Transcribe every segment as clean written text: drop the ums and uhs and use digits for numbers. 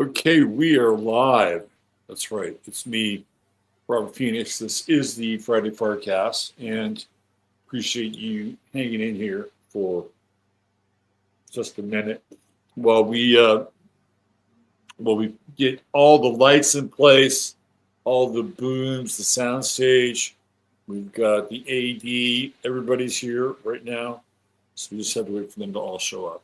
Okay, we are live. That's right. It's me, Robert Phoenix. This is the Friday FARcast, and appreciate you hanging in here for just a minute while we get all the lights in place, all the booms, the sound stage. We've got the AD. Everybody's here right now, so we just have to wait for them to all show up.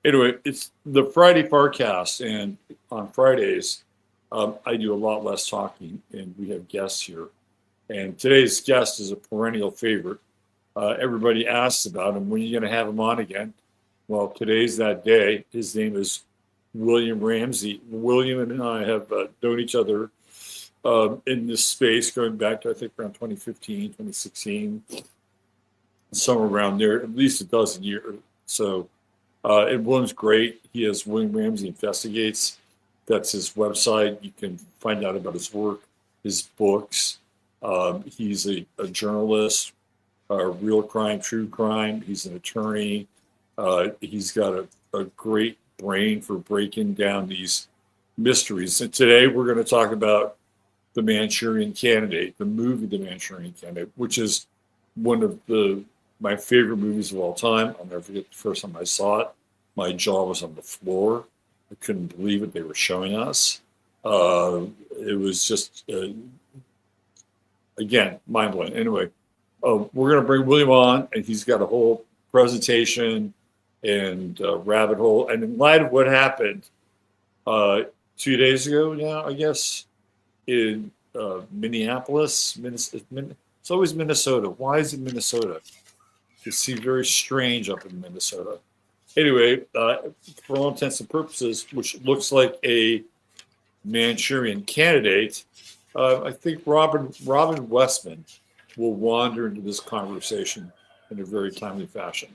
Anyway, it's the Friday FARcast, and on Fridays, I do a lot less talking, and we have guests here. And today's guest is a perennial favorite. Everybody asks about him. When are you going to have him on again? Well, today's that day. His name is William Ramsey. William and I have known each other in this space going back to, I think, around 2015, 2016, somewhere around there, at least a dozen years. So, and William's great. He has William Ramsey Investigates. That's his website. You can find out about his work, his books. He's a journalist, real crime, true crime. He's an attorney. He's got a great brain for breaking down these mysteries. And today we're going to talk about the Manchurian Candidate, the movie The Manchurian Candidate, which is one of my favorite movies of all time. I'll never forget the first time I saw it. My jaw was on the floor. I couldn't believe what they were showing us. It was just, again, mind-blowing. Anyway, we're going to bring William on, and he's got a whole presentation and rabbit hole. And in light of what happened 2 days ago now, I guess, in Minneapolis, it's always Minnesota. Why is it Minnesota? It seems very strange up in Minnesota. Anyway, for all intents and purposes, which looks like a Manchurian Candidate, I think Robin Westman will wander into this conversation in a very timely fashion.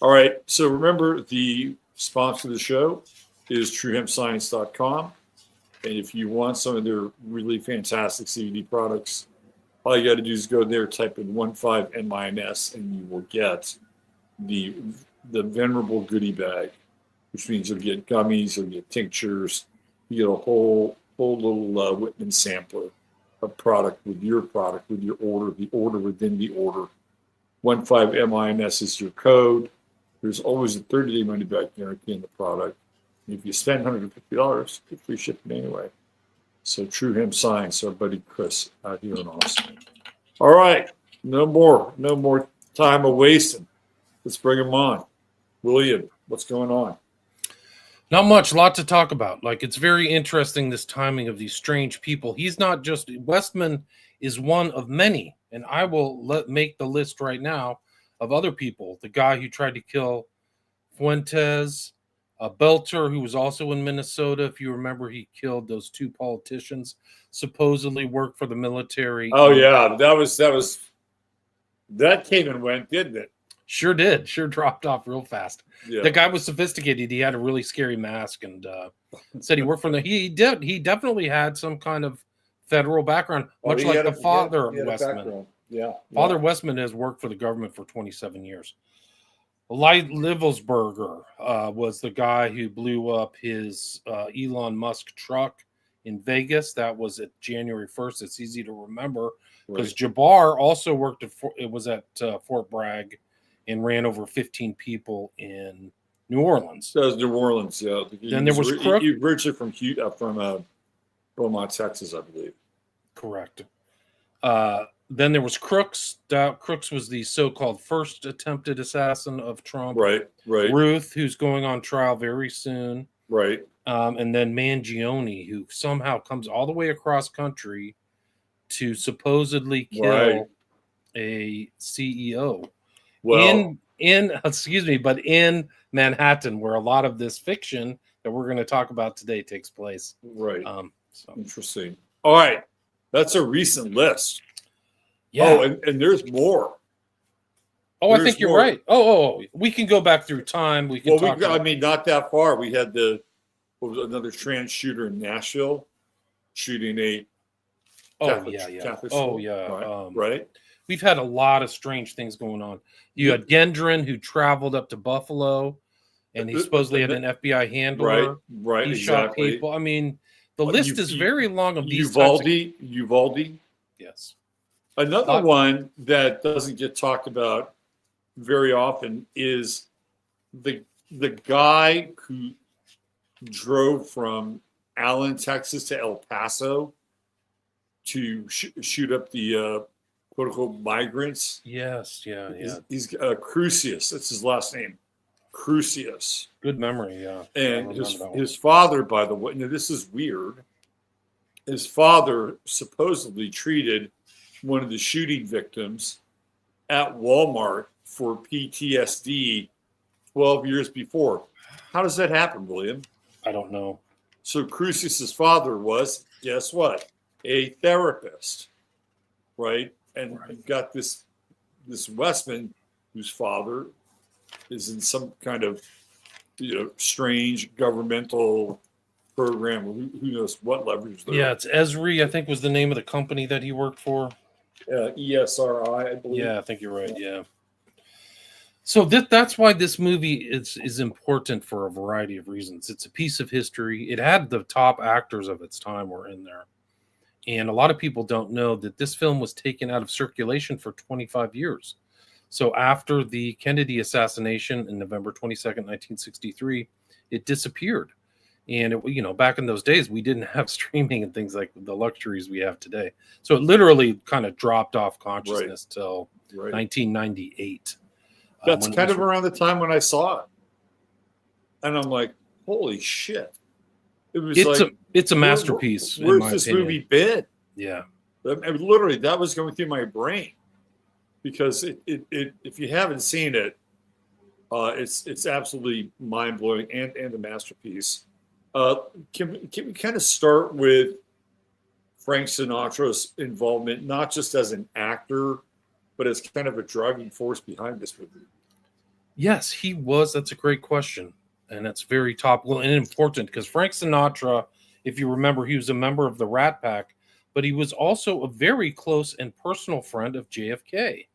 All right, so remember, the sponsor of the show is TrueHempScience.com. And if you want some of their really fantastic CBD products, all you got to do is go there, type in 15MINS, and you will get the venerable goodie bag, which means you'll get gummies, you'll get tinctures, you get a whole little Whitman sampler of product with your order, the order within the order. 15MINS is your code. There's always a 30-day money-back guarantee on the product. And if you spend $150, get free shipping anyway. So True Hemp Science, our buddy Chris out here in Austin. All right, no more time wasting. Let's bring him on. William, what's going on? Not much, a lot to talk about. Like, it's very interesting, this timing of these strange people. He's not just, Westman is one of many, and I will make the list right now of other people. The guy who tried to kill Fuentes, Belter, who was also in Minnesota. If you remember, he killed those two politicians, supposedly worked for the military. Oh, yeah, that came and went, didn't it? Sure did. Sure dropped off real fast. Yeah. The guy was sophisticated. He had a really scary mask and said he worked for he definitely had some kind of federal background, much like the father of Westman. Yeah. Father Westman has worked for the government for 27 years. Livelsberger was the guy who blew up his Elon Musk truck in Vegas. That was at January 1st. It's easy to remember because Jabbar also worked at Fort Bragg and ran over 15 people in New Orleans. That was New Orleans, yeah. Then there was Crook. He originally from Beaumont, Texas, I believe. Correct. Then there was Crooks. Crooks was the so-called first attempted assassin of Trump. Right. Ruth, who's going on trial very soon. Right. And then Mangione, who somehow comes all the way across country to supposedly kill a CEO. Well, but in Manhattan, where a lot of this fiction that we're going to talk about today takes place. Right. Interesting. All right. That's a recent list. Yeah. Oh, and there's more. Oh, I think you're right. Oh, we can go back through time. We can talk I mean, not that far. We had another trans shooter in Nashville shooting a Catholic school. Right. We've had a lot of strange things going on. You had Gendron, who traveled up to Buffalo and he supposedly had an FBI handler. Right, He shot exactly. people. I mean, the list is very long of these Uvalde. Yes. Another one that doesn't get talked about very often is the guy who drove from Allen, Texas to El Paso to shoot up the quote unquote migrants. Yes, yeah. He's Crucius. That's his last name, Crucius. Good memory, yeah. And his father, by the way, now this is weird. His father supposedly treated one of the shooting victims at Walmart for PTSD 12 years before. How does that happen, William? I don't know. So Crucius's father was, guess what? A therapist, right? And you've got this Westman whose father is in some kind of strange governmental program. Who knows what leverage there? Yeah, it's Esri, I think was the name of the company that he worked for. ESRI, I believe. Yeah, I think you're right. Yeah. So that's why this movie is important for a variety of reasons. It's a piece of history. It had the top actors of its time were in there. And a lot of people don't know that this film was taken out of circulation for 25 years. So after the Kennedy assassination in November 22nd, 1963, it disappeared. And back in those days, we didn't have streaming and things like the luxuries we have today. So it literally kind of dropped off consciousness till 1998. That's kind of around the time when I saw it. And I'm like, holy shit. It's a masterpiece. Where's this movie been? Yeah. Literally, that was going through my brain. Because if you haven't seen it, it's absolutely mind-blowing and a masterpiece. Can we kind of start with Frank Sinatra's involvement, not just as an actor, but as kind of a driving force behind this movie? Yes, he was. That's a great question. And that's very topical and important because Frank Sinatra, if you remember, he was a member of the Rat Pack, but he was also a very close and personal friend of JFK.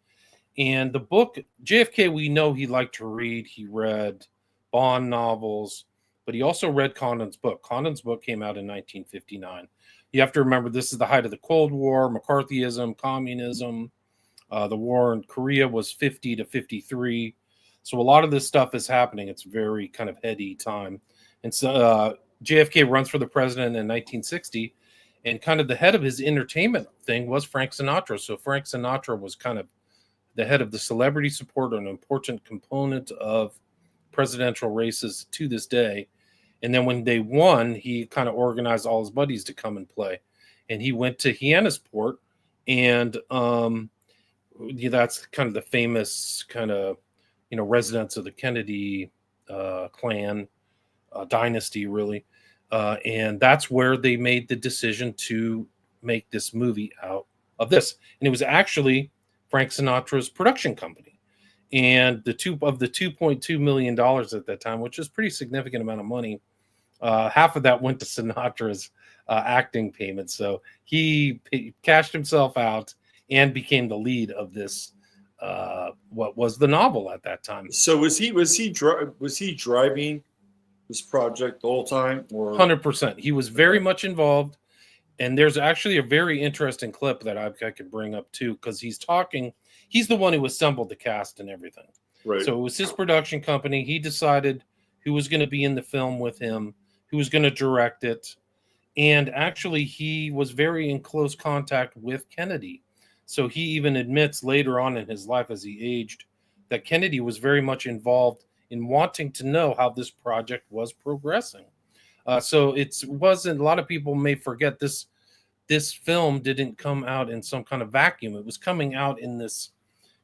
And the book, JFK, we know he liked to read. He read Bond novels, but he also read Condon's book. Condon's book came out in 1959. You have to remember, this is the height of the Cold War, McCarthyism, communism. The war in Korea was 50 to 53. So a lot of this stuff is happening. It's very kind of heady time. And so JFK runs for the president in 1960, and kind of the head of his entertainment thing was Frank Sinatra. So Frank Sinatra was kind of the head of the celebrity support, an important component of presidential races to this day. And then when they won, he kind of organized all his buddies to come and play. And he went to Hyannisport, and that's kind of the famous kind of, residence of the Kennedy clan dynasty, really. And that's where they made the decision to make this movie out of this. And it was actually Frank Sinatra's production company. And the $2.2 million at that time, which is a pretty significant amount of money, half of that went to Sinatra's acting payments. So he cashed himself out and became the lead of this, what was the novel at that time. So was he driving this project the whole time? Or 100%. He was very much involved. And there's actually a very interesting clip that I could bring up too, because he's the one who assembled the cast and everything. Right. So it was his production company. He decided who was going to be in the film with him, who was going to direct it. And actually, he was very in close contact with Kennedy. So he even admits later on in his life as he aged that Kennedy was very much involved in wanting to know how this project was progressing. So it wasn't, a lot of people may forget this film didn't come out in some kind of vacuum. It was coming out in the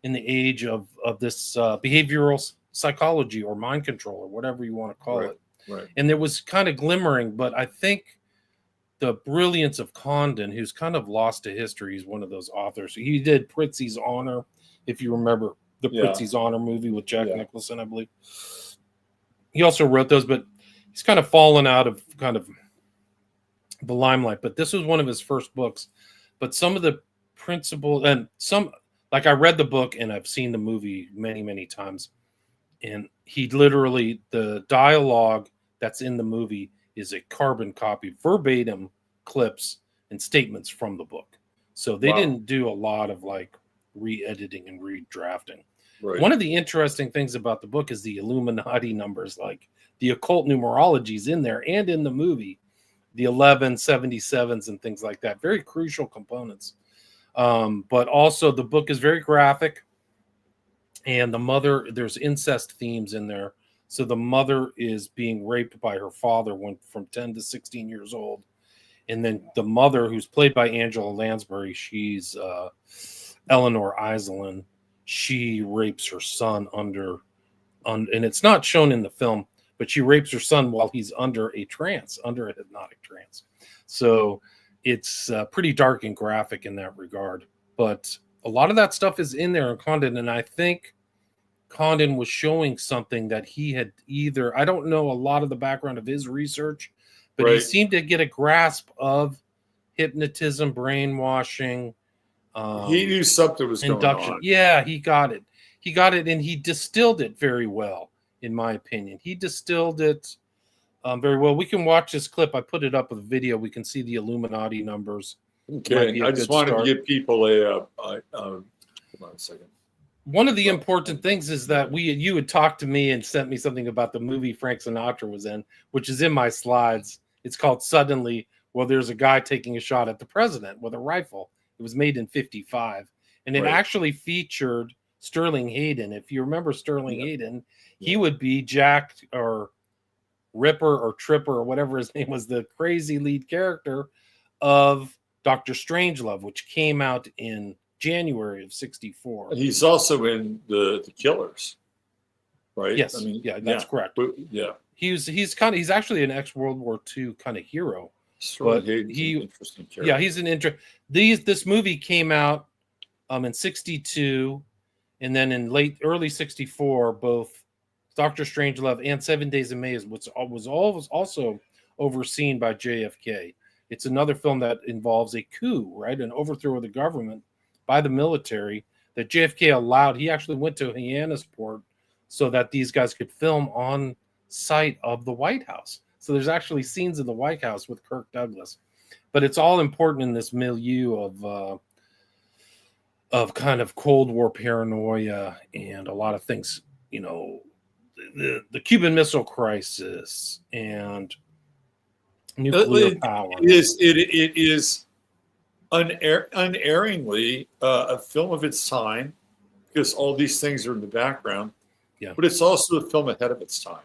age of this behavioral psychology or mind control or whatever you want to call it. Right. And there was kind of glimmering, but I think the brilliance of Condon, who's kind of lost to history, he's one of those authors. He did Prizzi's Honor, if you remember the Prizzi's Honor movie with Jack Nicholson, I believe. He also wrote those, but he's kind of fallen out of kind of the limelight. But this was one of his first books. But some of the principles, and some, like I read the book and I've seen the movie many, many times. And he literally, the dialogue that's in the movie is a carbon copy, verbatim clips and statements from the book. So they didn't do a lot of like re-editing and redrafting. Right. One of the interesting things about the book is the Illuminati numbers, like the occult numerology is in there and in the movie, the 1177s and things like that. Very crucial components. But also the book is very graphic, and the mother, there's incest themes in there. So the mother is being raped by her father when from 10 to 16 years old. And then the mother, who's played by Angela Lansbury, she's Eleanor Iselin. She rapes her son and it's not shown in the film, but she rapes her son while he's under a hypnotic trance. So it's pretty dark and graphic in that regard. But a lot of that stuff is in there in Condon, and I think Condon was showing something that he had either, I don't know a lot of the background of his research, but he seemed to get a grasp of hypnotism, brainwashing. He knew something was induction. going on. Yeah, he got it. He got it, and he distilled it very well, in my opinion. He distilled it very well. We can watch this clip. I put it up with a video. We can see the Illuminati numbers. Okay, I just wanted to give people hold on a second. One of the important things is that you had talked to me and sent me something about the movie Frank Sinatra was in, which is in my slides. It's called Suddenly. Well, there's a guy taking a shot at the president with a rifle. It was made in 1955, and it actually featured Sterling Hayden. If you remember Sterling Hayden, he would be Jack or Ripper or Tripper or whatever his name was, the crazy lead character of Dr. Strangelove, which came out in January of 1964. He's also in the Killers, right? Yes, that's correct. Yeah, he's actually an ex-World War II kind of hero. But interesting character. Yeah, he's an this movie came out in 1962, and then in early 1964, both Dr. Strangelove and 7 Days of May was also overseen by JFK. It's another film that involves a coup, right? An overthrow of the government by the military that JFK allowed. He actually went to Hyannisport so that these guys could film on site of the White House. So there's actually scenes in the White House with Kirk Douglas, but it's all important in this milieu of kind of Cold War paranoia and a lot of things, you know, the Cuban Missile Crisis and nuclear power. It is unerringly a film of its time because all these things are in the background. Yeah, but it's also a film ahead of its time.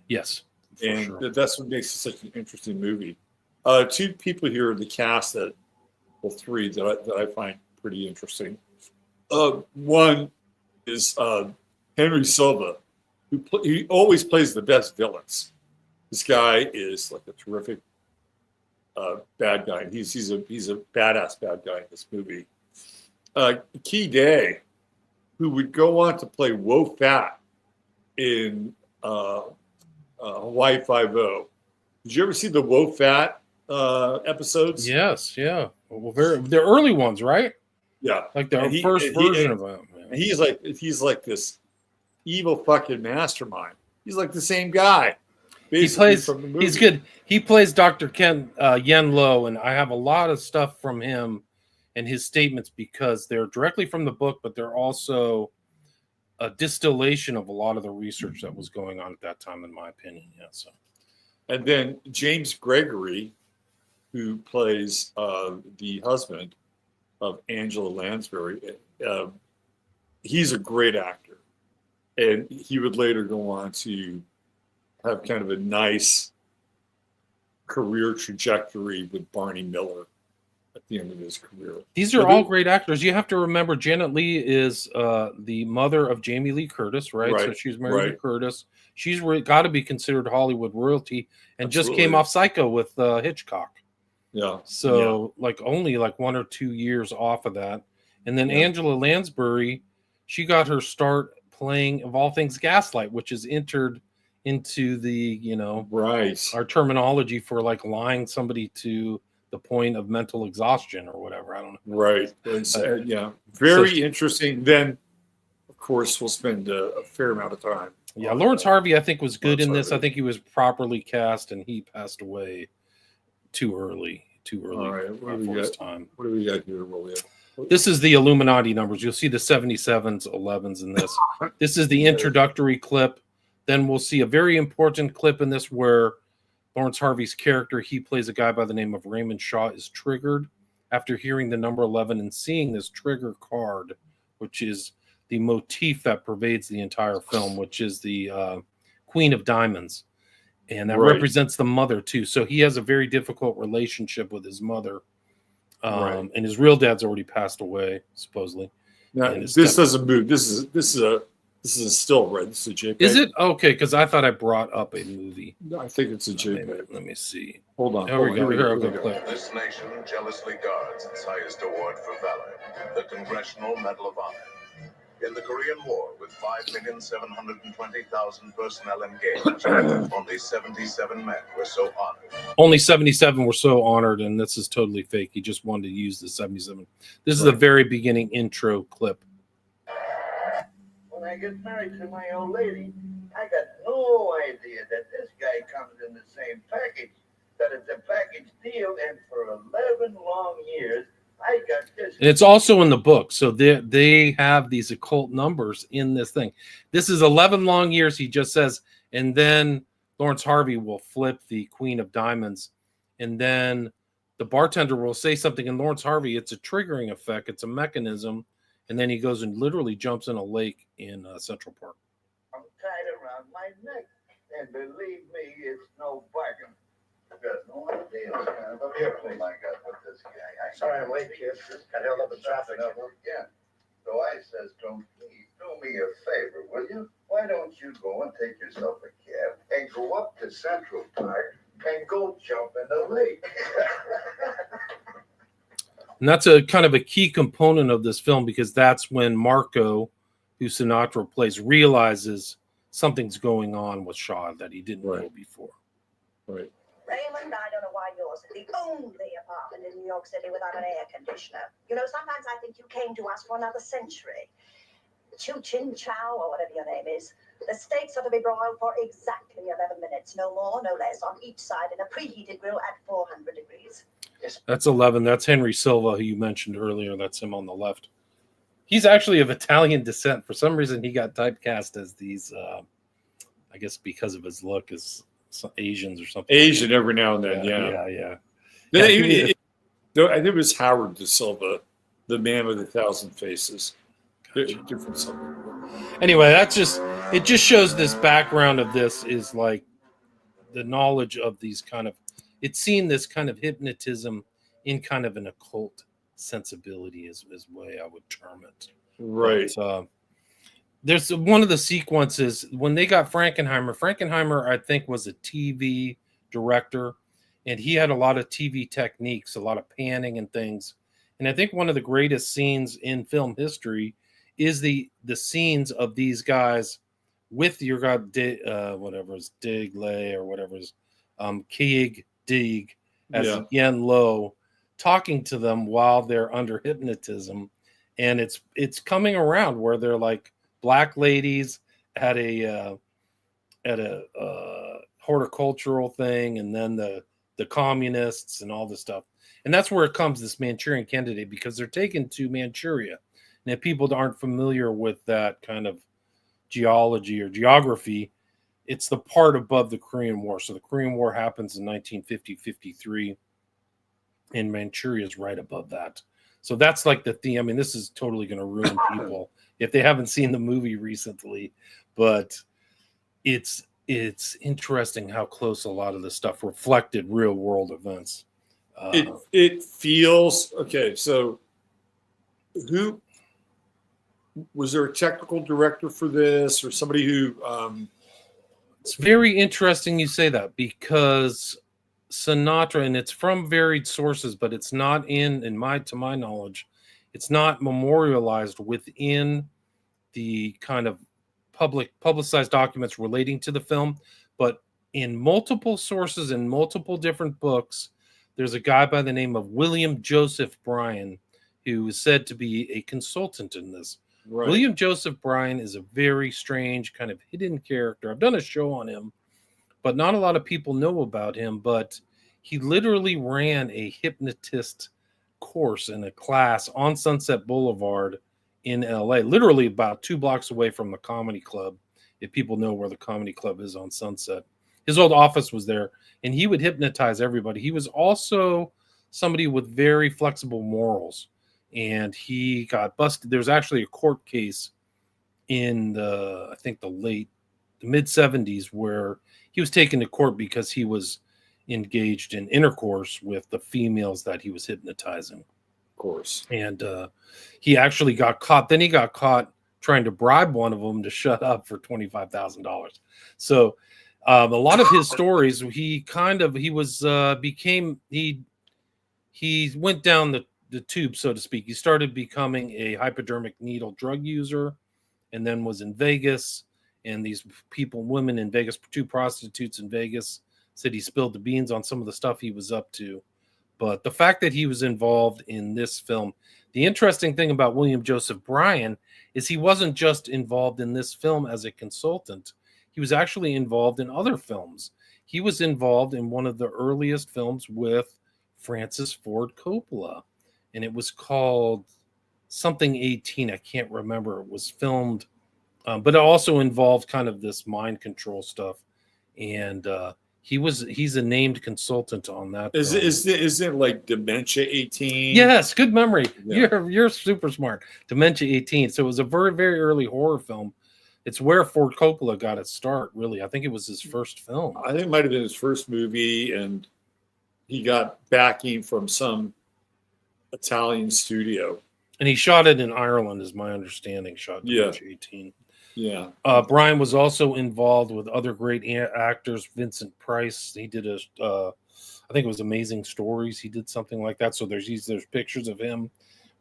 Yes. And that's what makes it such an interesting movie. Two people here in the cast three that I find pretty interesting. One is Henry Silva, he always plays the best villains. This guy is like a terrific bad guy. He's a badass bad guy in this movie. Key Day, who would go on to play Wo Fat in Hawaii Five-0. Did you ever see the Wo Fat episodes? Yes, yeah. Well, the early ones, right? Yeah, like the first version of them. He's like this evil fucking mastermind. He's like the same guy. He plays. From the movie. He's good. He plays Dr. Ken Yen Lo, and I have a lot of stuff from him and his statements because they're directly from the book, but they're also a distillation of a lot of the research that was going on at that time, in my opinion. Yeah. So, and then James Gregory, who plays the husband of Angela Lansbury, he's a great actor, and he would later go on to have kind of a nice career trajectory with Barney Miller at the end of his career. These are all great actors. You have to remember Janet Leigh is the mother of Jamie Lee Curtis, right? So she's married to Curtis. She's got to be considered Hollywood royalty and just came off Psycho with Hitchcock. Yeah. So only 1 or 2 years off of that. And then Angela Lansbury, she got her start playing, of all things, Gaslight, which is entered into the, our terminology for lying somebody to the point of mental exhaustion or whatever. I don't know. Right. Very interesting. Then, of course, we'll spend a fair amount of time Yeah, Lawrence Harvey, I think, was good Lawrence in this. Harvey. I think he was properly cast, and he passed away too early All right, what do for we his got? time. What do we got here, William? This is the Illuminati numbers. You'll see the 77s, 11s in this. This is the introductory clip. Then we'll see a very important clip in this where Lawrence Harvey's character, he plays a guy by the name of Raymond Shaw, is triggered after hearing the number 11 and seeing this trigger card, which is the motif that pervades the entire film, which is the Queen of Diamonds. And that represents the mother, too. So he has a very difficult relationship with his mother. And his real dad's already passed away, supposedly. Now, this doesn't move. This is a still, right? This is a JPEG. Is it? Okay, because I thought I brought up a movie. No, I think it's a JPEG. Let me see. Hold on. Here we go. Here we go. This nation jealously guards its highest award for valor, the Congressional Medal of Honor. In the Korean War, with 5,720,000 personnel engaged, only 77 men were so honored. Only 77 were so honored, and this is totally fake. He just wanted to use the 77. This is the very beginning intro clip. When I get married to my old lady, I got no idea that this guy comes in the same package, that it's a package deal, and for 11 long years, I got this. And it's also in the book. So they have these occult numbers in this thing. This is 11 long years, he just says. And then Lawrence Harvey will flip the Queen of Diamonds. And then the bartender will say something. And Lawrence Harvey, it's a triggering effect. It's a mechanism. And then he goes and literally jumps in a lake in Central Park. I'm tied around my neck. And believe me, it's no bargain. I've got no idea what kind of a airplane I got with this guy. Sorry I'm late, kid. Got held up in traffic again. So I says to him, please do me a favor, will you? Why don't you go and take yourself a cab and go up to Central Park and go jump in the lake? And that's a kind of a key component of this film, because that's when Marco, who Sinatra plays, realizes something's going on with Shaw that he didn't know before. Right. Raymond, I don't know why yours is the only apartment in New York City without an air conditioner. You know, sometimes I think you came to us for another century. Chu Chin Chow, or whatever your name is. The steaks are to be broiled for exactly 11 minutes, no more, no less, on each side in a preheated grill at 400 degrees. That's 11. That's Henry Silva, who you mentioned earlier. That's him on the left. He's actually of Italian descent. For some reason, he got typecast as these, I guess because of his look, as Asians or something. Asian every now and then, yeah. I think it was Howard De Silva, the man with 1,000 faces. Different something. Anyway, it just shows this background of this is like the knowledge of these kind of, it's seen this kind of hypnotism in kind of an occult sensibility is the way I would term it. Right. But, there's one of the sequences when they got Frankenheimer. Frankenheimer, I think, was a TV director, and he had a lot of TV techniques, a lot of panning and things. And I think one of the greatest scenes in film history is the scenes of these guys with your god, whatever is Digley or whatever is Keeg Dig as Yen Lo, talking to them while they're under hypnotism, and it's coming around where they're like black ladies at a horticultural thing, and then the communists and all this stuff. And that's where it comes, this Manchurian Candidate, because they're taken to Manchuria. And if people aren't familiar with that kind of geology or geography, it's the part above the Korean War. So the Korean War happens in 1950-53, and Manchuria is right above that. So that's like the theme. I mean, this is totally going to ruin people if they haven't seen the movie recently, but it's interesting how close a lot of the stuff reflected real world events. It feels okay. So, who was there a technical director for this, or somebody who? It's very interesting you say that, because Sinatra, and it's from varied sources, but it's not to my knowledge, it's not memorialized within the kind of publicized documents relating to the film, but in multiple sources in multiple different books, there's a guy by the name of William Joseph Bryan who is said to be a consultant in this. Right. William Joseph Bryan is a very strange kind of hidden character. I've done a show on him, but not a lot of people know about him. But he literally ran a hypnotist course in a class on Sunset Boulevard in LA, literally about 2 blocks away from the Comedy Club. If people know where the Comedy Club is on Sunset, his old office was there, and he would hypnotize everybody. He was also somebody with very flexible morals, and he got busted. There's actually a court case in I think the mid 70s where he was taken to court because he was engaged in intercourse with the females that he was hypnotizing. Of course. And he actually got caught. Then he got caught trying to bribe one of them to shut up for $25,000. So a lot of his stories, he went down the tube, so to speak. He started becoming a hypodermic needle drug user, and then was in Vegas. And these women in Vegas, 2 prostitutes in Vegas, said he spilled the beans on some of the stuff he was up to. But the fact that he was involved in this film, the interesting thing about William Joseph Bryan is he wasn't just involved in this film as a consultant. He was actually involved in other films. He was involved in one of the earliest films with Francis Ford Coppola, and it was called something 18. I can't remember. It was filmed, but it also involved kind of this mind control stuff. And he's a named consultant on that. Is it like Dementia 18? Yes, good memory. Yeah. You're super smart. Dementia 18. So it was a very, very early horror film. It's where Ford Coppola got its start, really. I think it was his first film. I think it might have been his first movie, and he got backing from some Italian studio. And he shot it in Ireland, is my understanding. Shot Dementia 18. Yeah. Bryan was also involved with other great actors. Vincent Price. He did I think it was Amazing Stories. He did something like that. So there's pictures of him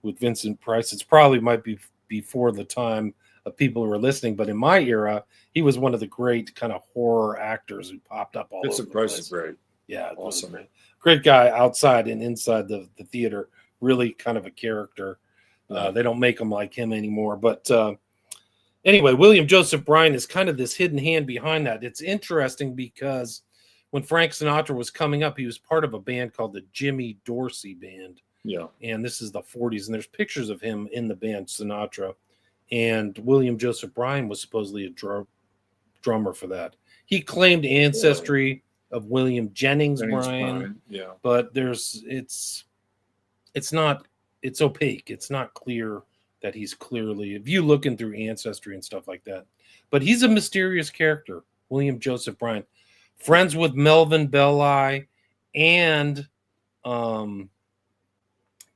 with Vincent Price. It's probably might be before the time of people who are listening, but in my era, he was one of the great kind of horror actors who popped up all over. Vincent Price is great. Yeah, awesome. Great guy outside and inside the theater. Really kind of a character. They don't make him like him anymore. But anyway, William Joseph Bryan is kind of this hidden hand behind that. It's interesting because when Frank Sinatra was coming up, he was part of a band called the Jimmy Dorsey Band. Yeah. And this is the 40s, and there's pictures of him in the band Sinatra. And William Joseph Bryan was supposedly a drummer for that. He claimed ancestry of William Jennings Bryan. Yeah. But it's opaque. It's not clear that he's clearly, if you looking through ancestry and stuff like that. But he's a mysterious character, William Joseph Bryan. Friends with Melvin Belli and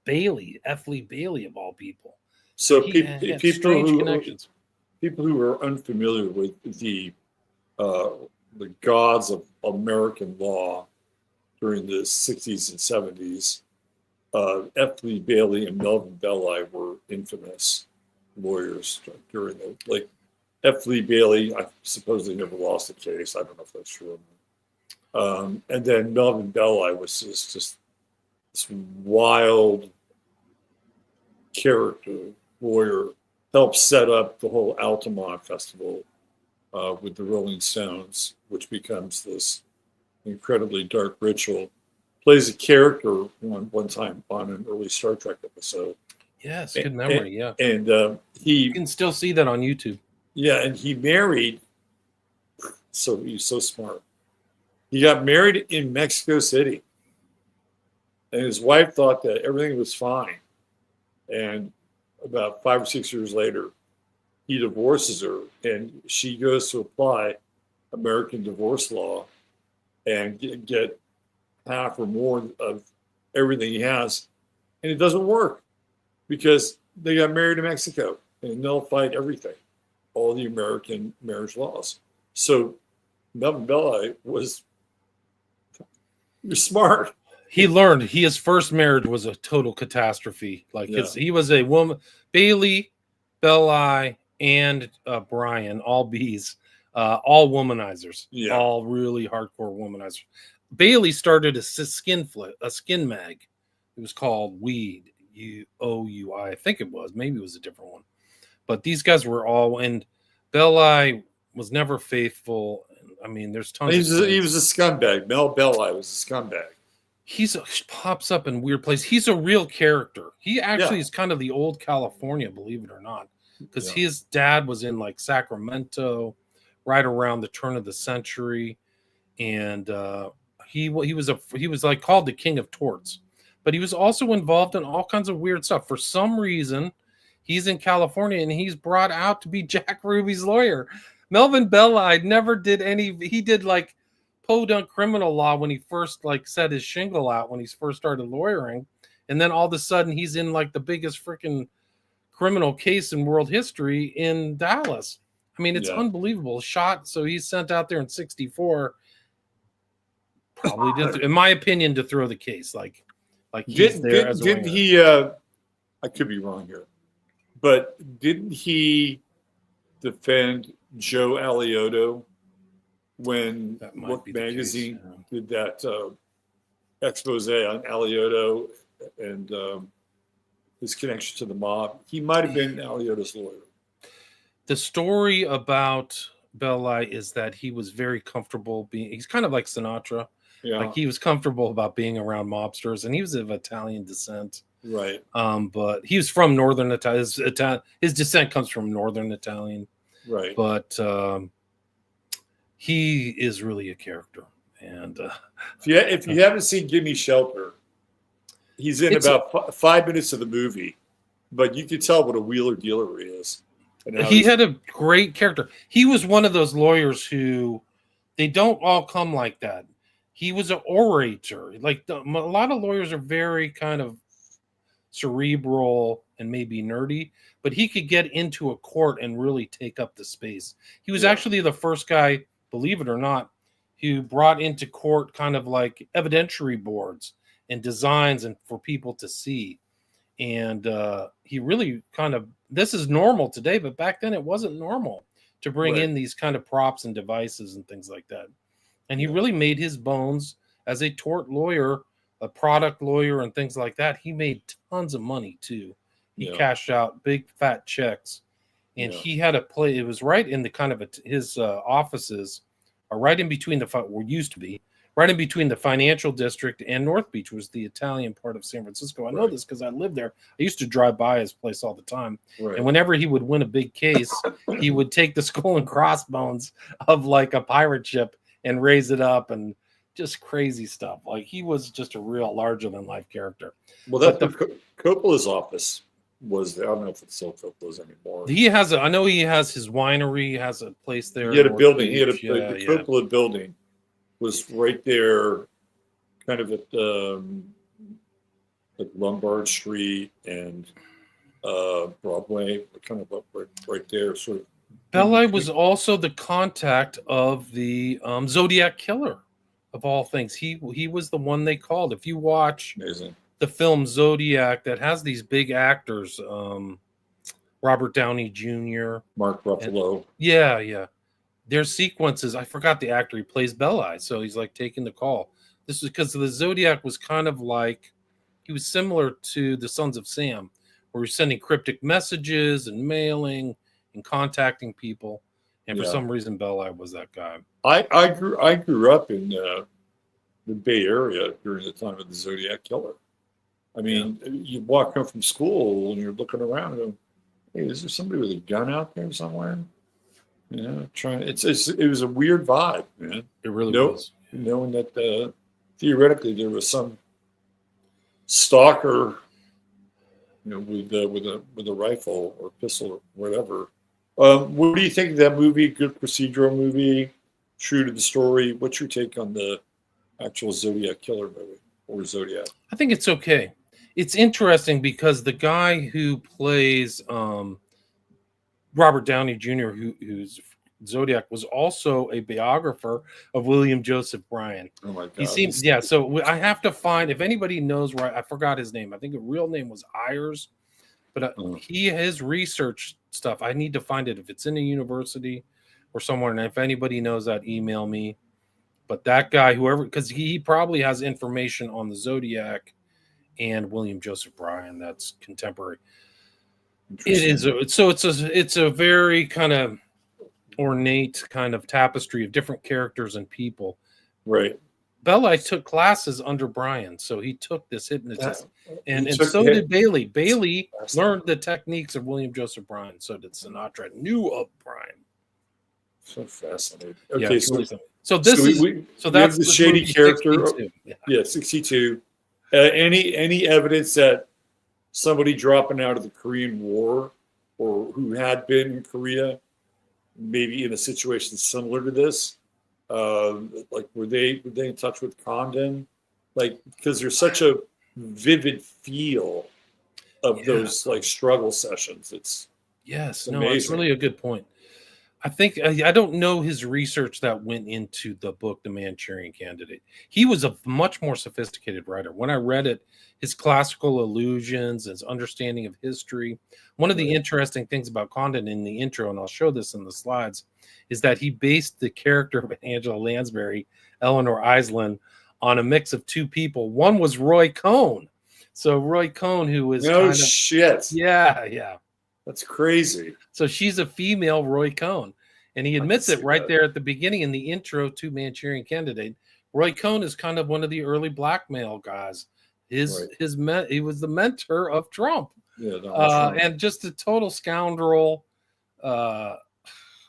Bailey, F. Lee Bailey of all people. So people who are unfamiliar with the gods of American law during the 60s and 70s, F. Lee Bailey and Melvin Belli were infamous lawyers during the F. Lee Bailey. I suppose they never lost a case. I don't know if that's true. And then Melvin Belli was just this wild character lawyer, helped set up the whole Atomwaffen festival with the Rolling Stones, which becomes this incredibly dark ritual. Plays a character one time on an early Star Trek episode. Yes, good memory. Yeah, and you can still see that on YouTube. Yeah, and he married. So he's so smart. He got married in Mexico City, and his wife thought that everything was fine. And about 5 or 6 years later, he divorces her, and she goes to apply American divorce law and get half or more of everything he has, and it doesn't work because they got married in Mexico and nullified everything, all the American marriage laws. So Melvin Belli was smart. He learned his first marriage was a total catastrophe. He was a woman, Bailey, Belli, and Bryan, all B's, all womanizers, all really hardcore womanizers. Bailey started a skin mag. It was called Weed, UOUI. I think it was. Maybe it was a different one. But these guys were all, and Belli was never faithful. I mean, there's tons He was a scumbag. Mel Belli was a scumbag. He pops up in weird places. He's a real character. He actually is kind of the old California, believe it or not, because his dad was in like Sacramento right around the turn of the century, and he was like called the King of Torts, but he was also involved in all kinds of weird stuff. For some reason, he's in California and he's brought out to be Jack Ruby's lawyer. Melvin Belli never did any. He did like podunk criminal law when he first like set his shingle out when he first started lawyering, and then all of a sudden he's in like the biggest freaking criminal case in world history in Dallas. I mean, it's unbelievable. Shot, so he's sent out there in '64, probably did, in my opinion, to throw the case. Like he's there as a didn't ringer. he? I could be wrong here, but didn't he defend Joe Alioto when Look Magazine did that expose on Alioto and his connection to the mob? He might have been Alioto's lawyer. The story about Belli is that he was very comfortable he's kind of like Sinatra. Yeah. Like he was comfortable about being around mobsters, and he was of Italian descent. Right. But he was from Northern Italy. His descent comes from Northern Italian. Right. But he is really a character. And if you haven't seen Gimme Shelter, he's in about 5 minutes of the movie, but you can tell what a wheeler dealer he is. He had a great character. He was one of those lawyers who they don't all come like that. He was an orator. Like a lot of lawyers are very kind of cerebral and maybe nerdy, but he could get into a court and really take up the space. He was actually the first guy, believe it or not, who brought into court kind of like evidentiary boards and designs and for people to see. And he really kind of, this is normal today, but back then it wasn't normal to bring in these kind of props and devices and things like that. And he really made his bones as a tort lawyer, a product lawyer, and things like that. He made tons of money too. He cashed out big fat checks, and he had a play. It was right in the kind of his offices are right in between used to be right in between the financial district and North Beach, was the Italian part of San Francisco. I know this because I lived there. I used to drive by his place all the time. Right. And whenever he would win a big case, he would take the skull and crossbones of like a pirate ship and raise it up, and just crazy stuff. Like he was just a real larger than life character. Well, that's Coppola's office was there. I don't know if it's still Coppola's anymore. He has I know he has his winery. He has a place there. He had a building. Beach. He had the Coppola building was right there, kind of at like Lombard Street and Broadway, kind of up right there, sort of. Belli was also the contact of the Zodiac Killer, of all things. He was the one they called. If you watch the film Zodiac, that has these big actors, Robert Downey Jr., Mark Ruffalo. There's sequences. I forgot the actor. He plays Belli, so he's like taking the call. This is because the Zodiac was kind of like, he was similar to the Sons of Sam, where he's sending cryptic messages and mailing and contacting people. And for some reason, Belli was that guy. I grew up in the Bay Area during the time of the Zodiac Killer. I mean, you walk home from school and you're looking around and go, hey, is there somebody with a gun out there somewhere? You know, it was a weird vibe, man. It really was. Knowing that theoretically there was some stalker, you know, with a rifle or pistol or whatever. What do you think of that movie? Good procedural movie, true to the story. What's your take on the actual Zodiac Killer movie or Zodiac? I think it's okay. It's interesting because the guy who plays Robert Downey Jr., who's Zodiac, was also a biographer of William Joseph Bryan. Oh my God! He seems So I have to find, if anybody knows where I forgot his name. I think the real name was Ayers, but his research stuff. I need to find it if it's in a university or somewhere. And if anybody knows that, email me. But that guy, whoever, because he probably has information on the Zodiac and William Joseph Bryan that's contemporary. It is. So it's a very kind of ornate kind of tapestry of different characters and people. Right. Belli took classes under Brian, so he took this hypnotist, and took so it. did Bailey. Bailey learned the techniques of William Joseph Bryan. So did Sinatra. Knew of Bryan. So fascinating. Yeah, Okay, it's so really something. So this is we so that's have the shady movie character. 62. Yeah. Yeah, 62. Any evidence that somebody dropping out of the Korean War or who had been in Korea, maybe in a situation similar to this, like were they in touch with Condon? Like, because there's such a vivid feel of those like struggle sessions. It's Yes, amazing. no, it's really a good point. I think I don't know his research that went into the book, The Manchurian Candidate. He was a much more sophisticated writer. When I read it, his classical allusions, his understanding of history. One of the interesting things about Condon in the intro, and I'll show this in the slides, is that he based the character of Angela Lansbury, Eleanor Iselin, on a mix of two people. One was Roy Cohn. So Roy Cohn, who was shit. Yeah. That's crazy. So she's a female Roy Cohn. And he admits it right there at the beginning in the intro to Manchurian Candidate. Roy Cohn is kind of one of the early blackmail guys. He was the mentor of Trump. Yeah, and just a total scoundrel. I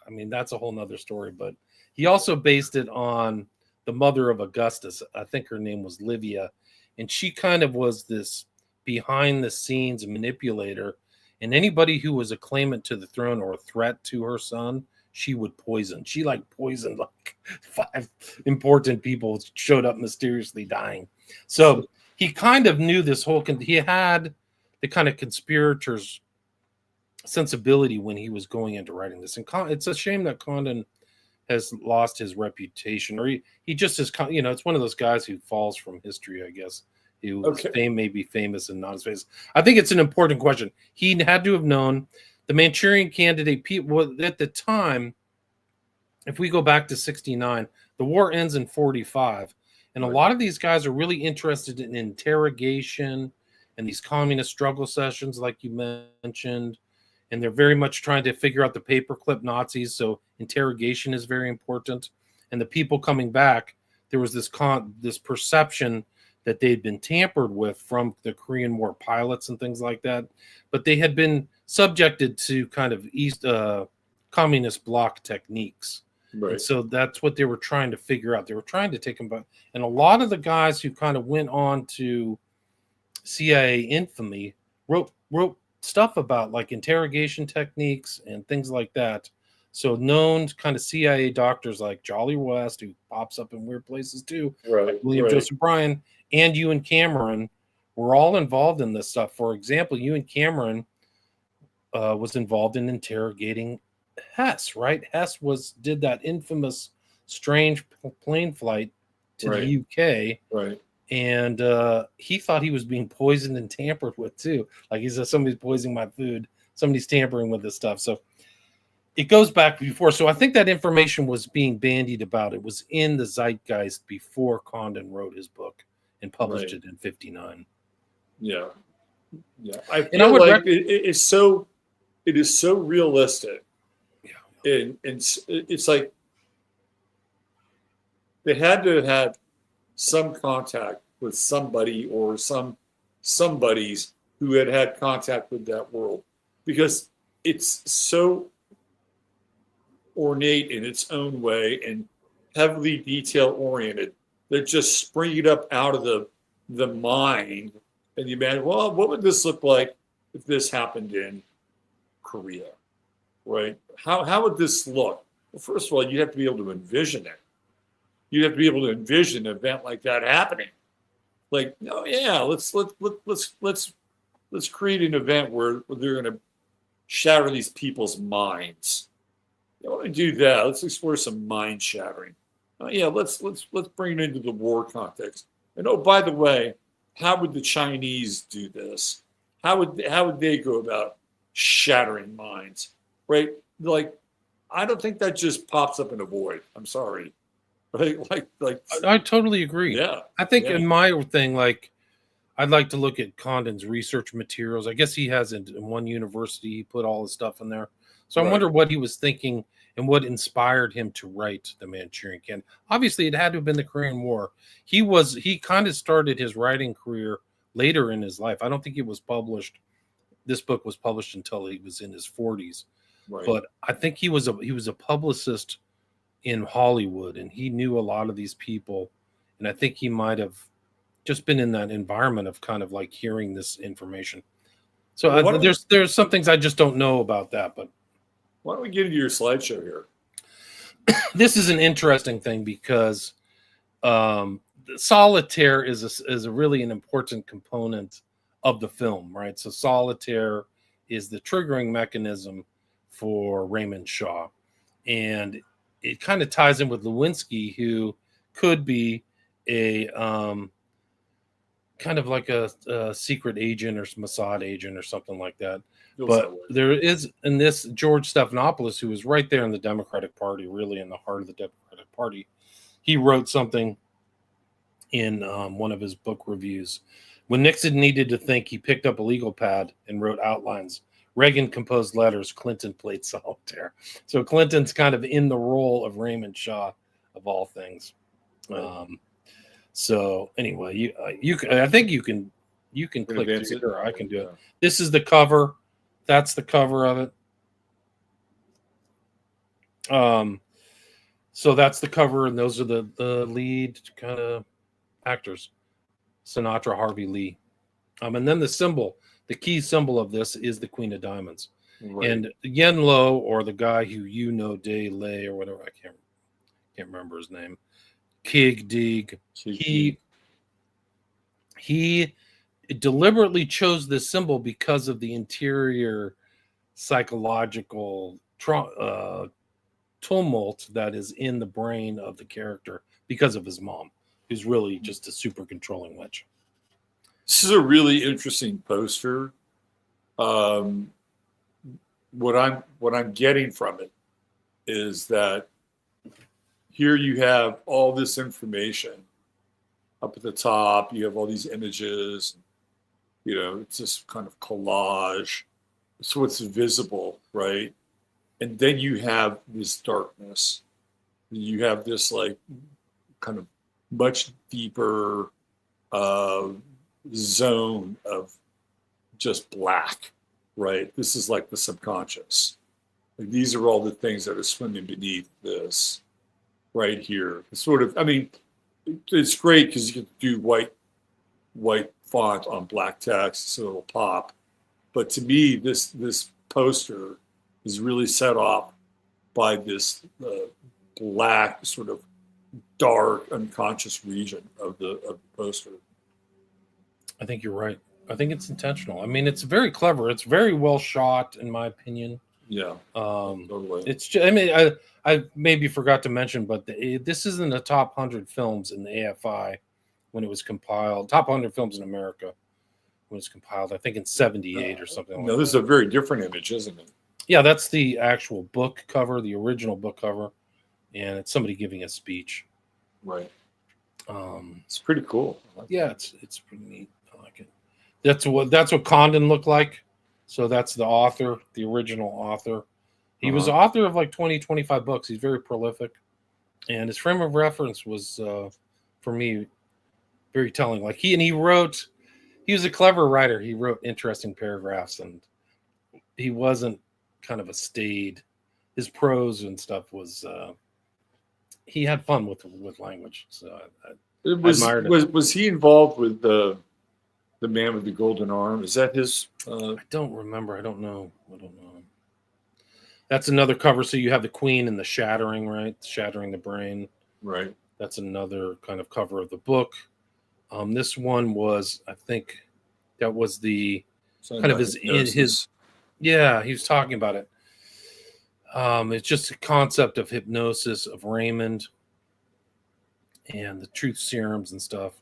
mean, that's a whole nother story, but he also based it on the mother of Augustus. I think her name was Livia. And she kind of was this behind the scenes manipulator. And anybody who was a claimant to the throne or a threat to her son, she would poison. She poisoned like 5 important people, showed up mysteriously dying. So he kind of knew this whole, he had the kind of conspirator's sensibility when he was going into writing this. And it's a shame that Condon has lost his reputation, or he just is, it's one of those guys who falls from history, I guess. May be famous and not as famous. I think it's an important question. He had to have known the Manchurian Candidate people at the time. If we go back to 69, the war ends in 45. And a lot of these guys are really interested in interrogation and these communist struggle sessions, like you mentioned. And they're very much trying to figure out the paperclip Nazis. So interrogation is very important. And the people coming back, there was this perception that they'd been tampered with from the Korean War pilots and things like that. But they had been subjected to kind of communist bloc techniques. Right. And so that's what they were trying to figure out. They were trying to take them back. And a lot of the guys who kind of went on to CIA infamy wrote stuff about like interrogation techniques and things like that. So known kind of CIA doctors like Jolly West, who pops up in weird places too, like William Joseph Bryan, and Ewan Cameron were all involved in this stuff. For example, Ewan Cameron was involved in interrogating Hess, right? Hess did that infamous strange plane flight to the UK. Right. And he thought he was being poisoned and tampered with too. Like he said, somebody's poisoning my food. Somebody's tampering with this stuff. So it goes back before. So I think that information was being bandied about. It was in the zeitgeist before Condon wrote his book and published it in 59. Yeah. I feel like it is so realistic. Yeah. And it's like they had to have had some contact with somebody or somebody's who had contact with that world, because it's so ornate in its own way and heavily detail oriented. They're just springing up out of the mind, and you imagine, well, what would this look like if this happened in Korea, right? How would this look? Well, first of all, you have to be able to envision it. You have to be able to envision an event like that happening. Like, oh yeah, let's create an event where they're going to shatter these people's minds. You want to do that? Let's explore some mind shattering. Oh yeah, let's bring it into the war context. And oh, by the way, how would the Chinese do this? How would they go about shattering minds? Right? Like, I don't think that just pops up in a void. I'm sorry. Right? Like I totally agree. Yeah. I think in my thing, like I'd like to look at Condon's research materials. I guess he has in one university, he put all his stuff in there. So I Right. wonder what he was thinking and what inspired him to write the Manchurian Candidate. Obviously, it had to have been the Korean War. He kind of started his writing career later in his life. I don't think it was published. This book was published until he was in his 40s. Right. But I think he was a publicist in Hollywood, and he knew a lot of these people. And I think he might have just been in that environment of kind of like hearing this information. So Well, there's some things I just don't know about that. But why don't we get into your slideshow here? this is an interesting thing because solitaire is a really an important component of the film, right? So solitaire is the triggering mechanism for Raymond Shaw, and it kind of ties in with Lewinsky, who could be a kind of like a secret agent or Mossad agent or something like that. Feels But that way. there is in this George Stephanopoulos, who was right there in the Democratic Party, really in the heart of the Democratic Party. He wrote something in one of his book reviews. When Nixon needed to think, he picked up a legal pad and wrote outlines. Reagan composed letters. Clinton played solitaire. So Clinton's kind of in the role of Raymond Shaw, of all things. Right. So anyway, I think you can click advance through it? it, or I can do it. Yeah. This is the cover. That's the cover of it. So that's the cover, and those are the lead kind of actors: Sinatra, Harvey, Lee. And then the symbol, the key symbol of this is the Queen of Diamonds. Right. And Yen Lo, or the guy who De Lay or whatever, I can't remember his name. Kig Dig. He deliberately chose this symbol because of the interior psychological tumult that is in the brain of the character because of his mom, who's really just a super controlling witch. This is a really interesting poster. What I'm getting from it is that here you have all this information up at the top. You have all these images. You know, it's this kind of collage. So it's visible, right? And then you have this darkness. You have this like kind of much deeper zone of just black, right? This is like the subconscious. Like these are all the things that are swimming beneath this right here. It's sort of, I mean, it's great because you can do white font on black text, so it'll pop. But to me, this poster is really set off by this black, sort of dark, unconscious region of the poster. I think you're right. I think it's intentional. I mean, it's very clever. It's very well shot, in my opinion. Yeah, totally. It's just, I mean, I maybe forgot to mention, but this is in the top 100 films in the AFI when it was compiled. Top 100 films in America when it was compiled. I think in '78 or something. No, this is a very different image, isn't it? Yeah, that's the actual book cover, the original book cover, and it's somebody giving a speech. Right. It's pretty cool. Yeah, it's pretty neat. I like it. That's what Condon looked like. So that's the author, the original author. He was author of like 20, 25 books. He's very prolific, and his frame of reference was, for me, very telling. Like he was a clever writer. He wrote interesting paragraphs, and he wasn't kind of a staid. His prose and stuff was. He had fun with language. So I admired it. Was he involved with the man with the golden arm? Is that his? I don't remember. I don't know. That's another cover. So you have the Queen and the shattering, right? Shattering the brain. Right. That's another kind of cover of the book. This one was, I think, that was the Something kind of like his. Yeah, he was talking about it. It's just a concept of hypnosis of Raymond and the truth serums and stuff.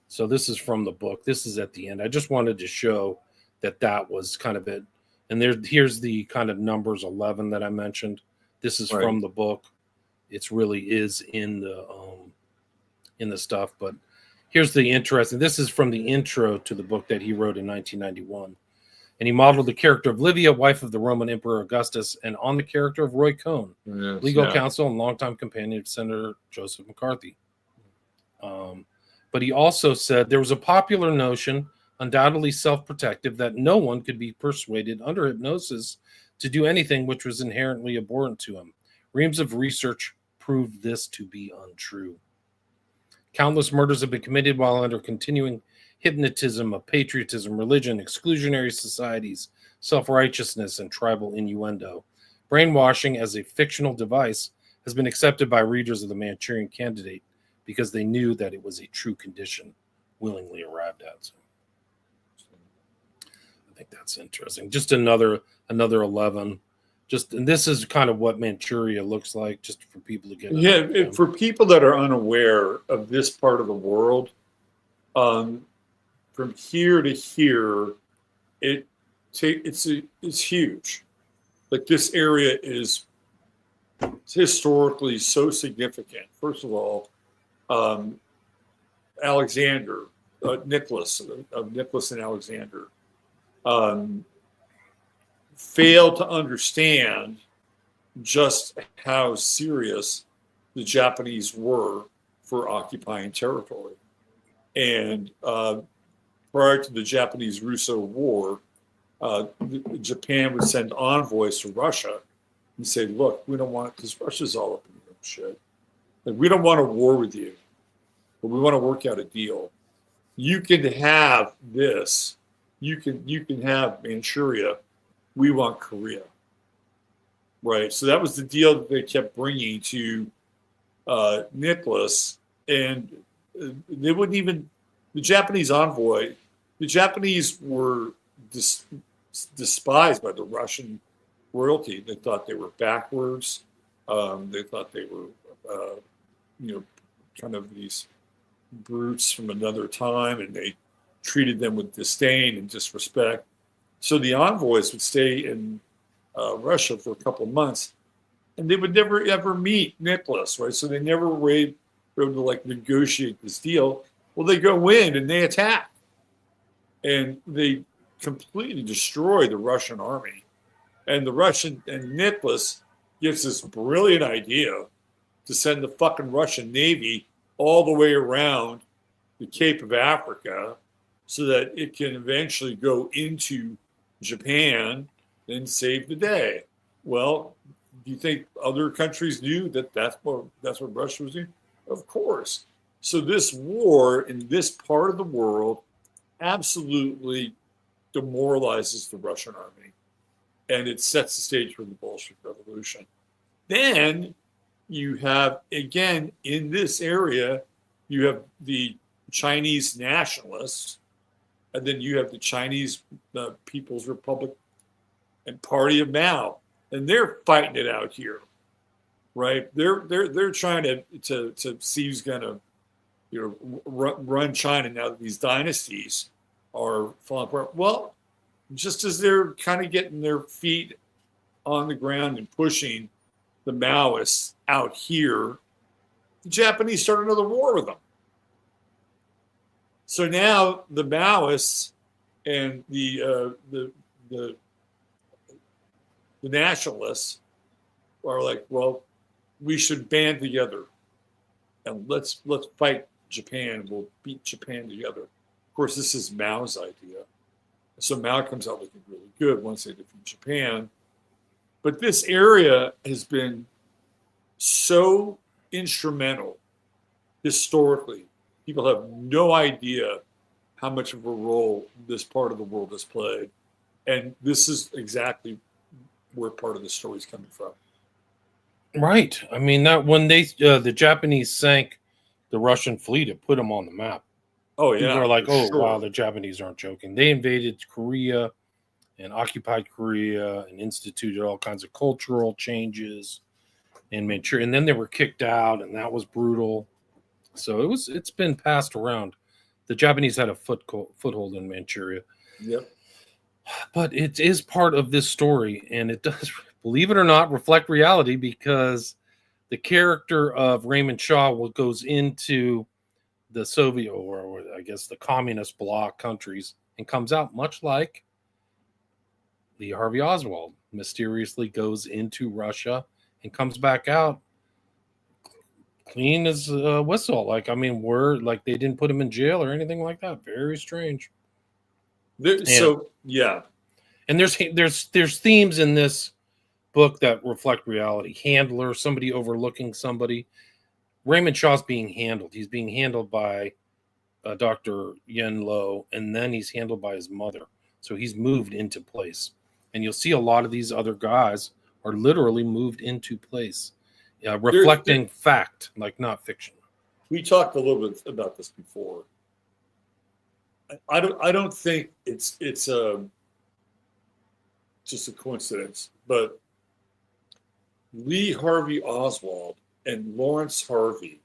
So this is from the book. This is at the end. I just wanted to show that was kind of it. And here's the kind of numbers 11 that I mentioned. This is from the book. It's really is in the stuff, but Here's the interesting. This is from the intro to the book that he wrote in 1991. And he modeled the character of Livia, wife of the Roman Emperor Augustus, and on the character of Roy Cohn, Yes, legal yeah. counsel and longtime companion of Senator Joseph McCarthy. But he also said there was a popular notion, undoubtedly self-protective, that no one could be persuaded under hypnosis to do anything which was inherently abhorrent to him. Reams of research proved this to be untrue. Countless murders have been committed while under continuing hypnotism of patriotism, religion, exclusionary societies, self-righteousness, and tribal innuendo. Brainwashing as a fictional device has been accepted by readers of the Manchurian Candidate because they knew that it was a true condition willingly arrived at. So I think that's interesting. Just another 11. And this is kind of what Manchuria looks like, just for people to get. Yeah, for people that are unaware of this part of the world, from here to here, it's huge. Like, this area is historically so significant. First of all, Alexander, Nicholas and Alexander, failed to understand just how serious the Japanese were for occupying territory. And prior to the Japanese-Russo War, Japan would send envoys to Russia and say, look, we don't want, because Russia's all up in your shit. Like, we don't want a war with you, but we want to work out a deal. You can have this. You can have Manchuria. We want Korea. Right. So that was the deal that they kept bringing to Nicholas. And they wouldn't even, the Japanese envoy, the Japanese were despised by the Russian royalty. They thought they were backwards. They thought they were, kind of these brutes from another time, and they treated them with disdain and disrespect. So the envoys would stay in Russia for a couple of months, and they would never ever meet Nicholas, right? So they never were able to negotiate this deal. Well, they go in and they attack, and they completely destroy the Russian army. And Nicholas gets this brilliant idea to send the fucking Russian Navy all the way around the Cape of Africa so that it can eventually go into Japan and save the day. Well, do you think other countries knew that that's what Russia was doing? Of course. So this war in this part of the world absolutely demoralizes the Russian army, and it sets the stage for the Bolshevik Revolution. Then you have, again, in this area, you have the Chinese nationalists, and then you have the Chinese People's Republic and Party of Mao, and they're fighting it out here, right? They're trying to see who's going to run China now that these dynasties are falling apart. Well, just as they're kind of getting their feet on the ground and pushing the Maoists out here, the Japanese start another war with them. So now the Maoists and the nationalists are like, well, we should band together and let's fight Japan. We'll beat Japan together. Of course, this is Mao's idea. So Mao comes out looking really good once they defeat Japan. But this area has been so instrumental historically. People have no idea how much of a role this part of the world has played. And this is exactly where part of the story is coming from. Right. I mean, that when the Japanese sank the Russian fleet, it put them on the map. Oh, yeah. People are like, oh, sure. wow, the Japanese aren't joking. They invaded Korea and occupied Korea and instituted all kinds of cultural changes in Manchuria. And then they were kicked out, and that was brutal. So it's been passed around. The Japanese had a foothold in Manchuria. Yep. But it is part of this story, and it does, believe it or not, reflect reality, because the character of Raymond Shaw goes into the Soviet or I guess the communist bloc countries and comes out much like Lee Harvey Oswald mysteriously goes into Russia and comes back out clean as a whistle. Like, I mean, they didn't put him in jail or anything like that. Very strange. So yeah, and there's themes in this book that reflect reality. Handler, somebody overlooking somebody. Raymond Shaw's being handled. He's being handled by Dr. Yen Lo, and then he's handled by his mother. So he's moved into place. And you'll see a lot of these other guys are literally moved into place, reflecting fact, like not fiction. we talked a little bit about this before. I don't think it's just a coincidence, but Lee Harvey Oswald and Lawrence Harvey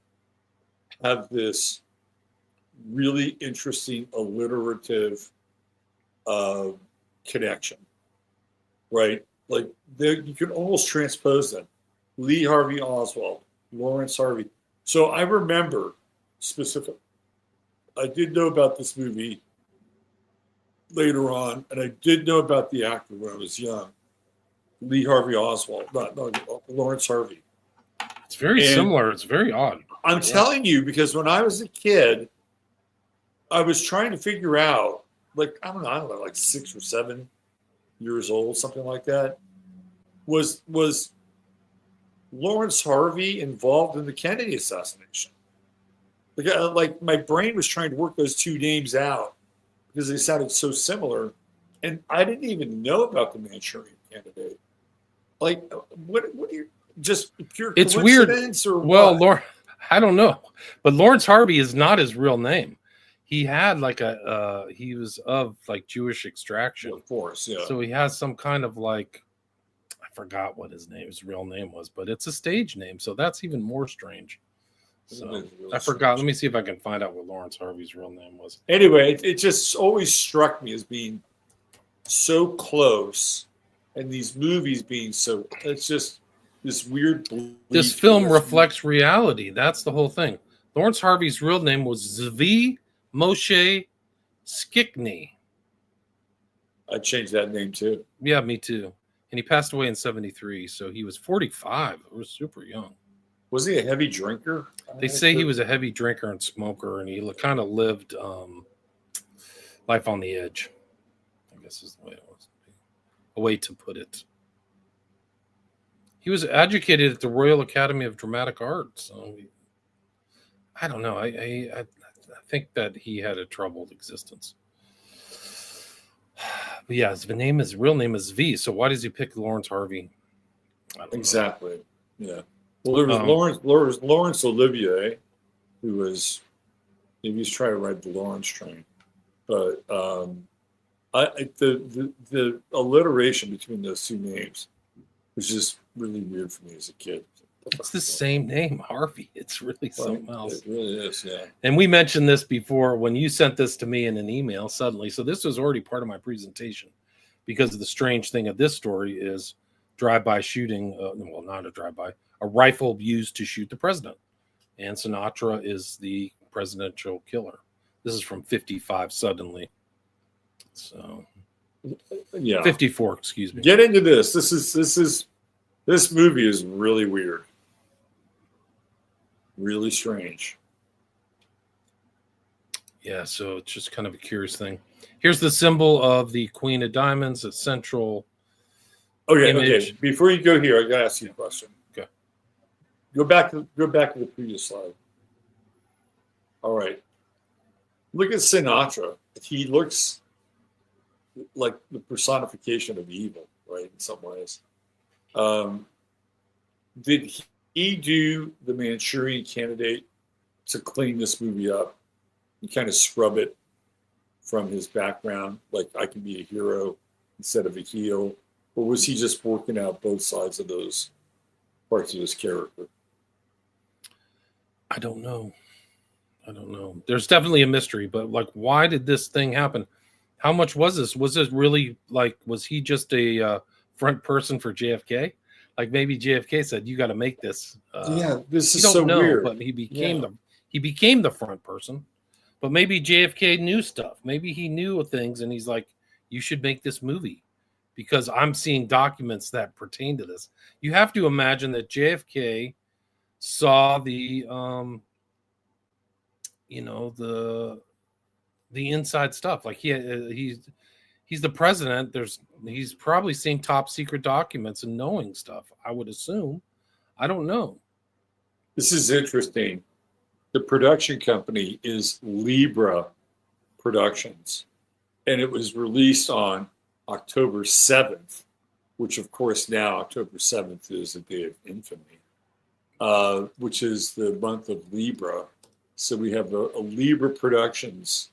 have this really interesting alliterative connection, right? Like you can almost transpose them. Lee Harvey Oswald, Lawrence Harvey. So I remember specifically, I did know about this movie later on, and I did know about the actor when I was young, Lee Harvey Oswald, not Lawrence Harvey. It's very similar. It's very odd. I'm telling you, because when I was a kid, I was trying to figure out, like, I don't know, like 6 or 7 years old, something like that. Was Lawrence Harvey involved in the Kennedy assassination? Like my brain was trying to work those two names out because they sounded so similar, and I didn't even know about the Manchurian Candidate. Like, what are you, just pure It's coincidence weird. or well, what? I don't know, but Lawrence Harvey is not his real name. He had like he was of like Jewish extraction, Of course, yeah. so he has some kind of like, I forgot what his real name was, but it's a stage name, so that's even more strange. So Really I forgot. strange. Let me see if I can find out what Lawrence Harvey's real name was. Anyway, it just always struck me as being so close, and these movies being so, it's just this weird belief. This film reflects reality. That's the whole thing. Lawrence Harvey's real name was Zvi Moshe Skikny. I changed that name too. Yeah, me too. And he passed away in 1973, so he was 45. It was super young. Was he a heavy drinker? They say he was a heavy drinker and smoker, and he kind of lived life on the edge, I guess is the way it was. A way to put it. He was educated at the Royal Academy of Dramatic Art, so I don't know. I think that he had a troubled existence. But yeah, his real name is V. So why does he pick Lawrence Harvey? I don't know. Exactly. Yeah. Well, there was Laurence Olivier, who was, maybe he's trying to ride the Lawrence train, but the alliteration between those two names was just really weird for me as a kid. It's the same name, Harvey. It's really something else. It really is, yeah. And we mentioned this before when you sent this to me in an email suddenly. So this was already part of my presentation, because the strange thing of this story is drive-by shooting. Well, not a drive-by, a rifle used to shoot the president. And Sinatra is the presidential killer. This is from 1955 suddenly. So Yeah. 1954, excuse me. Get into this. This movie is really weird. Really strange. Yeah, so it's just kind of a curious thing. Here's the symbol of the Queen of Diamonds, a central image. Okay. Before you go here, I gotta ask you a question. Okay. Go back to the previous slide. All right. Look at Sinatra. He looks like the personification of evil, right? In some ways. Did he do the Manchurian Candidate to clean this movie up and kind of scrub it from his background? Like, I can be a hero instead of a heel? Or was he just working out both sides of those parts of his character? I don't know. There's definitely a mystery, but like, why did this thing happen? How much was this? Was it really like, was he just a front person for JFK? Like maybe JFK said, "You got to make this." Yeah, this you is don't so know, weird. but he became he became the front person. But maybe JFK knew stuff. Maybe he knew things, and he's like, you should make this movie because I'm seeing documents that pertain to this. You have to imagine that JFK saw the inside stuff. Like he's the president. He's probably seeing top secret documents and knowing stuff, I would assume. I don't know. This is interesting. The production company is Libra Productions, and it was released on October 7th, which of course now October 7th is the day of infamy, which is the month of Libra. So we have a Libra Productions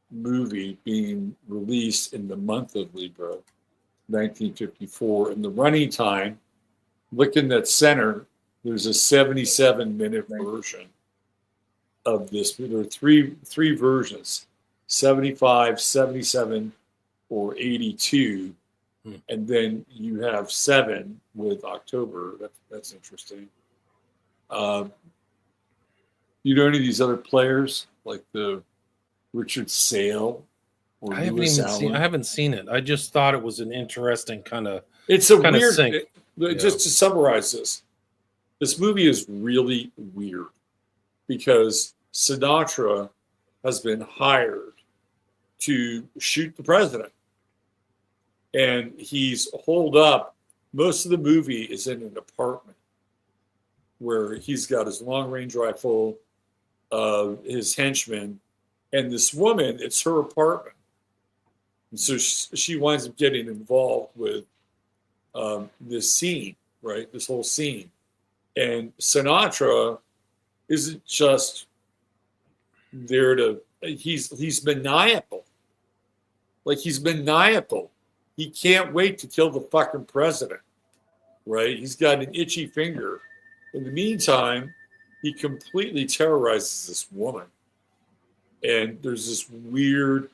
movie being released in the month of Libra, 1954. And the running time, looking at center, there's a 77-minute version of this. There are three versions, 75, 77, or 82. And then you have 7 with October. That's interesting. You know any of these other players, like the Richard Sale or I haven't seen it. I just thought it was an interesting kind of. It's a kind of weird. sync. Just to summarize this movie is really weird because Sinatra has been hired to shoot the president, and he's holed up. Most of the movie is in an apartment where he's got his long-range rifle, his henchmen, and this woman. It's her apartment, and so she winds up getting involved with this scene, right? This whole scene, and Sinatra isn't just there to. He's maniacal. Like he's maniacal. He can't wait to kill the fucking president, right? He's got an itchy finger. In the meantime, he completely terrorizes this woman. And there's this weird,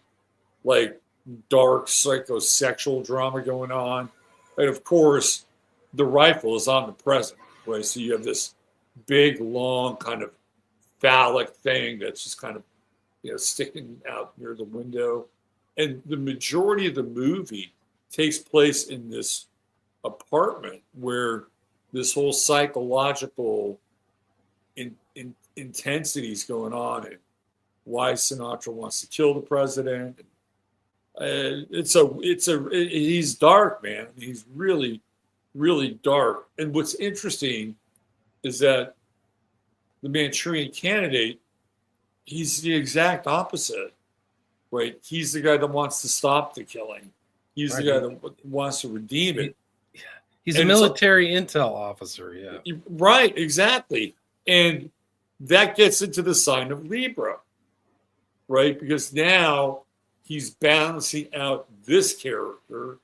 like, dark psychosexual drama going on. And of course, the rifle is on the president, right? So you have this big, long, kind of phallic thing that's just kind of, sticking out near the window. And the majority of the movie takes place in this apartment where this whole psychological intensity is going on, and why Sinatra wants to kill the president. He's dark, man. He's really, really dark. And what's interesting is that the Manchurian Candidate, he's the exact opposite, right? He's the guy that wants to stop the killing. He's the guy that wants to redeem it. He's a military intel officer, yeah. Right, exactly. And that gets into the sign of Libra, right? Because now he's balancing out this character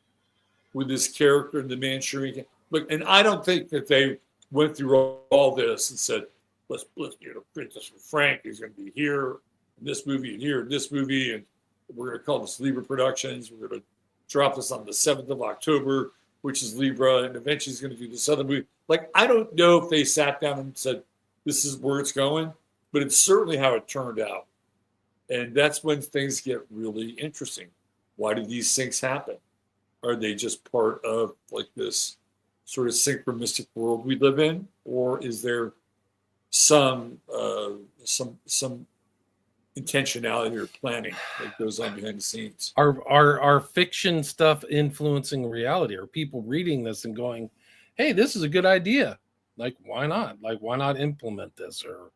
with this character in the Manchurian. Look, and I don't think that they went through all this and said, let's print this for Frank. He's going to be here in this movie and here in this movie, and we're going to call this Libra Productions. We're going to drop this on the 7th of October, which is Libra, and eventually he's going to do this other movie. Like, I don't know if they sat down and said, this is where it's going, but it's certainly how it turned out. And that's when things get really interesting. Why do these things happen? Are they just part of like this sort of synchronistic world we live in, or is there some intentionality or planning that goes on behind the scenes? Are fiction stuff influencing reality? Are people reading this and going, hey, this is a good idea? Like, why not? Like, why not implement this or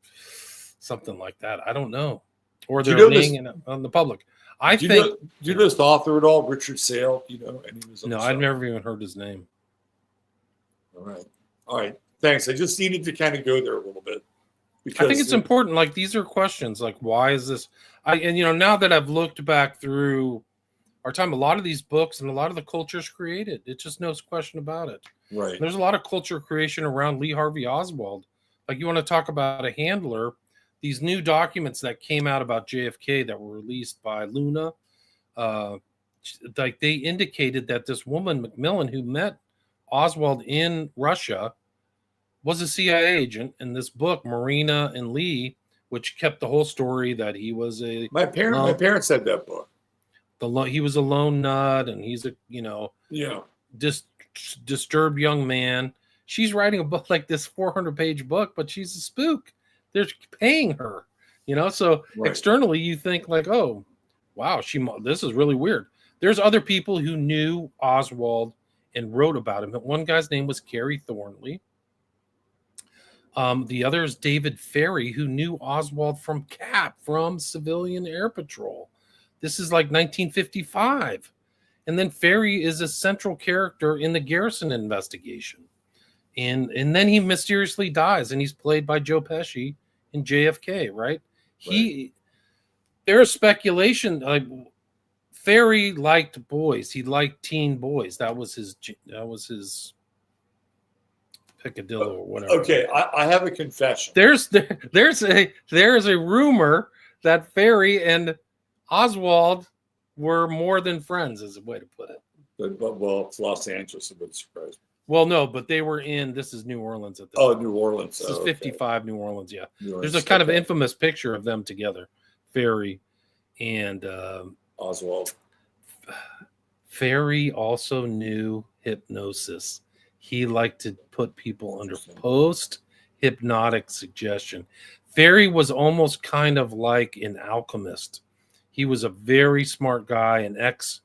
something like that? I don't know. Or they're laying it on the public. Do you know this author at all, Richard Sale? Do you know any of his other stuff? I've never even heard his name. All right. Thanks. I just needed to kind of go there a little bit. I think it's important. Like, these are questions. Like, why is this? Now that I've looked back through our time, a lot of these books and a lot of the culture's created. It's just no question about it. Right. There's a lot of culture creation around Lee Harvey Oswald. Like, you want to talk about a handler. These new documents that came out about JFK that were released by Luna, like they indicated that this woman, Macmillan, who met Oswald in Russia, was a CIA agent. And this book, Marina and Lee, which kept the whole story that he was My parents had that book. he was a lone nut, and he's a Yeah. disturbed young man. She's writing a book like this 400-page book, but she's a spook. They're paying her, So Right. externally, you think like, oh, wow, this is really weird. There's other people who knew Oswald and wrote about him. One guy's name was Kerry Thornley. The other is David Ferry, who knew Oswald from CAP, from Civilian Air Patrol. This is like 1955. And then Ferry is a central character in the Garrison investigation. And then he mysteriously dies, and he's played by Joe Pesci in JFK, right? There's speculation, like Ferry liked boys. He liked teen boys. That was his picadillo or whatever. Okay, I have a confession. There's a rumor that Ferry and Oswald were more than friends, is a way to put it. But well, it's Los Angeles, a bit surprised. Well, no, but they were this is New Orleans at the time. New Orleans. This is 55 New Orleans, yeah. New Orleans, There's a kind of infamous picture of them together, Ferry and Oswald. Ferry also knew hypnosis. He liked to put people under post-hypnotic suggestion. Ferry was almost kind of like an alchemist. He was a very smart guy, an ex-Jesuit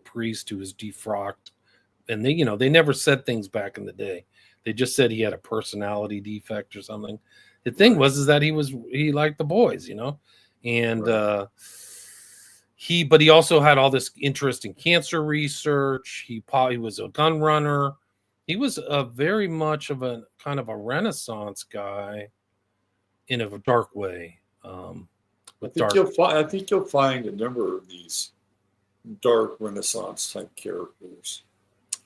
priest who was defrocked. And they never said things back in the day. They just said he had a personality defect or something. The thing was that he liked the boys, and Right. But he also had all this interest in cancer research. He was a gun runner. He was a very much of a kind of a Renaissance guy in a dark way. I think you'll find a number of these dark Renaissance type characters.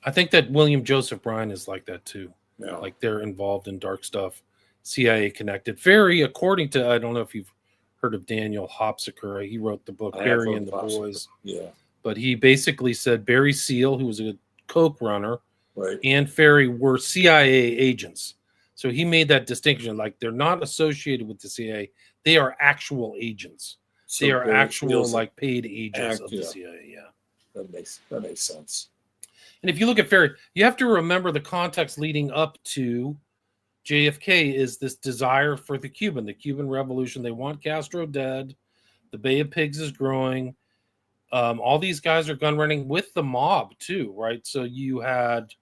I think that William Joseph Bryan is like that too. Yeah. Like they're involved in dark stuff, CIA connected. Ferry, according to, I don't know if you've heard of Daniel Hopsiker. He wrote the book Barry and the Boys. Yeah. But he basically said Barry Seal, who was a coke runner, Right. and Ferry were CIA agents. So he made that distinction. Like they're not associated with the CIA. They are actual agents. So They are Barry actual feels like paid agents of the yeah. CIA. Yeah. That makes sense. And if you look at Ferry, you have to remember the context leading up to JFK is this desire for the Cuban Revolution. They want Castro dead. The Bay of Pigs is growing. All these guys are gun running with the mob too, right? So you had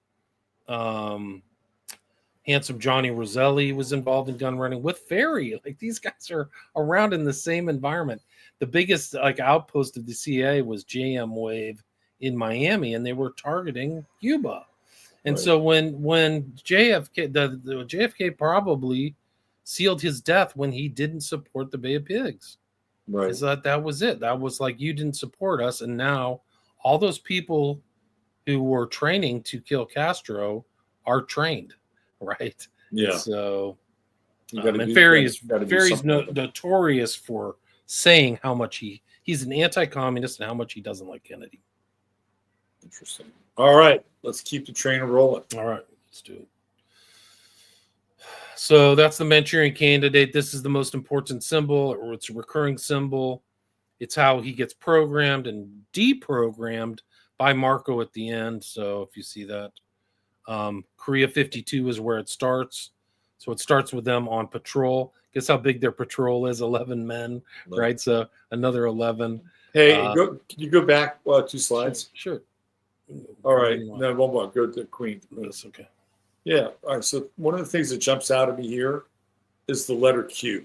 handsome Johnny Roselli was involved in gun running with Ferry. Like these guys are around in the same environment. The biggest outpost of the CIA was JM Wave in Miami, and they were targeting Cuba. And Right. so when JFK, the JFK probably sealed his death when he didn't support the Bay of Pigs. Right. Is that was it? That was like, you didn't support us, and now all those people who were training to kill Castro are trained, right? Yeah. So, You gotta and do- Ferry's gotta do something. notorious for saying how much he's an anti-communist and how much he doesn't like Kennedy. Interesting. All right, let's keep the train rolling. All right, let's do it. So that's the Manchurian Candidate. This is the most important symbol, or it's a recurring symbol. It's how he gets programmed and deprogrammed by Marco at the end. So if you see that, Korea 52 is where it starts. So it starts with them on patrol. Guess how big their patrol is? 11 men, right? So another 11. Hey, can you go back 2 slides? Sure. All right. No, one more. Go to Queen. That's okay. Yeah. All right. So one of the things that jumps out at me here is the letter Q.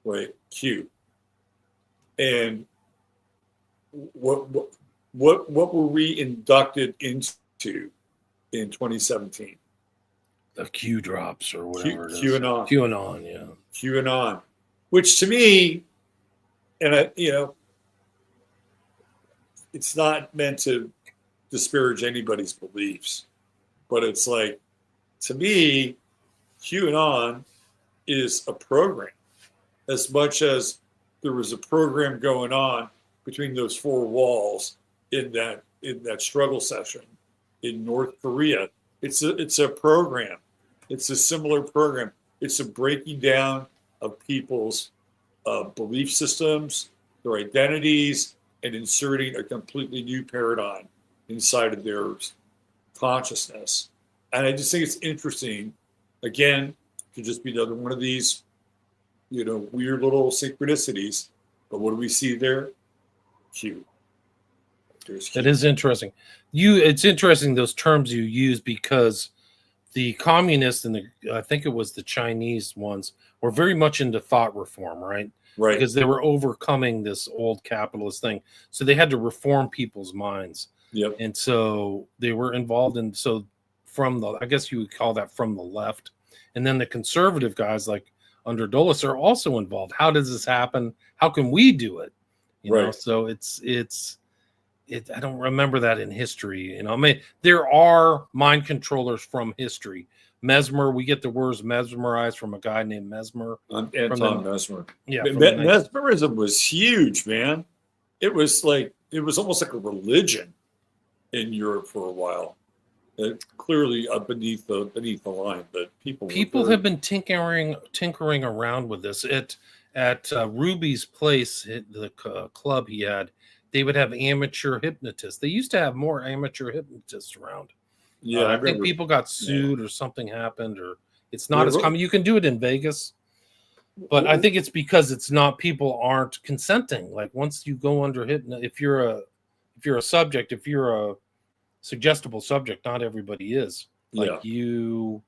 Wait, Q. And what were we inducted into in 2017? The Q drops or whatever it is. QAnon. QAnon, yeah. QAnon, which to me, and it's not meant to disparage anybody's beliefs, but it's like, to me, QAnon is a program, as much as there was a program going on between those 4 walls in that struggle session in North Korea It's a program. It's a similar program. It's a breaking down of people's belief systems, their identities, and inserting a completely new paradigm inside of their consciousness. And I just think it's interesting. Again, could just be another one of these, weird little synchronicities. But what do we see there? Q. There's Q. That is interesting. It's interesting those terms you use, because the communists and I think it was the Chinese ones were very much into thought reform, right? Right. Because they were overcoming this old capitalist thing. So they had to reform people's minds. Yep. And so they were involved in, I guess you would call that from the left. And then the conservative guys like under Dulles are also involved. How does this happen? How can we do it? You know, so it's I don't remember that in history. I mean, there are mind controllers from history. Mesmer, we get the words mesmerized from a guy named Mesmer. Anton Mesmer. Yeah. Mesmerism was huge, man. It was almost like a religion in Europe for a while. Clearly beneath the line, but people have been tinkering around with this at Ruby's place, the club he had. They would have amateur hypnotists. They used to have more amateur hypnotists around. Yeah, I think people got sued or something happened, or it's not as common. You can do it in Vegas, but I think it's because people aren't consenting. Like once you go under hypnosis, if you're a subject, if you're a suggestible subject, not everybody is. Like you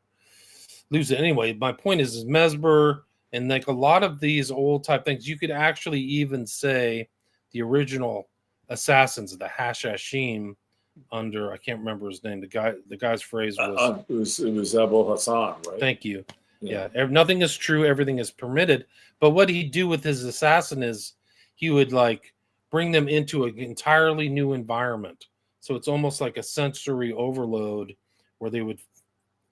lose it anyway. My point is Mesmer and like a lot of these old type things. You could actually even say the original assassins of the Hashashim under, I can't remember his name. The guy's phrase was it was Abu Hassan, right? Thank you. Yeah. Nothing is true, everything is permitted. But what he'd do with his assassin is he would like bring them into an entirely new environment. So it's almost like a sensory overload where they would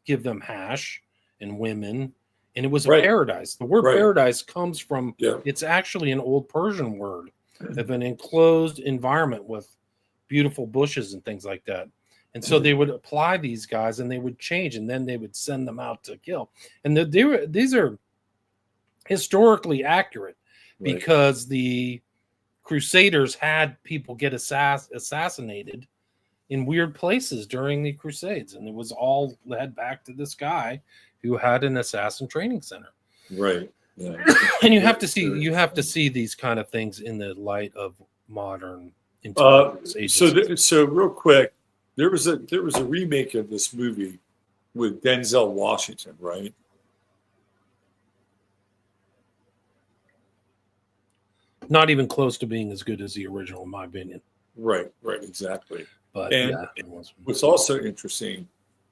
give them hash and women, and it was a paradise. The word paradise comes from, it's actually an old Persian word of an enclosed environment with beautiful bushes and things like that. And so they would apply these guys and they would change, and then they would send them out to kill. And these are historically accurate because the Crusaders had people get assassinated in weird places during the Crusades. And it was all led back to this guy who had an assassin training center. Right. Yeah. And you have to see these kind of things in the light of modern intelligence. So real quick, there was a remake of this movie with Denzel Washington, right? Not even close to being as good as the original, in my opinion. Right, exactly. But what's also interesting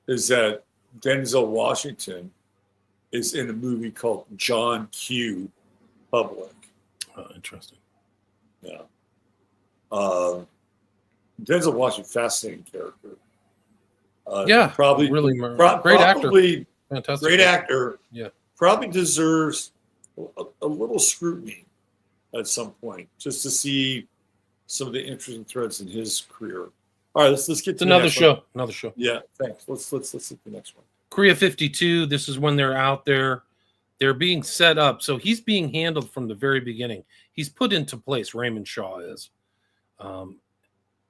is that Denzel Washington is in a movie called John Q. Public. Oh, interesting. Yeah. Denzel Washington, fascinating character. Probably really great actor. Fantastic. Great actor. Yeah. Probably deserves a little scrutiny at some point, just to see some of the interesting threads in his career. All right, let's get to another show. Another show. Yeah, thanks. Let's hit the next one. Korea 52. This is when they're out there. They're being set up. So he's being handled from the very beginning. He's put into place. Raymond Shaw is.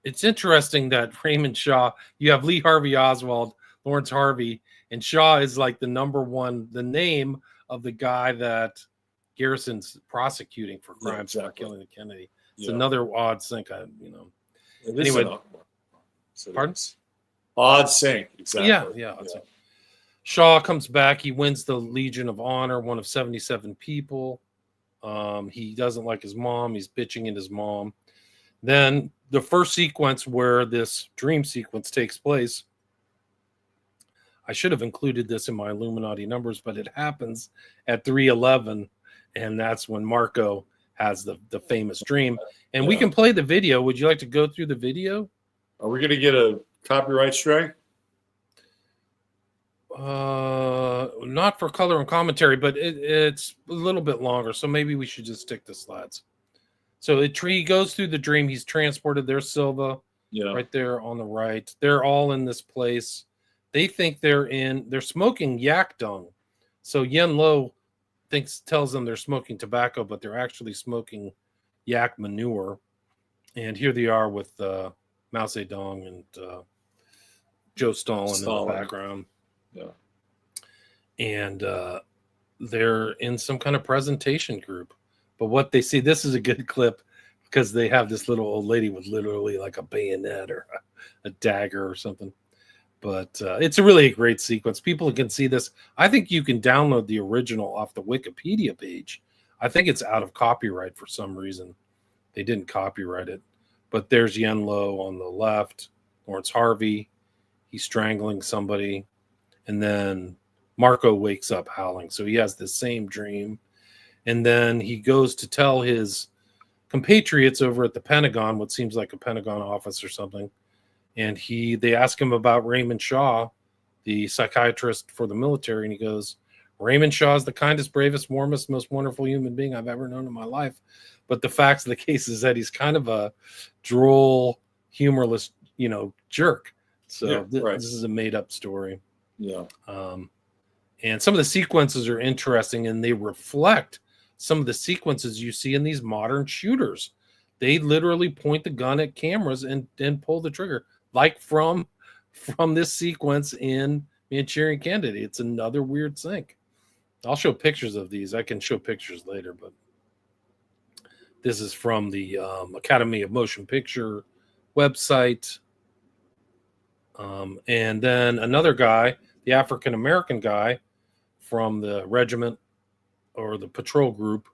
It's interesting that Raymond Shaw. You have Lee Harvey Oswald, Lawrence Harvey, and Shaw is like the number one. The name of the guy that Garrison's prosecuting for crimes for killing the Kennedy. It's another odd sync. Anyway. Pardon? Odd sync. Exactly. Yeah. Shaw comes back. He wins the Legion of Honor, one of 77 people. He doesn't like his mom. He's bitching at his mom. Then the first sequence where this dream sequence takes place, I should have included this in my Illuminati numbers, but it happens at 3:11, and that's when Marco has the famous dream. And we can play the video. Would you like to go through the video? Are we going to get a copyright strike? Not for color and commentary, but it's a little bit longer, so maybe we should just stick to slides. So he goes through the dream. He's transported. There's Silva right there on the right. They're all in this place. they think they're smoking yak dung. So Yen Lo tells them they're smoking tobacco, but they're actually smoking yak manure. And here they are with Mao Zedong and Joe Stalin in the background. Yeah. And they're in some kind of presentation group. But what they see, this is a good clip because they have this little old lady with literally like a bayonet or a dagger or something. But it's really a great sequence. People can see this. I think you can download the original off the Wikipedia page. I think it's out of copyright for some reason. They didn't copyright it. But there's Yen Lo on the left, Lawrence Harvey. He's strangling somebody. And then Marco wakes up howling. So he has the same dream. And then he goes to tell his compatriots over at the Pentagon, what seems like a Pentagon office or something. And they ask him about Raymond Shaw, the psychiatrist for the military. And he goes, Raymond Shaw is the kindest, bravest, warmest, most wonderful human being I've ever known in my life. But the facts of the case is that he's kind of a droll, humorless, jerk. So this is a made up story. Yeah. And some of the sequences are interesting, and they reflect some of the sequences you see in these modern shooters. They literally point the gun at cameras and pull the trigger, like from this sequence in Manchurian Candidate. It's another weird sync. I'll show pictures of these. I can show pictures later, but this is from the Academy of Motion Picture website. And then another guy, the African-American guy from the regiment or the patrol group,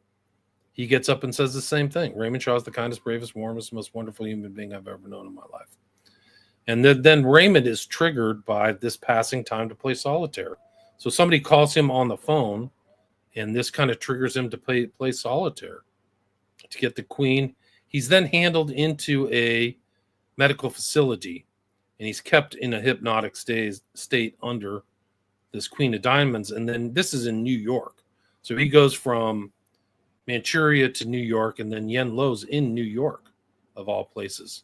he gets up and says the same thing. Raymond Shaw is the kindest, bravest, warmest, most wonderful human being I've ever known in my life. And then Raymond is triggered by this passing time to play solitaire. So somebody calls him on the phone, and this kind of triggers him to play solitaire to get the queen. He's then handled into a medical facility, and he's kept in a hypnotic state under this Queen of Diamonds. And then this is in New York. So he goes from Manchuria to New York, and then Yen Lo's in New York, of all places.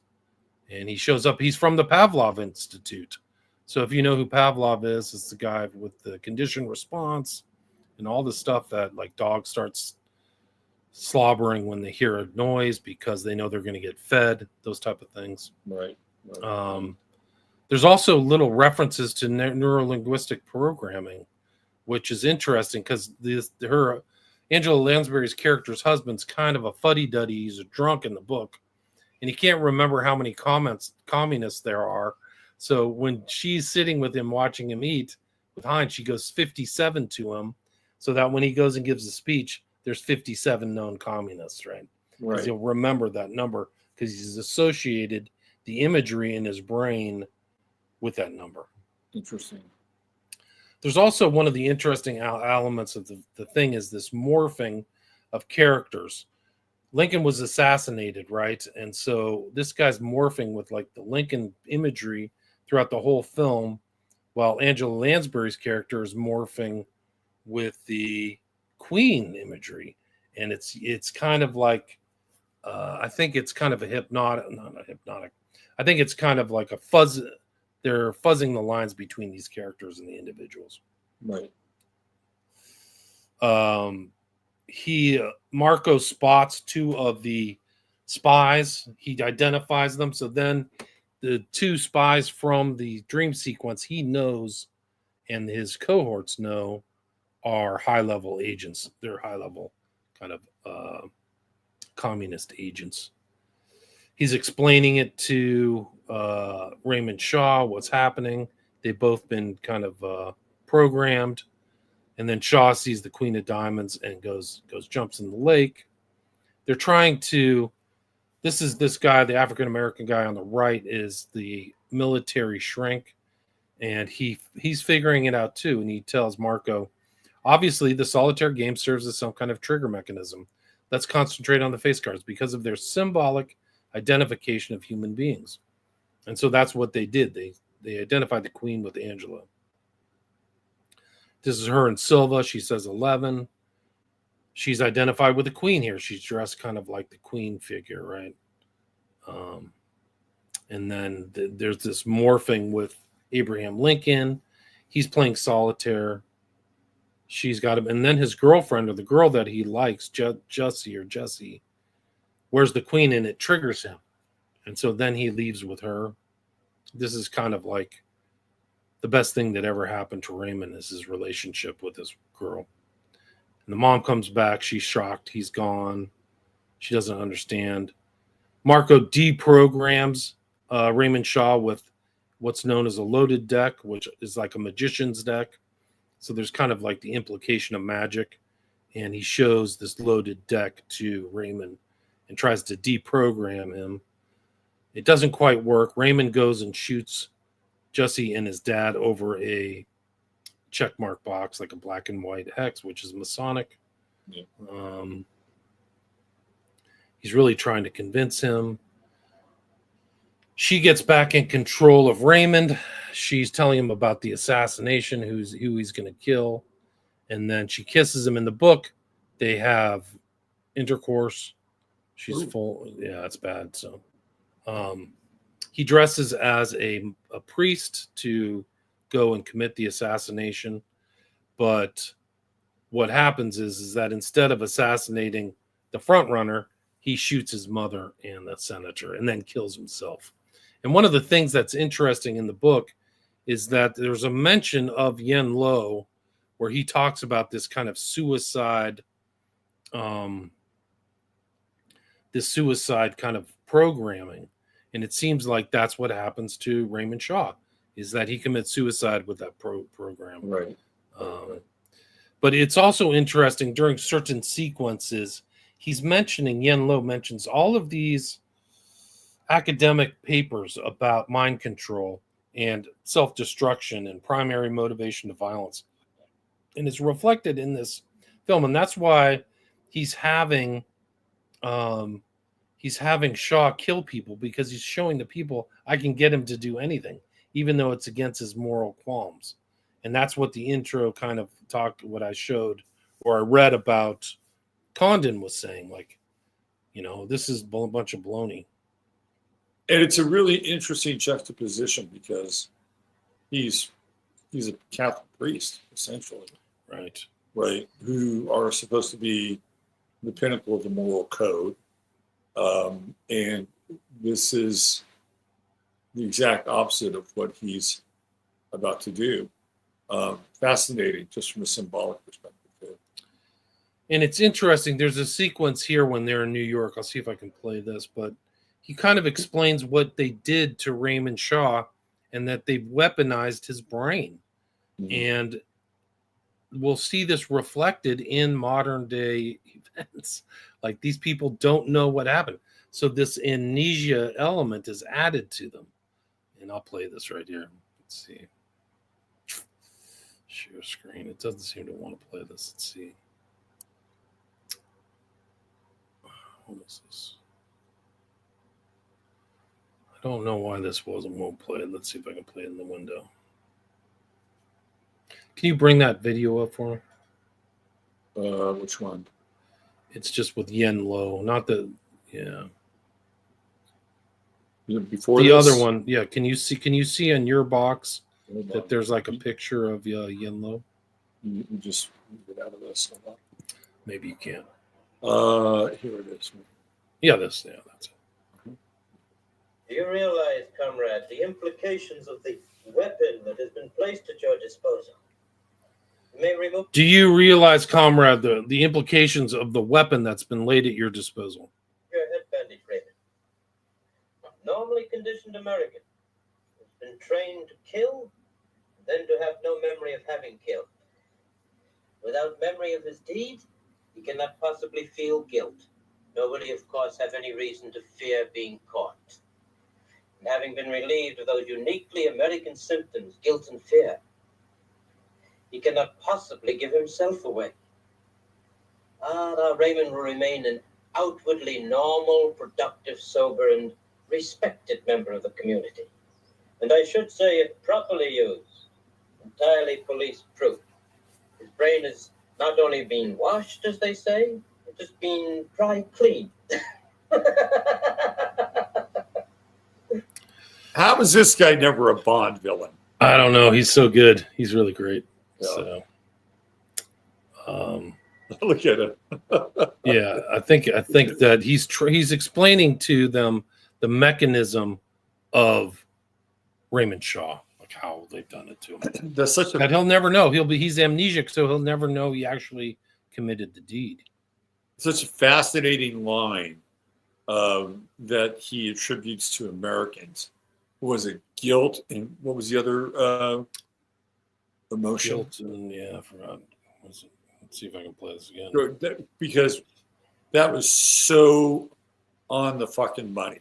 And he shows up. He's from the Pavlov Institute. So if you know who Pavlov is, it's the guy with the conditioned response and all the stuff that, like, dogs starts slobbering when they hear a noise because they know they're going to get fed, those type of things. Right. There's also little references to neuro-linguistic programming, which is interesting because Angela Lansbury's character's husband's kind of a fuddy-duddy. He's a drunk in the book, and he can't remember how many communists there are. So when she's sitting with him watching him eat with Heinz, she goes 57 to him, so that when he goes and gives a speech, there's 57 known communists, right? Because he'll remember that number because he's associated the imagery in his brain with that number. Interesting. There's also one of the interesting elements of the thing is this morphing of characters. Lincoln was assassinated, right? And so this guy's morphing with like the Lincoln imagery throughout the whole film, while Angela Lansbury's character is morphing with the Queen imagery. And it's kind of like, I think it's kind of a hypnotic. I think it's kind of like a fuzz. They're fuzzing the lines between these characters and the individuals. Right. Marco spots two of the spies. He identifies them. So then the two spies from the dream sequence he knows and his cohorts know are high-level agents. They're high-level kind of communist agents. He's explaining it to Raymond Shaw, what's happening. They've both been kind of programmed. And then Shaw sees the Queen of Diamonds and jumps in the lake. They're trying to, this guy, the African-American guy on the right is the military shrink. And he's figuring it out too. And he tells Marco, obviously the solitaire game serves as some kind of trigger mechanism. Let's concentrate on the face cards because of their symbolic identification of human beings. And so that's what they did. They identified the Queen with Angela. This is her and Silva. She says 11. She's identified with the Queen here. She's dressed kind of like the Queen figure, right? And then there's this morphing with Abraham Lincoln. He's playing solitaire. She's got him. And then his girlfriend, or the girl that he likes, Jessie, wears the queen, and it triggers him. And so then he leaves with her. This is kind of like the best thing that ever happened to Raymond is his relationship with this girl. And the mom comes back. She's shocked. He's gone. She doesn't understand. Marco deprograms Raymond Shaw with what's known as a loaded deck, which is like a magician's deck. So there's kind of like the implication of magic. And he shows this loaded deck to Raymond and tries to deprogram him. It doesn't quite work. Raymond goes and shoots Jesse and his dad over a checkmark box, like a black and white hex, which is Masonic. Yeah. He's really trying to convince him. She gets back in control of Raymond. She's telling him about the assassination, who he's going to kill. And then she kisses him. In the book, they have intercourse. She's full. Yeah, it's bad. So he dresses as a priest to go and commit the assassination. But what happens is that instead of assassinating the front runner, he shoots his mother and the senator and then kills himself. And one of the things that's interesting in the book is that there's a mention of Yen Lo where he talks about this kind of suicide, this suicide kind of programming. And it seems like that's what happens to Raymond Shaw, is that he commits suicide with that program. Right. But it's also interesting during certain sequences, he's mentioning, Yen Lo mentions all of these academic papers about mind control and self-destruction and primary motivation to violence. And it's reflected in this film. And that's why he's having Shaw kill people, because he's showing the people, I can get him to do anything, even though it's against his moral qualms. And that's what the intro kind of what I showed, or I read about Condon was saying, like, you know, this is a bunch of baloney. And it's a really interesting juxtaposition because he's a Catholic priest, essentially. Right. Who are supposed to be the pinnacle of the moral code. And this is the exact opposite of what he's about to do. Fascinating, just from a symbolic perspective, too. And it's interesting. There's a sequence here when they're in New York. I'll see if I can play this, but he kind of explains what they did to Raymond Shaw and that they've weaponized his brain. Mm-hmm. And we'll see this reflected in modern day events. Like, these people don't know what happened. So this amnesia element is added to them. And I'll play this right here. Let's see. Share screen. It doesn't seem to want to play this. Let's see. What is this? I don't know why this won't play. Let's see if I can play it in the window. Can you bring that video up for me? Which one? It's just with Yen Lo, not the before the this? other one. Yeah, can you see in your box that there's like a picture of Yen Lo? You just get out of this. Maybe you can't. Here it is. Yeah, that's it. Do you realize, comrade, the implications of the weapon that has been placed at your disposal? You may remove. Do you realize, comrade, the implications of the weapon that's been laid at your disposal? Your head bandage, Raymond. Normally conditioned American, has been trained to kill, then to have no memory of having killed. Without memory of his deed, he cannot possibly feel guilt. Nobody, of course, have any reason to fear being caught. And having been relieved of those uniquely American symptoms, guilt and fear, he cannot possibly give himself away. Now Raymond will remain an outwardly normal, productive, sober, and respected member of the community. And I should say, if properly used, entirely police-proof. His brain has not only been washed, as they say, it has been dry cleaned. How is this guy never a Bond villain? I don't know. He's so good. He's really great. Yeah. So, Look at it. yeah, I think that he's explaining to them the mechanism of Raymond Shaw, like how they've done it to him. That's such That a he'll never know. He's amnesic, so he'll never know he actually committed the deed. such a fascinating line that he attributes to Americans. Was it guilt and what was the other emotion? Guilt and I forgot. Let's see if I can play this again. Because that was so on the fucking money.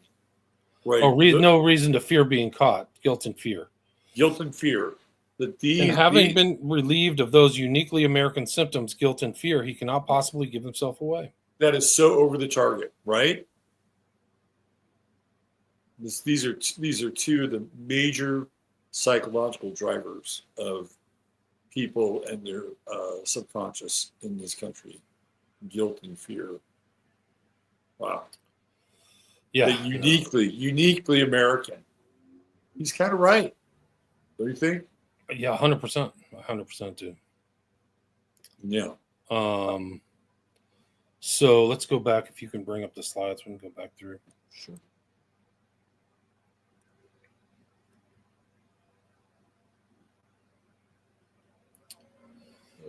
Right? No reason to fear being caught. Guilt and fear. Guilt and fear. And having been relieved of those uniquely American symptoms, guilt and fear, he cannot possibly give himself away. That is so over the target, right? These are two of the major psychological drivers of people and their subconscious in this country: guilt and fear. Wow. Yeah, Uniquely American. He's kind of right. Don't you think? Yeah, 100%. 100% too. Yeah. So let's go back. If you can bring up the slides, we can go back through. Sure.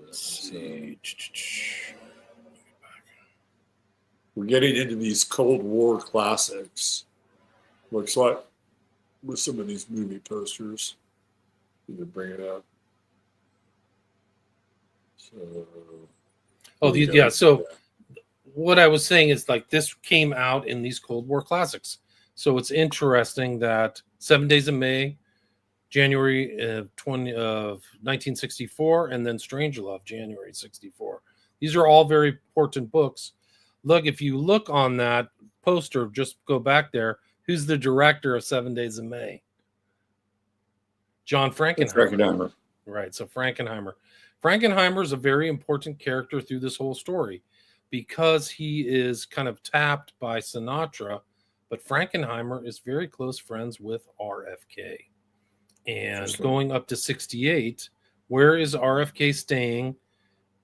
Let's see. We're getting into these Cold War classics. Looks like with some of these movie posters. You can bring it up. So, So what I was saying is like this came out in these Cold War classics. So it's interesting that 7 Days of May, January of 1964, and then Strangelove, January 64. These are all very important books. Look, if you look on that poster, just go back there. Who's the director of 7 Days of May? John Frankenheimer. Right. So Frankenheimer. Frankenheimer is a very important character through this whole story because he is kind of tapped by Sinatra, but Frankenheimer is very close friends with RFK. And going up to 68, where is RFK staying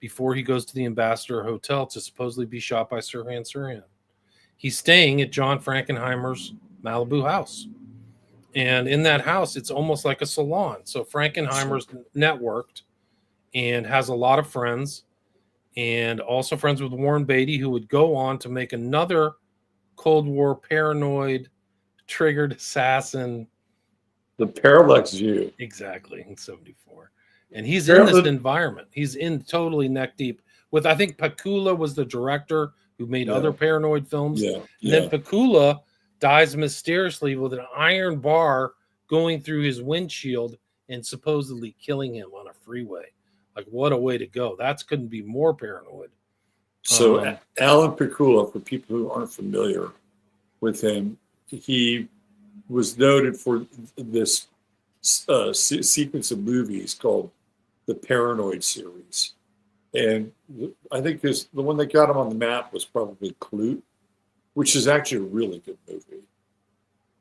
before he goes to the Ambassador Hotel to supposedly be shot by Sirhan Sirhan? He's staying at John Frankenheimer's Malibu house. And in that house, it's almost like a salon. So Frankenheimer's networked and has a lot of friends, and also friends with Warren Beatty, who would go on to make another Cold War paranoid, triggered assassin. The Parallax View. Exactly, in 74. And he's in this environment. He's in totally neck deep with, I think Pakula was the director who made other paranoid films. Yeah. And then Pakula dies mysteriously with an iron bar going through his windshield and supposedly killing him on a freeway. Like, what a way to go. That couldn't be more paranoid. So Alan Pakula, for people who aren't familiar with him, he was noted for this sequence of movies called the Paranoid series. And I think the one that got him on the map was probably Clute, which is actually a really good movie.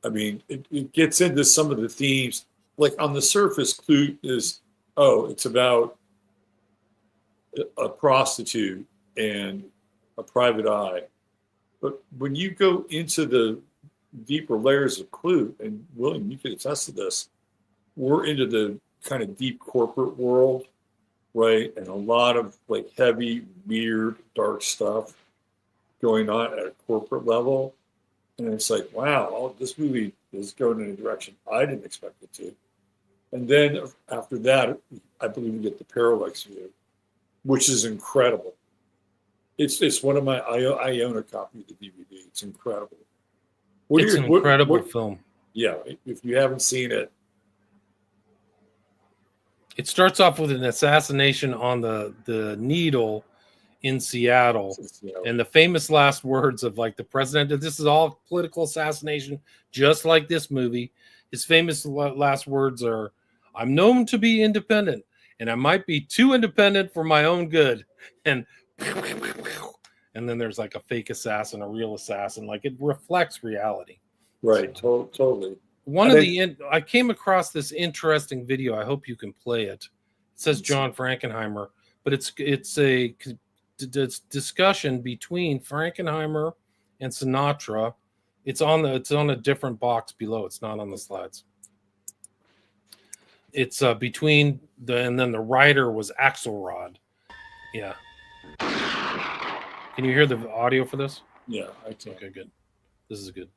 I mean, it gets into some of the themes. Like on the surface, Clute is, it's about a prostitute and a private eye. But when you go into the deeper layers of Clute, and William, you can attest to this, we're into the kind of deep corporate world, right? And a lot of like heavy, weird, dark stuff going on at a corporate level. And it's like, wow, this movie is going in a direction I didn't expect it to. And then after that, I believe you get the Parallax View, which is incredible. It's one of my, I own a copy of the DVD. It's incredible. It's an incredible film. Yeah, if you haven't seen it. It starts off with an assassination on the Needle in Seattle. And the famous last words of like the president, this is all political assassination, just like this movie. His famous last words are, "I'm known to be independent, and I might be too independent for my own good." And then there's like a fake assassin, a real assassin. Like it reflects reality. Right, totally. I came across this interesting video. I hope you can play it. It says John Frankenheimer, but it's a discussion between Frankenheimer and Sinatra. It's on a different box below. It's not on the slides. It's between and then the writer was Axelrod. Yeah. Can you hear the audio for this? Yeah, I can. Okay, good. This is good.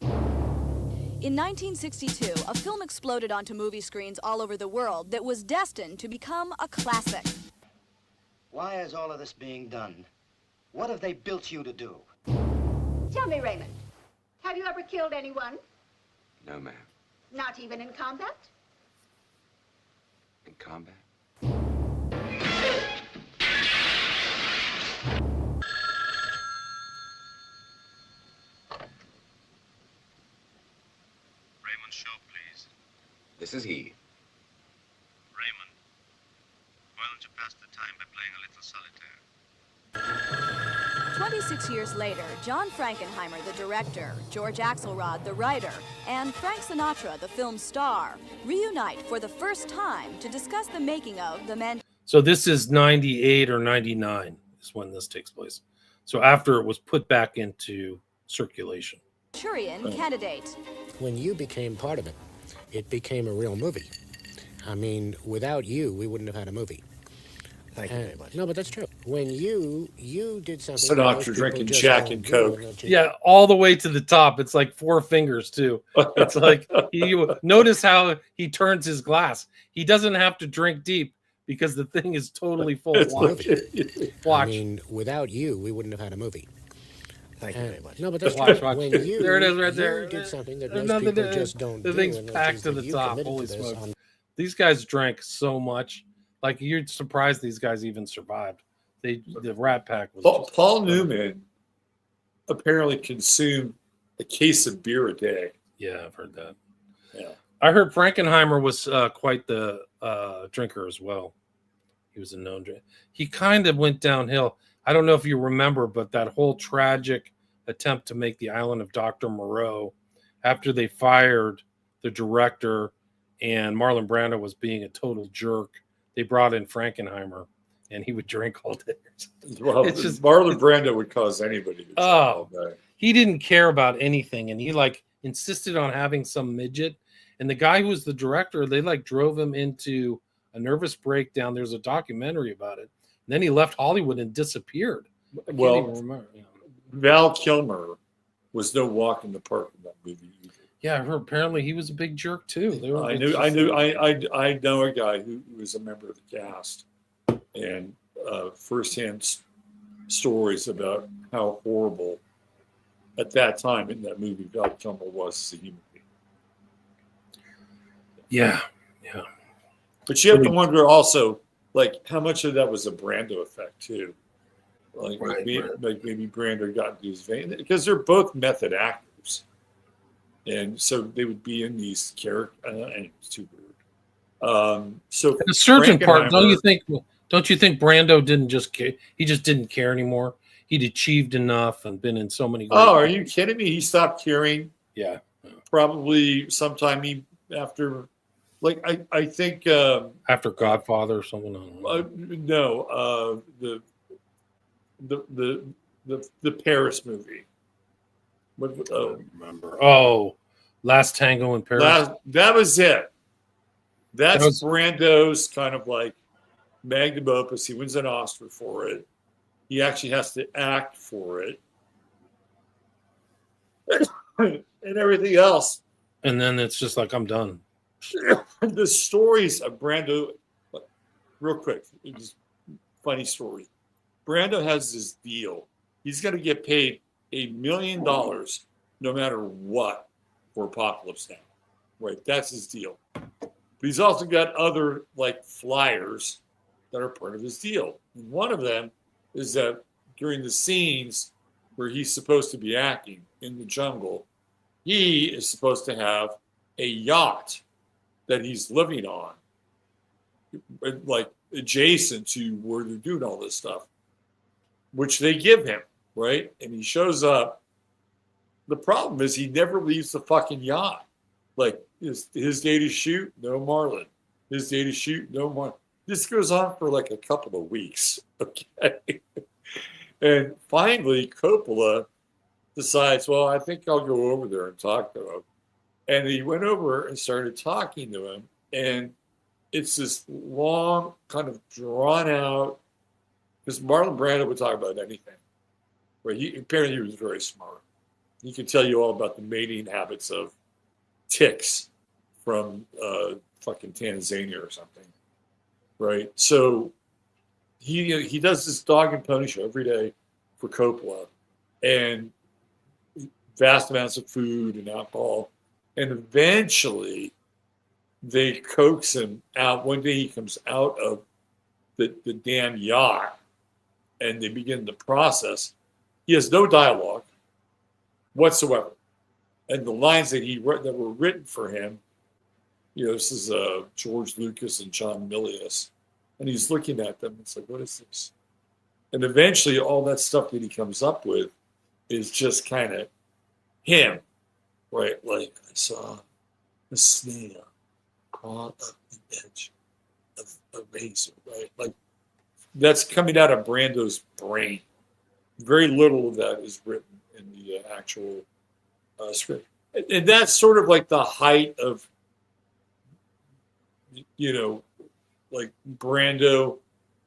In 1962, a film exploded onto movie screens all over the world that was destined to become a classic. Why is all of this being done? What have they built you to do? Tell me, Raymond, have you ever killed anyone? No, ma'am. Not even in combat? In combat? Raymond Shaw, please. This is he. Raymond, why don't you pass the time by playing a little solitaire? 26 years later, John Frankenheimer, the director, George Axelrod, the writer, and Frank Sinatra, the film's star, reunite for the first time to discuss the making of the Manchu. So this is 98 or 99 is when this takes place. So after it was put back into circulation. Manchurian Candidate. When you became part of it, it became a real movie. I mean, without you, we wouldn't have had a movie. Thank you very much. No, but that's true. When you did something... Sinatra drinking Jack and Coke. Yeah, all the way to the top. It's like 4 fingers, too. It's like, notice how he turns his glass. He doesn't have to drink deep because the thing is totally full. Watch. I mean, without you, we wouldn't have had a movie. Thank you very much. No, but that's Watch. When you, there it is right there. You did something that most people just don't do. The thing's packed to the top. Holy smokes. These guys drank so much. Like, you're surprised these guys even survived. The Rat Pack was Paul Newman apparently consumed a case of beer a day. Yeah, I've heard that. Yeah. I heard Frankenheimer was quite the drinker as well. He was a known drinker. He kind of went downhill. I don't know if you remember, but that whole tragic attempt to make the island of Dr. Moreau, after they fired the director and Marlon Brando was being a total jerk, they brought in Frankenheimer, and he would drink all day. Well, it's just Marlon Brando would cause anybody to drink all day. He didn't care about anything, and he insisted on having some midget. And the guy who was the director, they drove him into a nervous breakdown. There's a documentary about it. And then he left Hollywood and disappeared. Well, Val Kilmer was no walk in the park in that movie either. Yeah, I heard apparently he was a big jerk too. I know a guy who was a member of the cast, and firsthand stories about how horrible at that time in that movie Val Kilmer was as a human being. Yeah. But you have to wonder also, how much of that was a Brando effect too. Maybe Brando got into his vein because they're both method actors. And so they would be in these characters. And it's too weird. So the surgeon part, don't you think Brando didn't just care? He just didn't care anymore. He'd achieved enough and been in so many. Oh, are you kidding me? He stopped caring. Yeah. Probably sometime after, I think after Godfather or something. No, the Paris movie. I don't remember. Oh, Last Tango in Paris. That was it. That's Brando's kind of magnum opus. He wins an Oscar for it. He actually has to act for it. And everything else. And then it's just I'm done. The stories of Brando, real quick, just funny story. Brando has this deal. He's going to get paid $1 million no matter what for Apocalypse Now. Right, that's his deal. But he's also got other flyers that are part of his deal. And one of them is that during the scenes where he's supposed to be acting in the jungle, he is supposed to have a yacht that he's living on, adjacent to where they're doing all this stuff, which they give him. Right? And he shows up. The problem is he never leaves the fucking yacht. Like his day to shoot, no Marlin. His day to shoot, no Marlin. This goes on for like a couple of weeks. Okay. And finally, Coppola decides, well, I think I'll go over there and talk to him. And he went over and started talking to him. And it's this long, kind of drawn out, because Marlon Brando would talk about anything. Right? Apparently he was very smart. He could tell you all about the mating habits of ticks from fucking Tanzania or something. Right? So he does this dog and pony show every day for Coppola, and vast amounts of food and alcohol. And eventually they coax him out. One day he comes out of the damn yacht and they begin the process. He has no dialogue whatsoever. And the lines that that were written for him, this is George Lucas and John Milius. And he's looking at them. It's like, what is this? And eventually all that stuff that he comes up with is just kind of him, right? Like, I saw a snail crawl up the edge of a razor, right? Like, that's coming out of Brando's brain. Very little of that is written in the actual script. And that's sort of like the height of, like Brando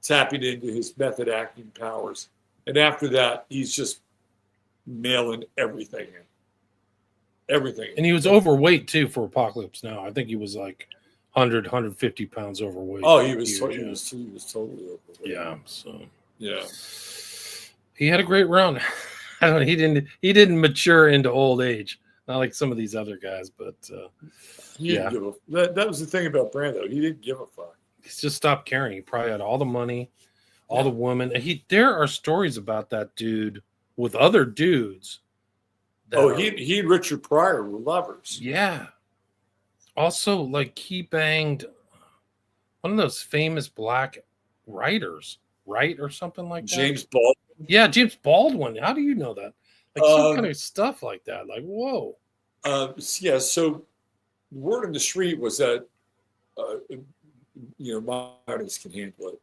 tapping into his method acting powers. And after that, he's just mailing everything in. Everything. And he was overweight too for Apocalypse Now. I think he was like 100, 150 pounds overweight. Oh, he was totally overweight. Yeah. So yeah, he had a great run. I don't know. He didn't mature into old age, not like some of these other guys. But he didn't give that was the thing about Brando. He didn't give a fuck. He's just stopped caring. He probably had all the money, all the women. There are stories about that dude with other dudes. He and Richard Pryor were lovers. Yeah. Also, like, he banged one of those famous black writers, right? Or something like that. James Baldwin. Yeah, James Baldwin. How do you know that? Like, some kind of stuff like that. Like, whoa. Yeah, so the word in the street was that, my audience can handle it.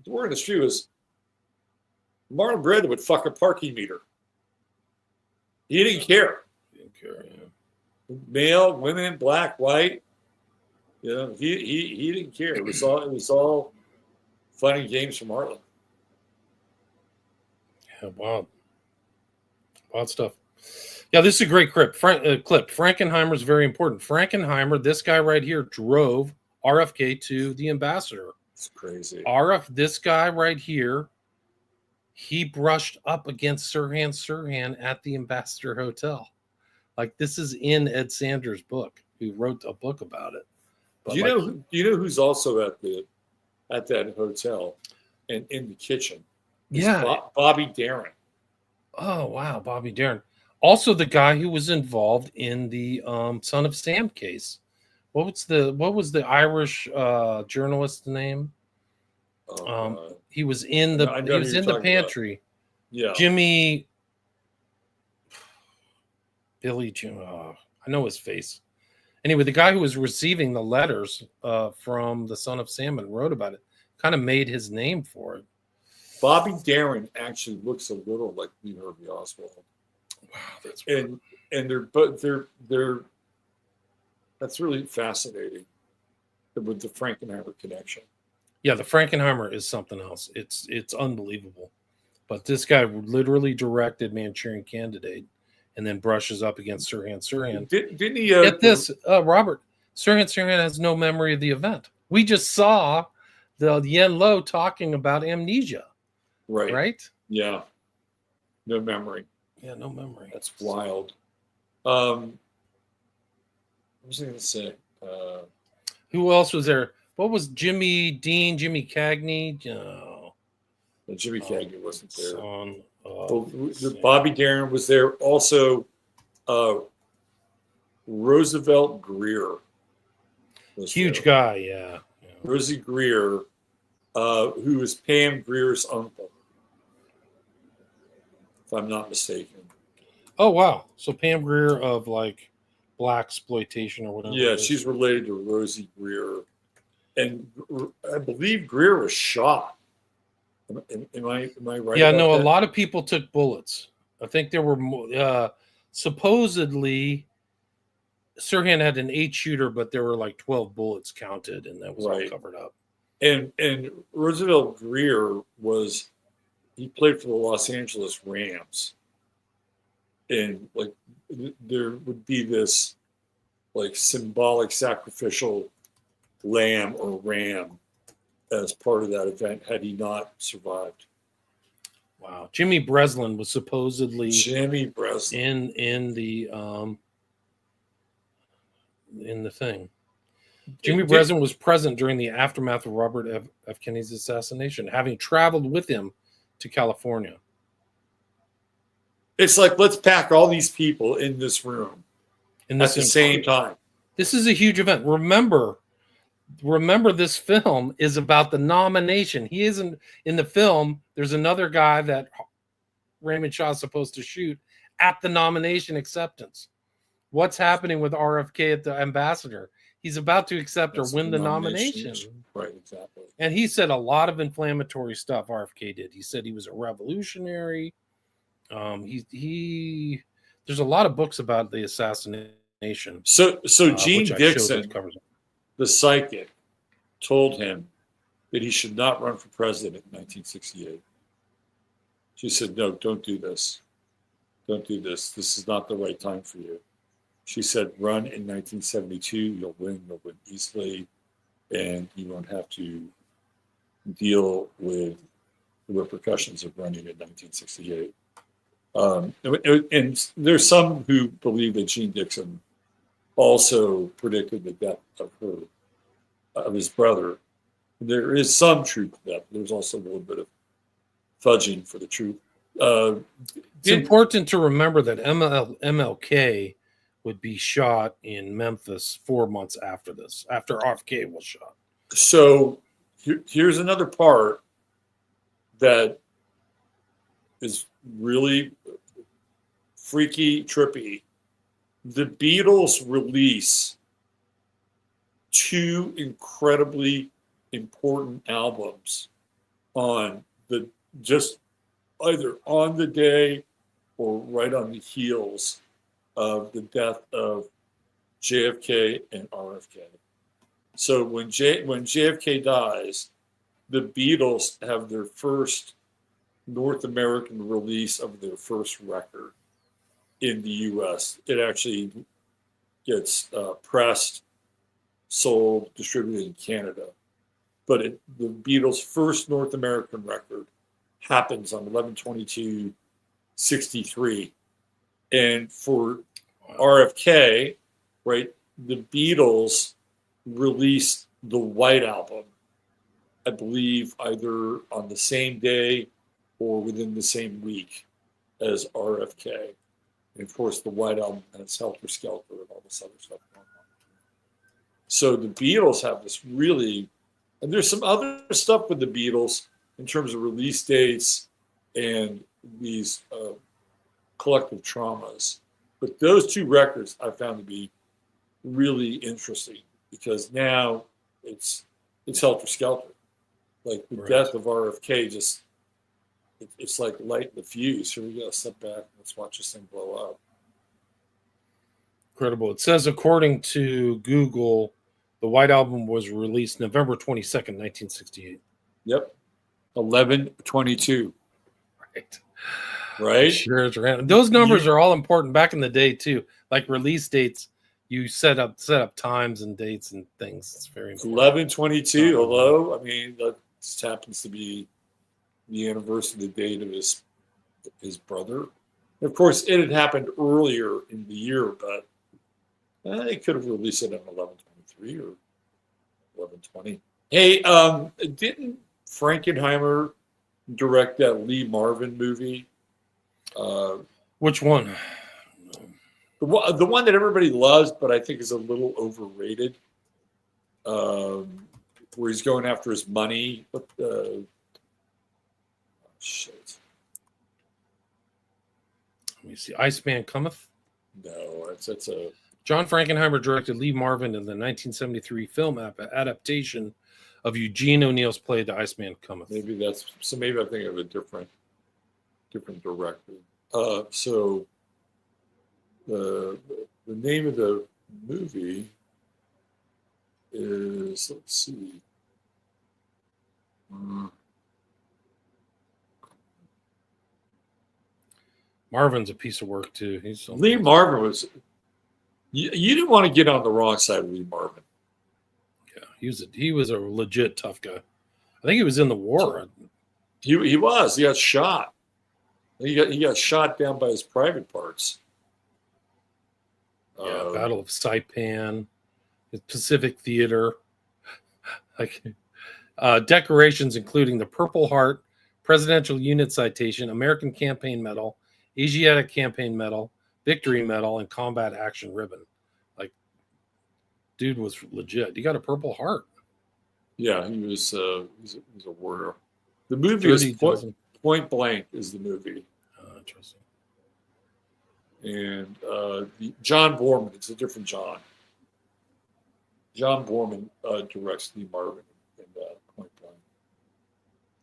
The word in the street was Marlon Brando would fuck a parking meter. He didn't care. Male, women, black, white. He didn't care. It was all fun and games for Marlon. Yeah, wild stuff. Yeah, this is a great clip. Frankenheimer's very important. Frankenheimer, this guy right here, drove RFK to the ambassador. It's crazy. This guy right here, he brushed up against Sirhan at the Ambassador Hotel. Like, this is in Ed Sanders' book. He wrote a book about it. But do you know who's also at that hotel and in the kitchen? Yeah, Bobby Darin. Oh wow, Bobby Darin. Also, the guy who was involved in the Son of Sam case. What was the Irish journalist's name? He was in the pantry. About. Yeah, Jimmy. Billy Jim. I know his face. Anyway, the guy who was receiving the letters from the Son of Sam and wrote about it kind of made his name for it. Bobby Darin actually looks a little like Lee Harvey Oswald. Wow, that's and they're that's really fascinating with the Frankenheimer connection. Yeah, the Frankenheimer is something else. It's unbelievable. But this guy literally directed Manchurian Candidate and then brushes up against Sirhan. Didn't he? Get this, Robert. Sirhan has no memory of the event. We just saw the Yen Lo talking about amnesia. Right? Yeah. No memory. Yeah, no memory. That's wild. What was I going to say? Who else was there? What was Jimmy Dean, Jimmy Cagney? No. Jimmy Cagney wasn't there. Bobby Darin was there. Also, Roosevelt Greer. Huge guy, yeah. Rosie Greer, who was Pam Greer's uncle, if I'm not mistaken. Oh, wow. So Pam Grier of, like, black exploitation or whatever. Yeah, it is. she's related to Rosie Greer, and I believe Greer was shot. Am I right? Yeah, about no, that? a lot of people took bullets. I think there were supposedly Sirhan had an 8-shooter, but there were like 12 bullets counted, and that was all covered up. And Roosevelt Greer he played for the Los Angeles Rams, and like there would be this like symbolic sacrificial lamb or ram as part of that event had he not survived. Wow, Jimmy Breslin was supposedly in the thing. Jimmy Breslin was present during the aftermath of Robert F. Kennedy's assassination, having traveled with him to California. It's like, let's pack all these people in this room at the same time. This is a huge event. Remember, this film is about the nomination. He isn't in the film. There's another guy that Raymond Shaw is supposed to shoot at the nomination acceptance. What's happening with RFK at the ambassador? He's about to accept or win the nomination. Right, exactly. And he said a lot of inflammatory stuff. RFK did. He said he was a revolutionary. There's a lot of books about the assassination. So Gene Dixon, the psychic, told him that he should not run for president in 1968. She said, "No, don't do this. Don't do this. This is not the right time for you." She said, "Run in 1972. You'll win easily, and you won't have to deal with the repercussions of running in 1968." And there's some who believe that Gene Dixon also predicted the death of his brother. There is some truth to that. There's also a little bit of fudging for the truth. It's important to remember that MLK would be shot in Memphis 4 months after this, after RFK was shot. So here's another part that is really freaky, trippy. The Beatles release 2 incredibly important albums on just either on the day or right on the heels of the death of JFK and RFK. So when JFK dies, the Beatles have their first North American release of their first record in the US. It actually gets pressed, sold, distributed in Canada. But the Beatles' first North American record happens on 11/22/63. And for RFK, right, the Beatles released the White Album, I believe, either on the same day or within the same week as RFK. And of course, the White Album has Helter Skelter and all this other stuff going on. So the Beatles have this really, and there's some other stuff with the Beatles in terms of release dates and these collective traumas. But those 2 records I found to be really interesting because now it's Helter Skelter. Like the death of RFK it's like lighting the fuse. Here we go, step back, let's watch this thing blow up. Incredible. It says, according to Google, the White Album was released November 22nd, 1968. Yep. 11/22. Right? Sure, it's random. Those numbers are all important back in the day too. Like release dates, you set up times and dates and things. It's very important. 11/22. Hello. I mean, that just happens to be the anniversary, the date of his brother. Of course, it had happened earlier in the year, but they could have released it on 11/23 or 11/20. Hey, didn't Frankenheimer direct that Lee Marvin movie? Which one? The one that everybody loves, but I think is a little overrated. Where he's going after his money. Shit. Let me see. Iceman Cometh? No, it's a John Frankenheimer directed Lee Marvin in the 1973 film adaptation of Eugene O'Neill's play The Iceman Cometh. Maybe that's so. Maybe I'm thinking of a different director. So the name of the movie is, let's see. Marvin's a piece of work too. He's Lee Marvin was. You didn't want to get on the wrong side of Lee Marvin. Yeah, he was a legit tough guy. I think he was in the war. He was. He got shot. He got shot down by his private parts. Yeah, Battle of Saipan, the Pacific Theater. Decorations including the Purple Heart, Presidential Unit Citation, American Campaign Medal, Asiatic Campaign Medal, Victory Medal, and Combat Action Ribbon. Like, dude was legit. He got a Purple Heart. Yeah, he was a warrior. The movie is Point Blank is the movie. Interesting. And John Borman, it's a different John. John Borman directs Lee Marvin in Point Blank.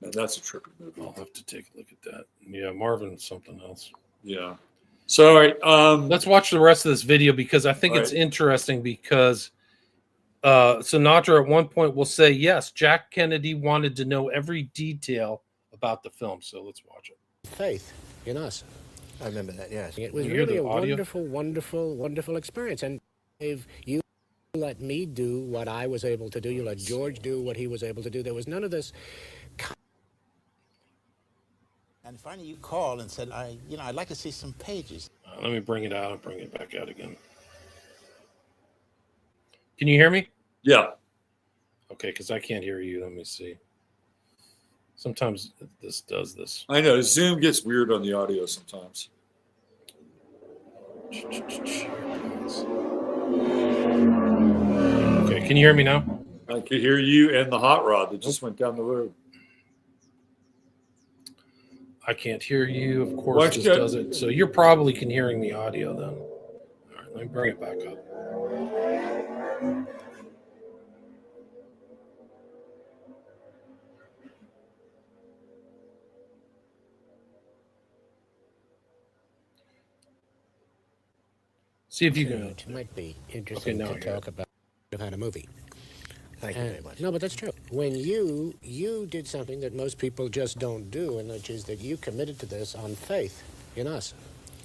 And that's a trippy movie. I'll have to take a look at that. Yeah, Marvin's something else. Yeah. So, all right. Let's watch the rest of this video because I think it's interesting because Sinatra at one point will say, yes, Jack Kennedy wanted to know every detail about the film. So let's watch it. Faith in us. I remember that, yes. It was You hear really the a audio? wonderful, wonderful, wonderful experience. And if you let me do what I was able to do, you let George do what he was able to do, there was none of this. And finally you called and said, I'd like to see some pages. Let me bring it out and bring it back out again. Can you hear me? Yeah. Okay, because I can't hear you. Let me see. Sometimes this does this. I know. Zoom gets weird on the audio sometimes. Okay, can you hear me now? I could hear you and the hot rod that just went down the road. I can't hear you. Of course, this does it. So you're probably can hearing the audio then. All right, let me bring it back up. See if you can. It might be interesting to talk about a movie. Thank you very much. No, but that's true. When you did something that most people just don't do, and which is that you committed to this on faith in us.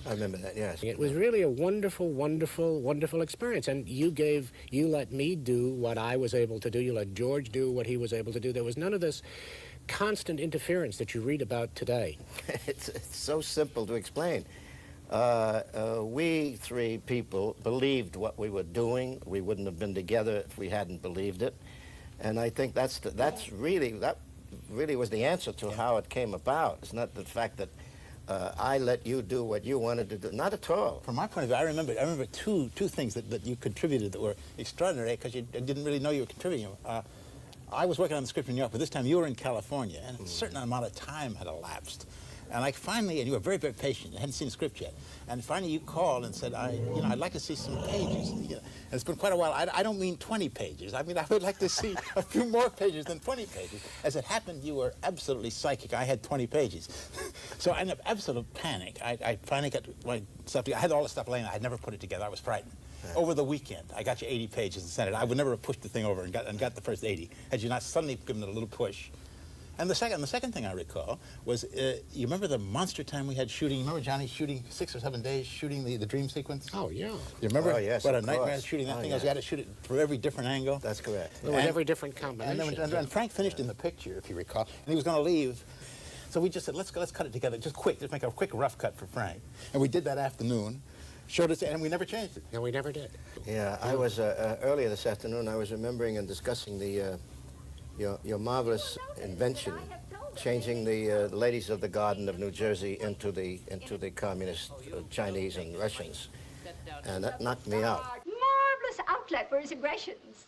I remember that, yes. It was really a wonderful, wonderful, wonderful experience. And you let me do what I was able to do. You let George do what he was able to do. There was none of this constant interference that you read about today. It's so simple to explain. We three people believed what we were doing. We wouldn't have been together if we hadn't believed it. And I think that really was the answer to how it came about. It's not the fact that I let you do what you wanted to do. Not at all. From my point of view, I remember two things that you contributed that were extraordinary because you didn't really know you were contributing. I was working on the script in New York, but this time you were in California, and a certain amount of time had elapsed. And and you were very, very patient. You hadn't seen the script yet. And finally you called and said, I'd like to see some pages. And it's been quite a while. I don't mean 20 pages. I mean, I would like to see a few more pages than 20 pages. As it happened, you were absolutely psychic. I had 20 pages. So I ended up absolute panic. I finally got my stuff together. I had all the stuff laying. I had never put it together. I was frightened. Yeah. Over the weekend, I got you 80 pages and sent it. I would never have pushed the thing over and got the first 80 had you not suddenly given it a little push. And the second thing I recall was, you remember the monster time we had shooting? You remember Johnny shooting 6 or 7 days shooting the dream sequence? Oh, yeah. You remember? Oh, yes, what a of nightmare course. shooting that thing Yeah. was. We had to shoot it through every different angle. That's correct. There was every different combination. And Frank finished in the picture, if you recall, and he was going to leave. So we just said, let's cut it together, just make a quick rough cut for Frank. And we did that afternoon. Showed us, and we never changed it. No, we never did. Yeah, I was earlier this afternoon. I was remembering and discussing your marvelous invention, changing the ladies of the Garden of New Jersey into the communist Chinese and Russians, and that knocked me out. Marvelous outlet for his aggressions.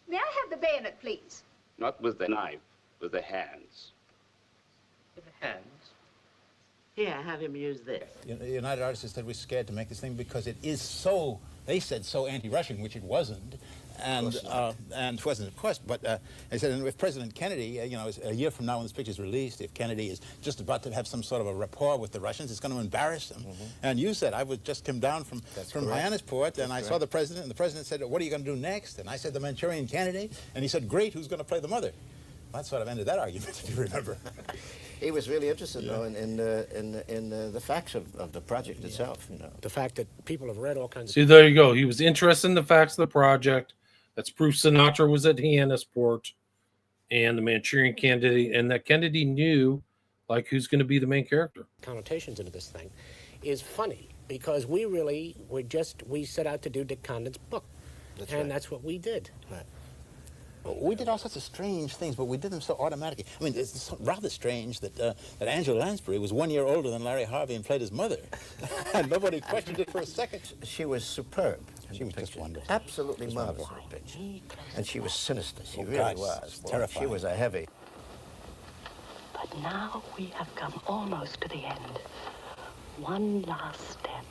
May I have the bayonet, please? Not with the knife, with the hands. With the hands? Here, have him use this. The United Artists said we're scared to make this thing because it is so, they said, so anti-Russian, which it wasn't. And it wasn't, of course, but they said, and if President Kennedy, a year from now when this picture is released, if Kennedy is just about to have some sort of a rapport with the Russians, it's going to embarrass them. And you said, I was just came down from Hyannisport, and I saw the president, and the president said, what are you going to do next? And I said, the Manchurian Candidate. And he said, great, who's going to play the mother? Well, that sort of ended that argument, if you remember. He was really interested, though, in the facts of the project itself. The fact that people have read all kinds See, there you go. He was interested in the facts of the project. That's proof Sinatra was at Hyannisport and the Manchurian Candidate, and that Kennedy knew, like, who's going to be the main character. Connotations into this thing is funny because we set out to do Dick Condon's book. That's what we did. Right. We did all sorts of strange things, but we did them so automatically. I mean, it's rather strange that Angela Lansbury was 1 year older than Larry Harvey and played his mother. And nobody questioned it for a second. She was superb. She was just wonderful. Absolutely marvelous in the picture. And she was sinister. She really gosh, was. Terrifying. She was a heavy. But now we have come almost to the end. One last step.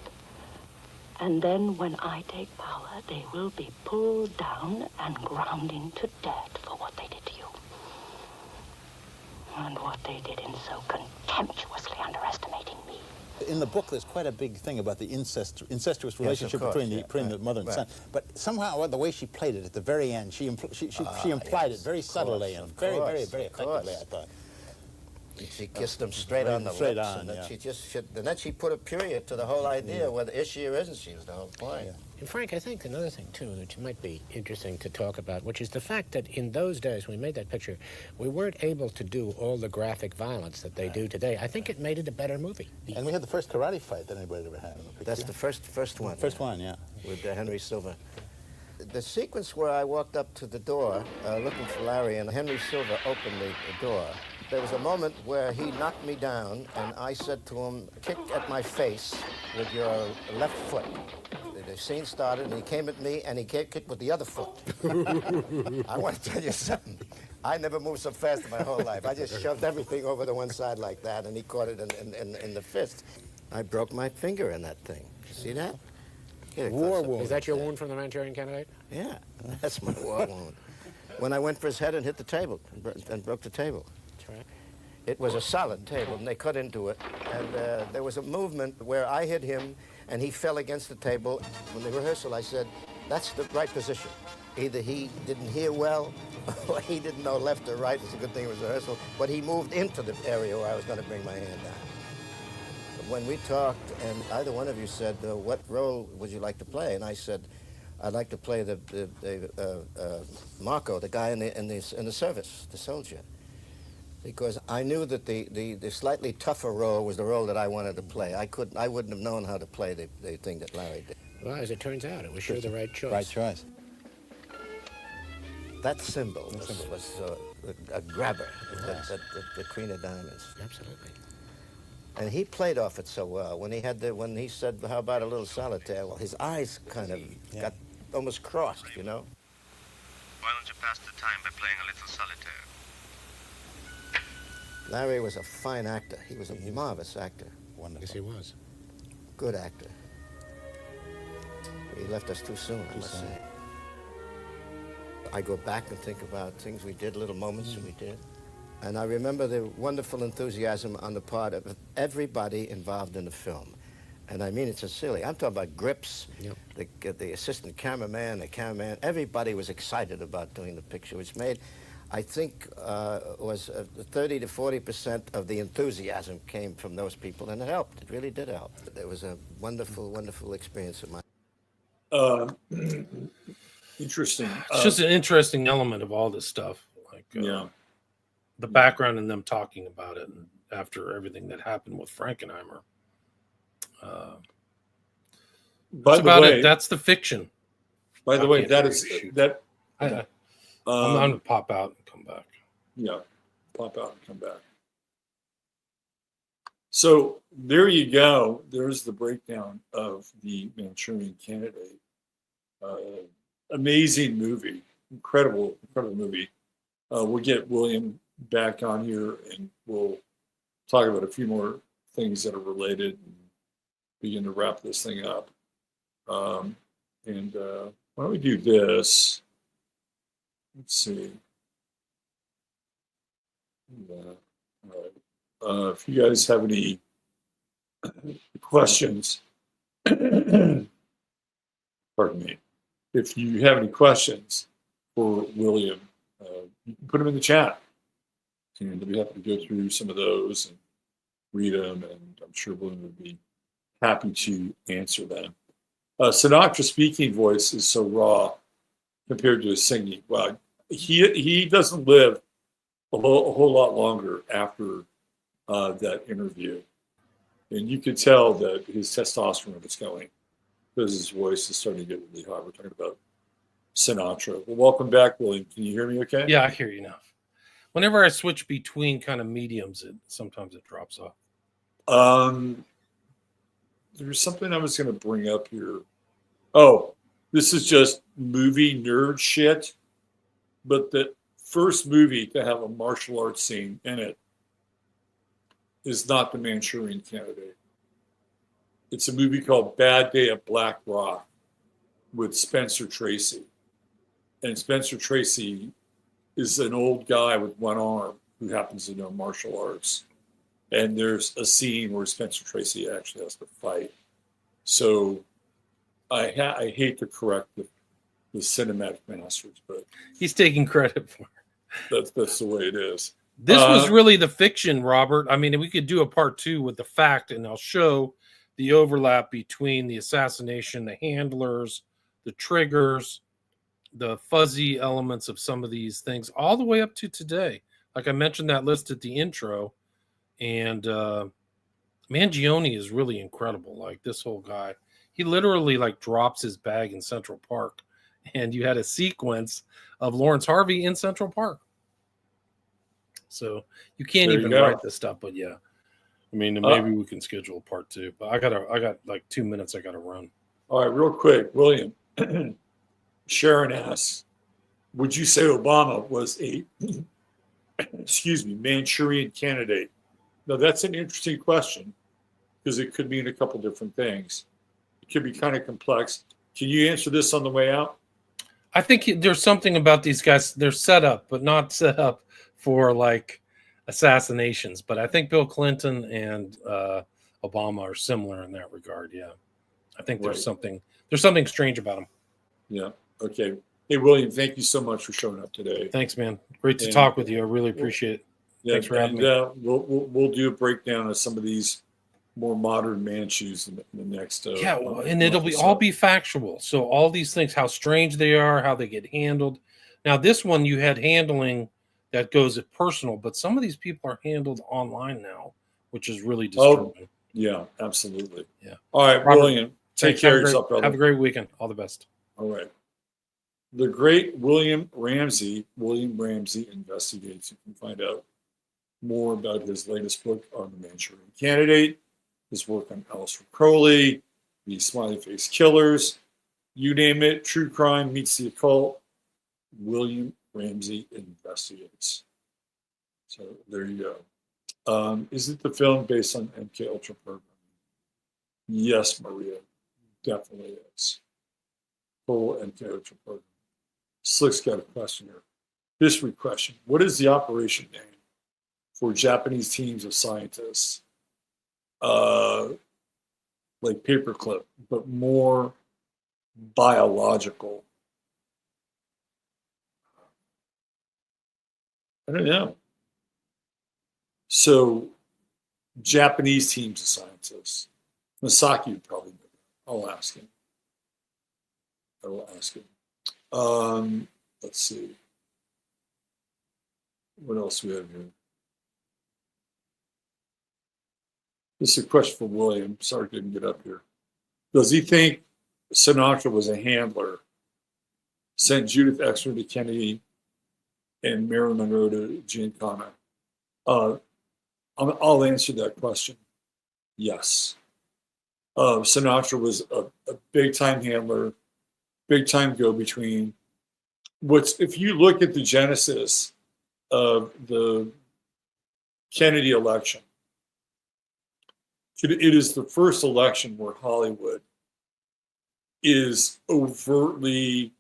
And then when I take power, they will be pulled down and ground into dirt for what they did to you. And what they did in so contemptuously underestimating me. In the book, there's quite a big thing about the incestuous relationship between the mother and son. But somehow, the way she played it at the very end, she implied it very subtly and very effectively, I thought. She kissed him straight on the lips, and then she put a period to the whole idea, whether is she or isn't she, is the whole point. And Frank, I think another thing, too, that might be interesting to talk about, which is the fact that in those days, when we made that picture, we weren't able to do all the graphic violence that they do today. I think it made it a better movie. And we had the first karate fight that anybody ever had in the picture. That's the first one. First one, yeah. With Henry Silva. The sequence where I walked up to the door looking for Larry, and Henry Silva opened the door. There was a moment where he knocked me down, and I said to him, kick at my face with your left foot. The scene started, and he came at me, and he kicked with the other foot. I want to tell you something. I never moved so fast in my whole life. I just shoved everything over to one side like that, and he caught it in the fist. I broke my finger in that thing. You see that? War wound. Is that your wound from the Manchurian Candidate? Yeah, that's my war wound. When I went for his head and hit the table, and broke the table. Right. It was a solid table, and they cut into it. And there was a movement where I hit him, and he fell against the table. When the rehearsal, I said, that's the right position. Either he didn't hear well, or he didn't know left or right. It's a good thing it was rehearsal. But he moved into the area where I was going to bring my hand down. When we talked, and either one of you said, what role would you like to play? And I said, I'd like to play the Marco, the guy in the service, the soldier. Because I knew that the slightly tougher role was the role that I wanted to play. I wouldn't have known how to play the thing that Larry did. Well, as it turns out, it was sure the right choice. Right choice. That symbol was a grabber, the Queen of Diamonds. Absolutely. And he played off it so well. When he said, how about a little solitaire? Well, his eyes kind of got almost crossed, you know? Why don't you pass the time by playing a little solitaire? Larry was a fine actor. He was a marvelous actor. Wonderful. Yes, he was. Good actor. He left us too soon, I must say. I go back and think about things we did, little moments that we did. And I remember the wonderful enthusiasm on the part of everybody involved in the film. And I mean it sincerely. I'm talking about grips, the assistant cameraman, the cameraman. Everybody was excited about doing the picture, which made, I think, was 30 to 40% of the enthusiasm came from those people, and it helped. It really did help. It was a wonderful, wonderful experience of mine. Interesting. It's just an interesting element of all this stuff. Like, the background and them talking about it, and after everything that happened with Frankenheimer. By the way, that's the fiction. By the way, that is that. I'm gonna pop out and come back. Yeah, pop out and come back. So there you go. There's the breakdown of the Manchurian Candidate. Amazing movie, incredible movie. We'll get William back on here, and we'll talk about a few more things that are related and begin to wrap this thing up. Why don't we do this? Let's see. Yeah. All right. If you guys have any questions, pardon me. If you have any questions for William, you can put them in the chat, and we'll be happy to go through some of those and read them, and I'm sure William would be happy to answer them. Sinatra's speaking voice is so raw compared to his singing. Well, he doesn't live a whole lot longer after that interview, and you could tell that his testosterone is going because his voice is starting to get really hot. We're talking about Sinatra. Well, welcome back, William. Can you hear me okay? Yeah, I hear you now. Whenever I switch between kind of mediums, sometimes it drops off. There's something I was going to bring up here. Oh, this is just movie nerd shit, but the first movie to have a martial arts scene in it is not The Manchurian Candidate. It's a movie called Bad Day at Black Rock with Spencer Tracy. And Spencer Tracy is an old guy with one arm who happens to know martial arts. And there's a scene where Spencer Tracy actually has to fight. So I hate to correct the cinematic masters, but he's taking credit for it. That's the way it is. This was really the fiction, Robert. I mean, we could do a part 2 with the fact, and I'll show the overlap between the assassination, the handlers, the triggers, the fuzzy elements of some of these things, all the way up to today. Like I mentioned that list at the intro, and Mangione is really incredible. Like this whole guy, he literally like drops his bag in Central Park, and you had a sequence of Lawrence Harvey in Central Park. So you can't even write this stuff, but yeah. I mean, maybe we can schedule a part 2, but I got like 2 minutes I got to run. All right, real quick, William. Sharon asks, would you say Obama was a, Manchurian candidate? Now, that's an interesting question because it could mean a couple different things. It could be kind of complex. Can you answer this on the way out? I think there's something about these guys. They're set up, but not set up for like assassinations. But I think Bill Clinton and Obama are similar in that regard. Yeah, I think there's something strange about them. Yeah. Okay. Hey, William, thank you so much for showing up today. Thanks, man. Great to talk with you. I really appreciate it. Yeah, thanks for having me. We'll do a breakdown of some of these more modern Manchus in the next. And it'll all be factual. So all these things, how strange they are, how they get handled. Now, this one you had handling that goes at personal, but some of these people are handled online now, which is really disturbing. Oh, yeah, absolutely. Yeah. All right, Robert, William, take care of yourself, brother. Have a great weekend. All the best. All right. The great William Ramsey Investigates. You can find out more about his latest book on the Manchurian Candidate, his work on Aleister Crowley, the Smiley Face Killers, you name it, true crime meets the occult. William Ramsey Investigates. So there you go. Is it the film based on MK Ultra programming? Yes, Maria, definitely is. Full MK Ultra program. Slick's got a question here. History question. What is the operation name for Japanese teams of scientists? Like paperclip, but more biological. I don't know. So, Japanese teams of scientists. Masaki would probably know. I'll ask him. Let's see. What else do we have here? This is a question for William. Sorry I didn't get up here. Does he think Sinatra was a handler? Sent Judith Exner to Kennedy and Marilyn Monroe to Giancana? I'll answer that question. Yes. Sinatra was a big-time handler, big-time go-between. If you look at the genesis of the Kennedy election, it is the first election where Hollywood is overtly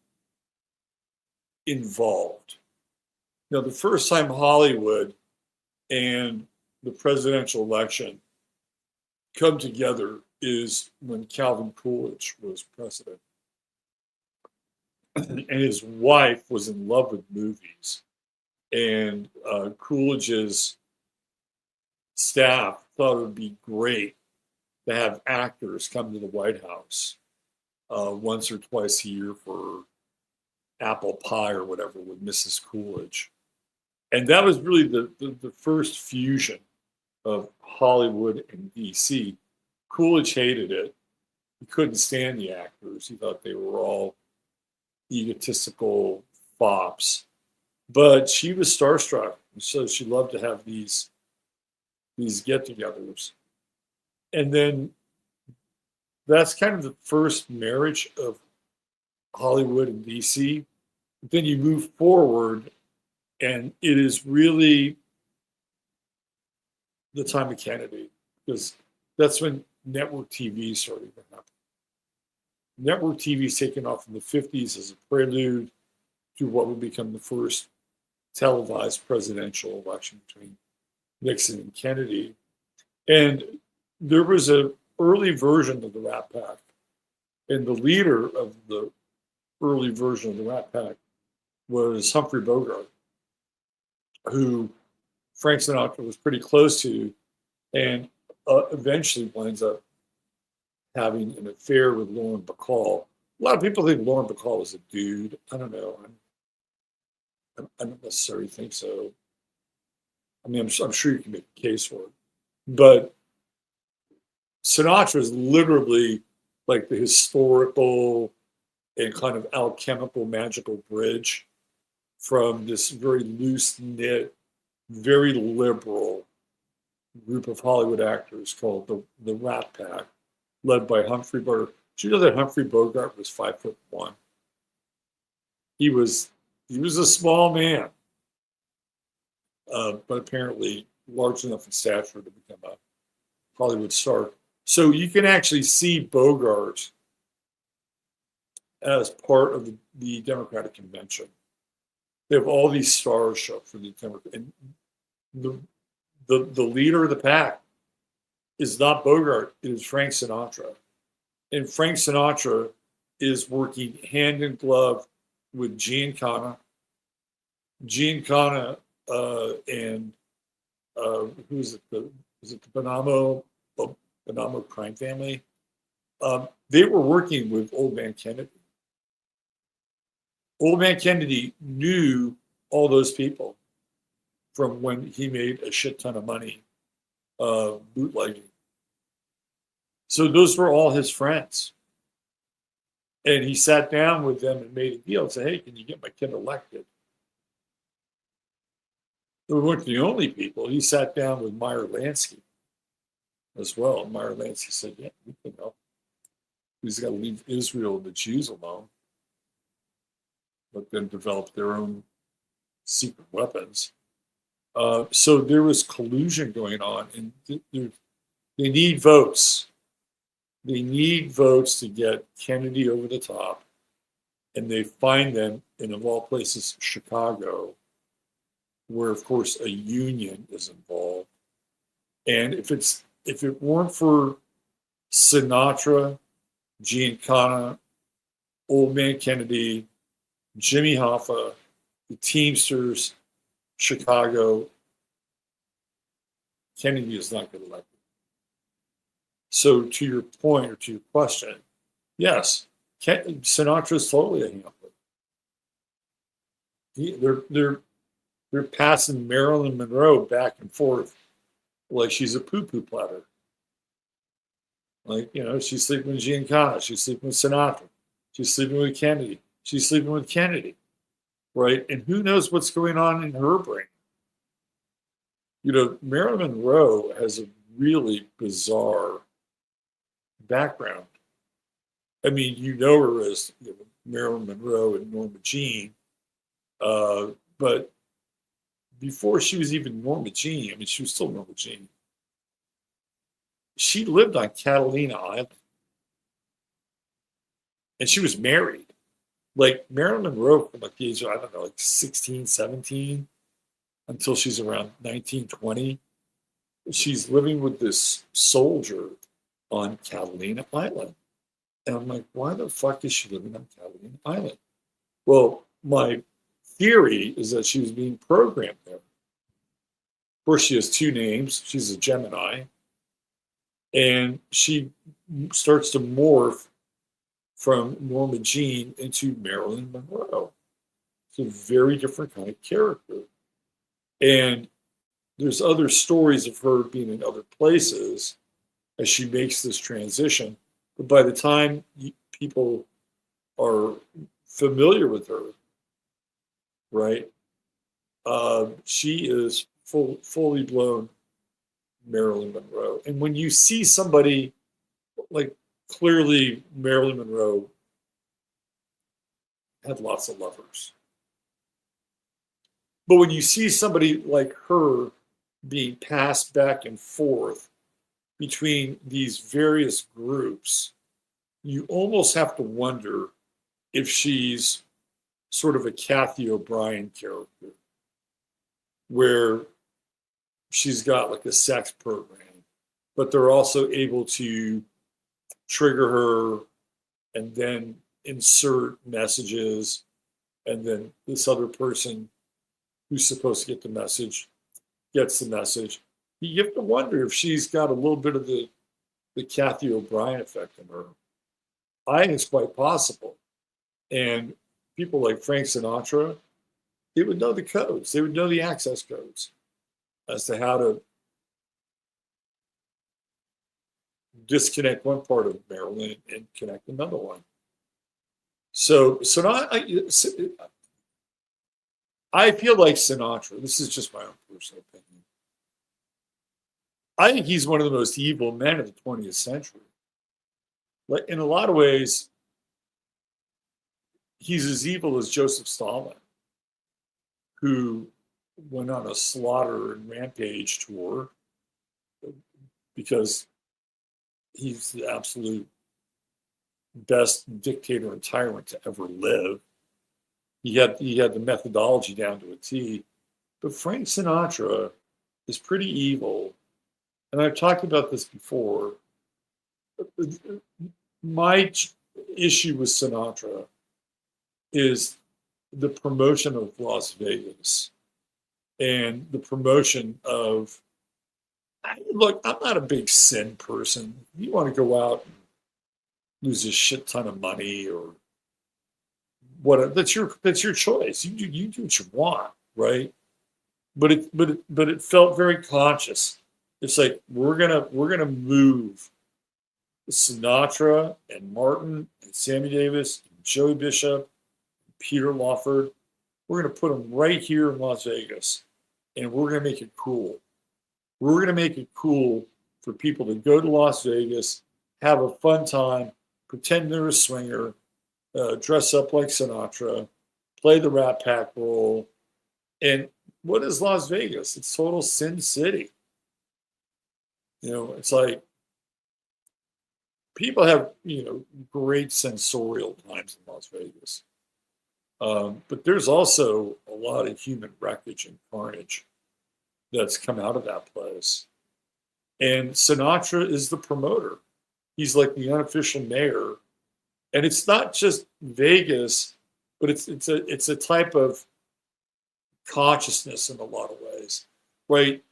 involved. Now, the first time Hollywood and the presidential election come together is when Calvin Coolidge was president. And his wife was in love with movies. And Coolidge's staff thought it would be great to have actors come to the White House once or twice a year for apple pie or whatever with Mrs. Coolidge. And that was really the first fusion of Hollywood and DC. Coolidge hated it. He couldn't stand the actors. He thought they were all egotistical fops. But she was starstruck, so she loved to have these get-togethers. And then that's kind of the first marriage of Hollywood and DC. Then you move forward, and it is really the time of Kennedy, because that's when network TV started to happen. Network TV is taken off in the 50s as a prelude to what would become the first televised presidential election between Nixon and Kennedy. And there was an early version of the Rat Pack. And the leader of the early version of the Rat Pack was Humphrey Bogart, who Frank Sinatra was pretty close to, and eventually winds up having an affair with Lauren Bacall. A lot of people think Lauren Bacall was a dude. I don't know. I don't necessarily think so. I mean, I'm sure you can make a case for it. But Sinatra is literally like the historical and kind of alchemical, magical bridge from this very loose-knit, very liberal group of Hollywood actors called the Rat Pack, led by Humphrey Bogart. Did you know that Humphrey Bogart was 5'1"? He was a small man, but apparently large enough in stature to become a Hollywood star. So you can actually see Bogart as part of the Democratic Convention. They have all these stars show up for the Democrat, and the leader of the pack is not Bogart, it is Frank Sinatra. And Frank Sinatra is working hand in glove with Giancana. Giancana and who is it? Is it the Bonamo crime family? They were working with Old Man Kennedy. Old Man Kennedy knew all those people from when he made a shit ton of money bootlegging. So those were all his friends. And he sat down with them and made a deal and said, hey, can you get my kid elected? We weren't the only people. He sat down with Meyer Lansky as well. Meyer Lansky said, yeah, we can help. He's got to leave Israel and the Jews alone. Let them develop their own secret weapons. So there was collusion going on, and they need votes. They need votes to get Kennedy over the top, and they find them in, of all places, Chicago, where, of course, a union is involved. And if it weren't for Sinatra, Giancana, Old Man Kennedy, Jimmy Hoffa, the Teamsters, Chicago, Kennedy is not get elected. So to your point, or to your question, yes, Sinatra is totally a hamper. They're passing Marilyn Monroe back and forth like she's a poo-poo platter. Like, she's sleeping with Giancana, she's sleeping with Sinatra, she's sleeping with Kennedy, she's sleeping with Kennedy, right? And who knows what's going on in her brain? Marilyn Monroe has a really bizarre background. I mean, her as Marilyn Monroe and Norma Jean, but before she was even Norma Jean, I mean, she was still Norma Jean. she lived on Catalina Island. And she was married. Like Marilyn Monroe from like the age of, I don't know, like 16, 17, until she's around 19, 20. She's living with this soldier on Catalina Island. And I'm like, why the fuck is she living on Catalina Island? Well, my theory is that she was being programmed there. Of course, she has two names. She's a Gemini. And she starts to morph from Norma Jean into Marilyn Monroe. It's a very different kind of character. And there's other stories of her being in other places as she makes this transition. But by the time people are familiar with her, right, she is fully blown Marilyn Monroe. And when you see somebody like, clearly Marilyn Monroe had lots of lovers. But when you see somebody like her being passed back and forth between these various groups, you almost have to wonder if she's sort of a Kathy O'Brien character, where she's got like a sex program, but they're also able to trigger her and then insert messages, and then this other person who's supposed to get the message gets the message. You have to wonder if she's got a little bit of the Kathy O'Brien effect in her. I think it's quite possible. And people like Frank Sinatra, they would know the codes. They would know the access codes as to how to disconnect one part of Maryland and connect another one. So now I feel like Sinatra, this is just my own personal opinion, I think he's one of the most evil men of the 20th century. Like, in a lot of ways, he's as evil as Joseph Stalin, who went on a slaughter and rampage tour because he's the absolute best dictator and tyrant to ever live. He had the methodology down to a T. But Frank Sinatra is pretty evil. And I've talked about this before. My issue with Sinatra is the promotion of Las Vegas and the promotion of, look, I'm not a big sin person. If you want to go out and lose a shit ton of money or whatever, that's your choice. You do what you want, right? But it felt very conscious. It's like we're gonna move Sinatra and Martin and Sammy Davis and Joey Bishop, and Peter Lawford. We're gonna put them right here in Las Vegas, and we're gonna make it cool. We're gonna make it cool for people to go to Las Vegas, have a fun time, pretend they're a swinger, dress up like Sinatra, play the Rat Pack role. And what is Las Vegas? It's total Sin City. You know, it's like people have, great sensorial times in Las Vegas. But there's also a lot of human wreckage and carnage that's come out of that place. And Sinatra is the promoter. He's like the unofficial mayor. And it's not just Vegas, but it's a type of consciousness in a lot of ways, right?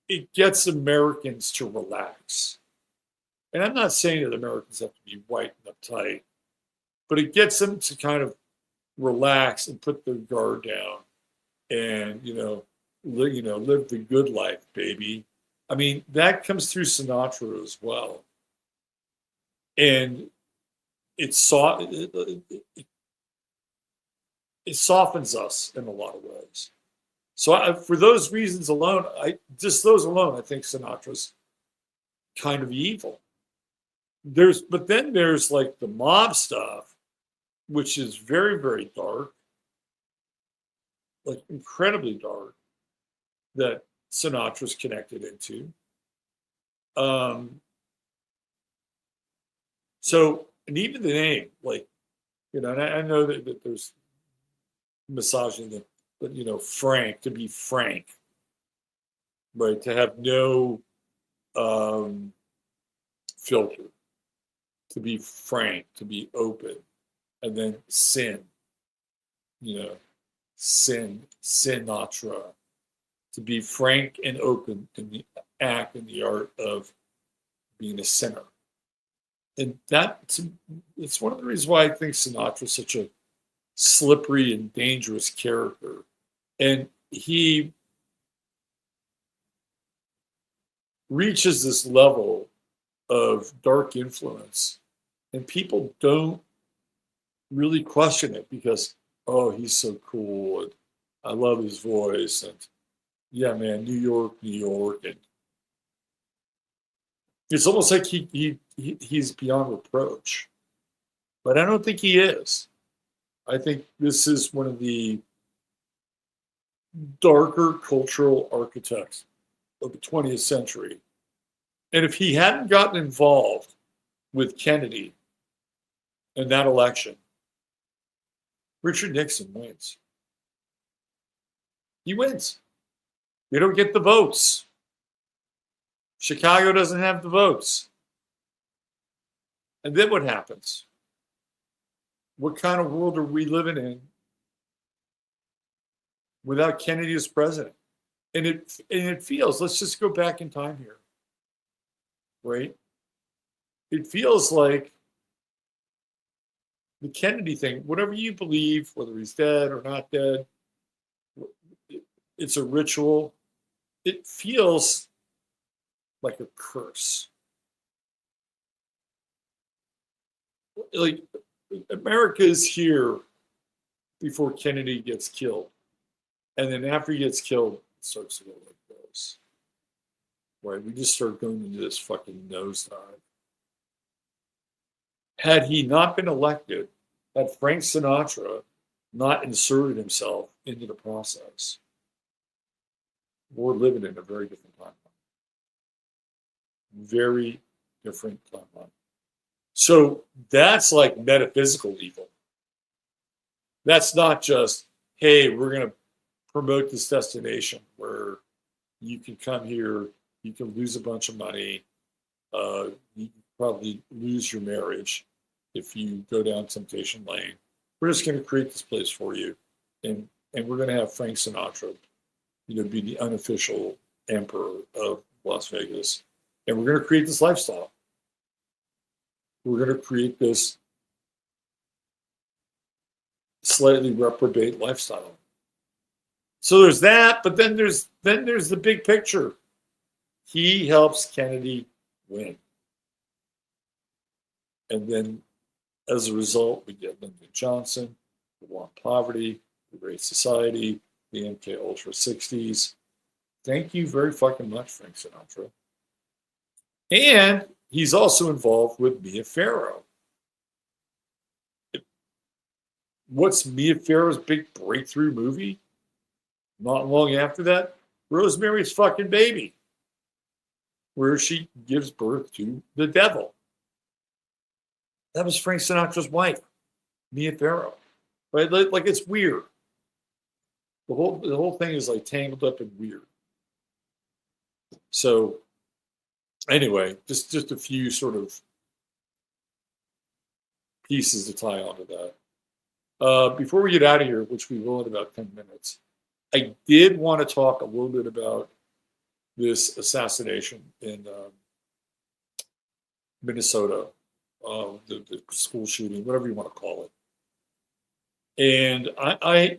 It gets Americans to relax. And I'm not saying that Americans have to be white and uptight, but it gets them to kind of relax and put their guard down and, live the good life, baby. I mean, that comes through Sinatra as well. And it softens us in a lot of ways. So for those reasons alone, I think Sinatra's kind of evil. But then there's like the mob stuff, which is very, very dark, like incredibly dark, that Sinatra's connected into. So, and even the name, like, and I know that there's misogyny, but Frank, to be frank, right? To have no filter, to be frank, to be open, and then Sinatra, to be frank and open in the act and the art of being a sinner. And it's one of the reasons why I think Sinatra is such a slippery and dangerous character. And he reaches this level of dark influence, and people don't really question it because, oh, he's so cool, and I love his voice, and yeah, man, New York, and it's almost like he's beyond reproach. But I don't think he is. I think this is one of the darker cultural architects of the 20th century. And if he hadn't gotten involved with Kennedy in that election, Richard Nixon wins. He wins. They don't get the votes. Chicago doesn't have the votes. And then what happens? What kind of world are we living in without Kennedy as president? And it feels, let's just go back in time here, right? It feels like the Kennedy thing, whatever you believe, whether he's dead or not dead, it's a ritual. It feels like a curse. Like America is here before Kennedy gets killed. And then after he gets killed, it starts to go like this. Right? We just start going into this fucking nosedive. Had he not been elected, had Frank Sinatra not inserted himself into the process, we're living in a very different timeline. Very different timeline. So that's like metaphysical evil. That's not just, hey, we're going to promote this destination where you can come here, you can lose a bunch of money, you probably lose your marriage if you go down temptation lane. We're just going to create this place for you, and we're going to have Frank Sinatra, be the unofficial emperor of Las Vegas, and we're going to create this lifestyle. We're going to create this slightly reprobate lifestyle. So there's that, but then there's the big picture. He helps Kennedy win. And then as a result, we get Lyndon Johnson, the War on Poverty, the Great Society, the MK Ultra 60s. Thank you very fucking much, Frank Sinatra. And he's also involved with Mia Farrow. What's Mia Farrow's big breakthrough movie? Not long after that, Rosemary's Fucking Baby, where she gives birth to the devil. That was Frank Sinatra's wife, Mia Farrow. Right? Like it's weird. The whole thing is like tangled up and weird. So anyway, just a few sort of pieces to tie onto that. Before we get out of here, which we will in about 10 minutes, I did want to talk a little bit about this assassination in Minnesota, the school shooting, whatever you want to call it. And I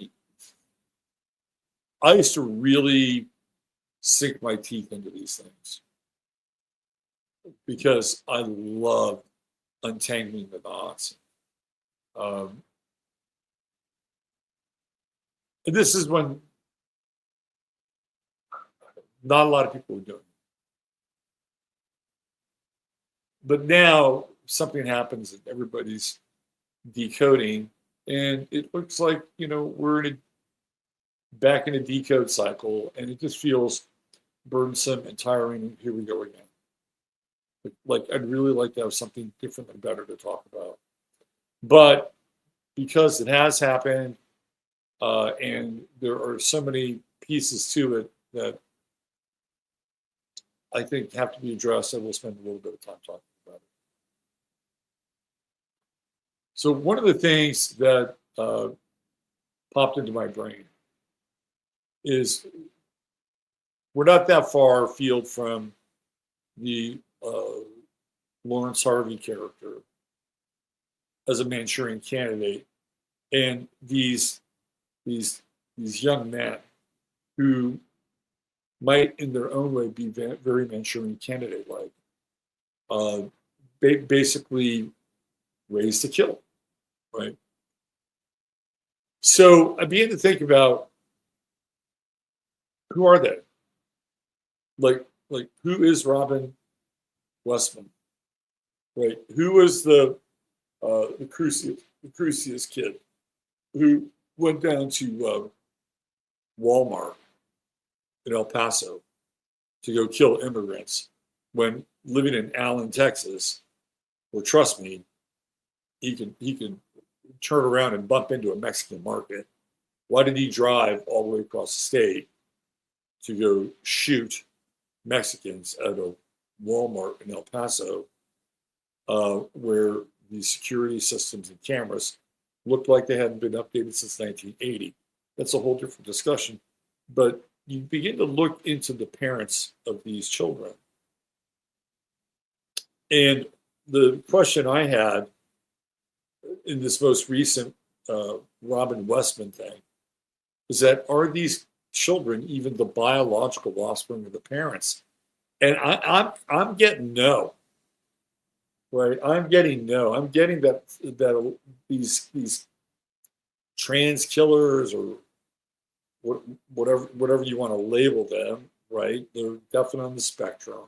used to really sink my teeth into these things because I love untangling the knots. And this is when not a lot of people were doing it. But now something happens and everybody's decoding, and it looks like, we're back in a decode cycle, and it just feels burdensome and tiring, and here we go again. Like I'd really like to have something different and better to talk about. But because it has happened, and there are so many pieces to it that I think have to be addressed, I will spend a little bit of time talking about it. So one of the things that popped into my brain is we're not that far afield from the Lawrence Harvey character as a Manchurian Candidate, and these young men who might, in their own way, be very Manchurian Candidate-like, basically raised to kill, right? So I began to think about, who are they? Like who is Robin Westman? Right? Who was the Crucius kid who went down to Walmart in El Paso to go kill immigrants when living in Allen, Texas? Well, trust me, he can turn around and bump into a Mexican market. Why did he drive all the way across the state to go shoot Mexicans at a Walmart in El Paso, where the security systems and cameras looked like they hadn't been updated since 1980? That's a whole different discussion. But you begin to look into the parents of these children. And the question I had in this most recent Robin Westman thing is that, are these children even the biological offspring of the parents? And I'm getting no. Right? I'm getting no. I'm getting that these trans killers, or whatever you want to label them, right? They're definitely on the spectrum,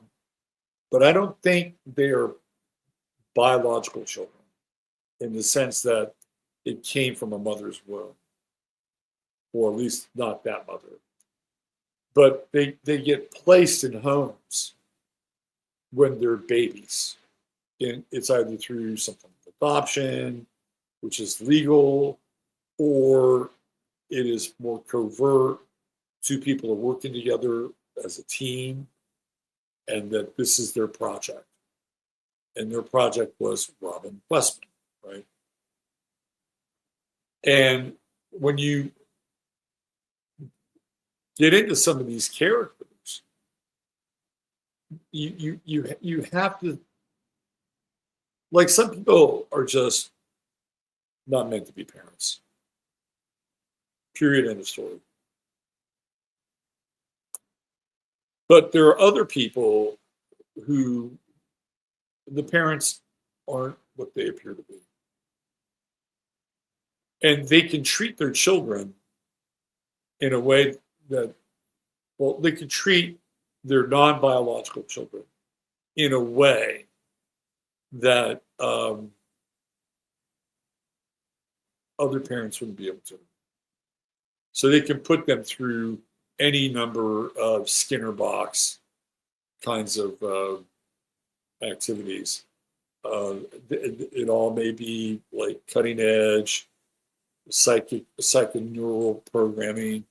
but I don't think they are biological children in the sense that it came from a mother's womb, or at least not that mother. But they get placed in homes when they're babies. And it's either through something like adoption, which is legal, or it is more covert. Two people are working together as a team, and that this is their project. And their project was Robin Westman, right? And when you get into some of these characters, you have to, like, some people are just not meant to be parents. Period, end of story. But there are other people who the parents aren't what they appear to be. And they can treat their children in a way that, well, they can treat their non-biological children in a way that other parents wouldn't be able to. So they can put them through any number of Skinner box kinds of activities. It all may be like cutting edge psychoneural programming.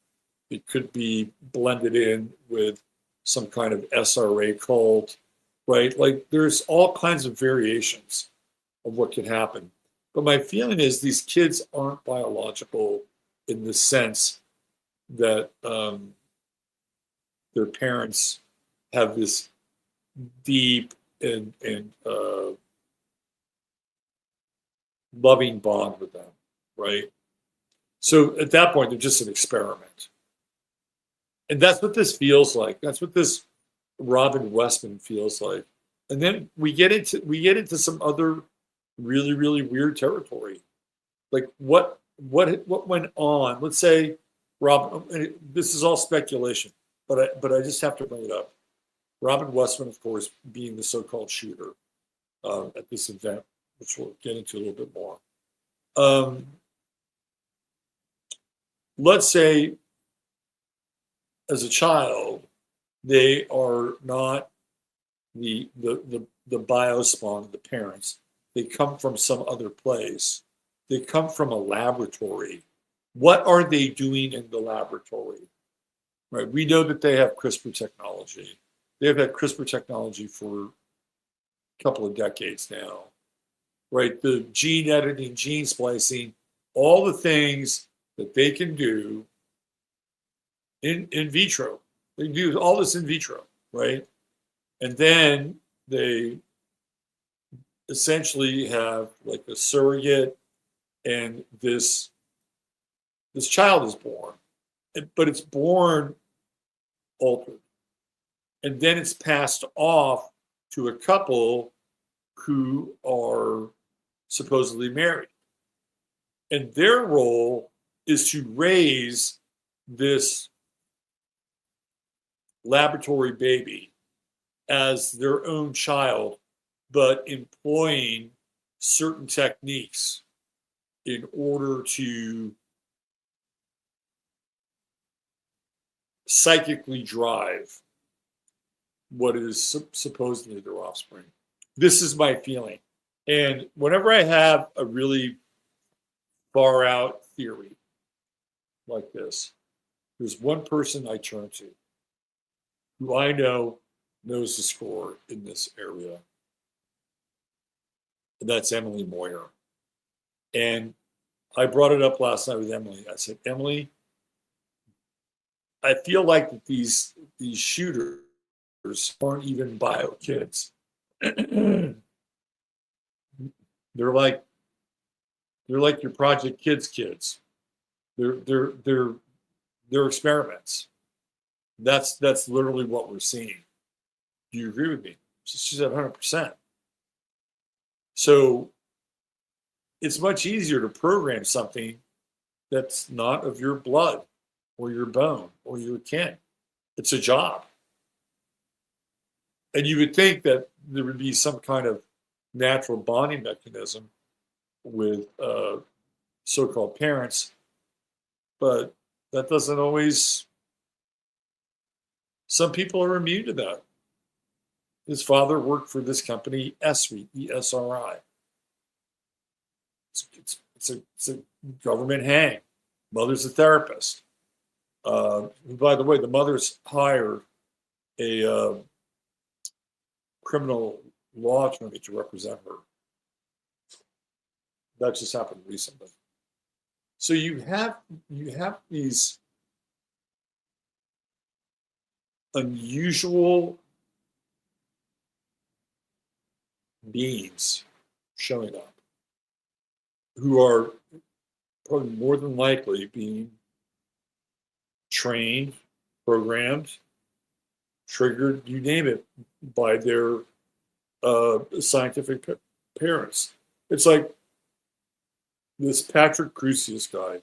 It could be blended in with some kind of SRA cult, right? Like, there's all kinds of variations of what can happen. But my feeling is these kids aren't biological in the sense that their parents have this deep and loving bond with them, right? So at that point, they're just an experiment. And that's what this feels like. That's what this Robin Westman feels like. And then we get into some other really, really weird territory. Like what went on? Let's say Robin. This is all speculation, but I just have to bring it up. Robin Westman, of course, being the so-called shooter at this event, which we'll get into a little bit more. Let's say, as a child, they are not the biospawn, the parents. They come from some other place. They come from a laboratory. What are they doing in the laboratory? Right. We know that they have CRISPR technology. They've had CRISPR technology for a couple of decades now. Right. The gene editing, gene splicing, all the things that they can do in vitro. They do all this in vitro, right? And then they essentially have like a surrogate, and this child is born, but it's born altered. And then it's passed off to a couple who are supposedly married. And their role is to raise this laboratory baby as their own child, but employing certain techniques in order to psychically drive what is supposedly their offspring. This is my feeling. And whenever I have a really far out theory like this, there's one person I turn to who I know knows the score in this area. And that's Emily Moyer. And I brought it up last night with Emily. I said, Emily, I feel like that these shooters aren't even bio kids. They're like your Project Kids. They're experiments. That's literally what we're seeing. Do you agree with me? She said 100%. So it's much easier to program something that's not of your blood or your bone or your kin. It's a job. And you would think that there would be some kind of natural bonding mechanism with so-called parents, but that doesn't always. Some people are immune to that. His father worked for this company, ESRI, ESRI. It's a government hang. Mother's a therapist. By the way, the mother's hired a criminal law attorney to represent her. That just happened recently. So you have these unusual beings showing up who are probably more than likely being trained, programmed, triggered, you name it, by their scientific parents. It's like this Patrick Crusius guy.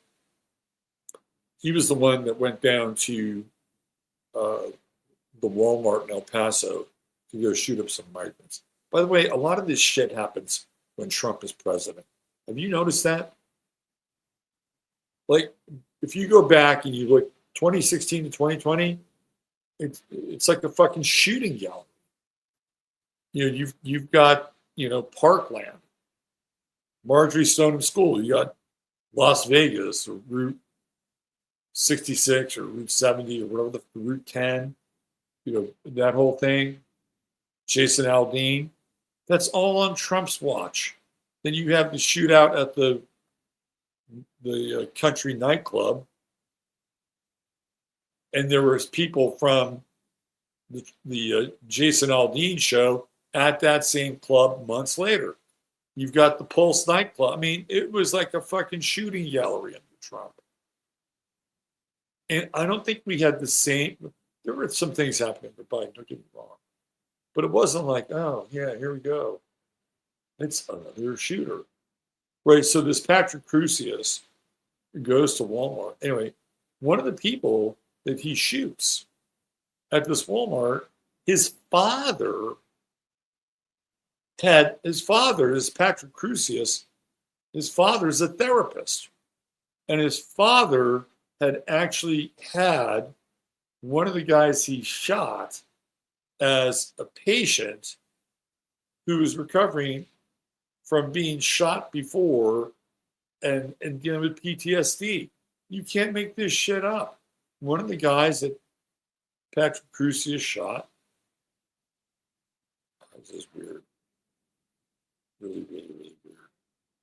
He was the one that went down to the Walmart in El Paso to go shoot up some migrants. By the way, a lot of this shit happens when Trump is president. Have you noticed that? Like, if you go back and you look 2016 to 2020, it's like a fucking shooting gallery. You know, you've got, Parkland, Marjorie Stoneman School. You got Las Vegas, or Route 66 or Route 70 or whatever, the Route 10. That whole thing. Jason Aldean. That's all on Trump's watch. Then you have the shootout at the country nightclub, and there was people from the Jason Aldean show at that same club months later. You've got the Pulse nightclub. I mean, it was like a fucking shooting gallery under Trump. And I don't think we had the same. There were some things happening with Biden, don't get me wrong. But it wasn't like, oh, yeah, here we go. It's another shooter. Right, so this Patrick Crusius goes to Walmart. Anyway, one of the people that he shoots at this Walmart, his father is Patrick Crusius. His father is a therapist. And his father had actually had one of the guys he shot as a patient who is recovering from being shot before and dealing with PTSD. You can't make this shit up. One of the guys that Patrick Crucius shot, this is weird. Really, really, really weird.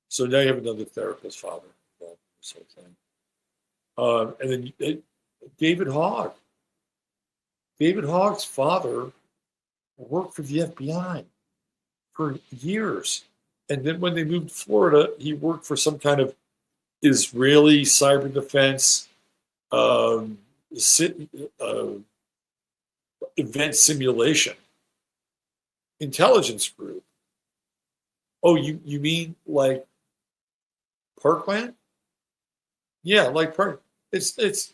So now you have another therapist father involved in this whole thing. And then David Hogg. David Hogg's father worked for the FBI for years. And then when they moved to Florida, he worked for some kind of Israeli cyber defense event simulation intelligence group. Oh, you mean like Parkland? Yeah, like Park. It's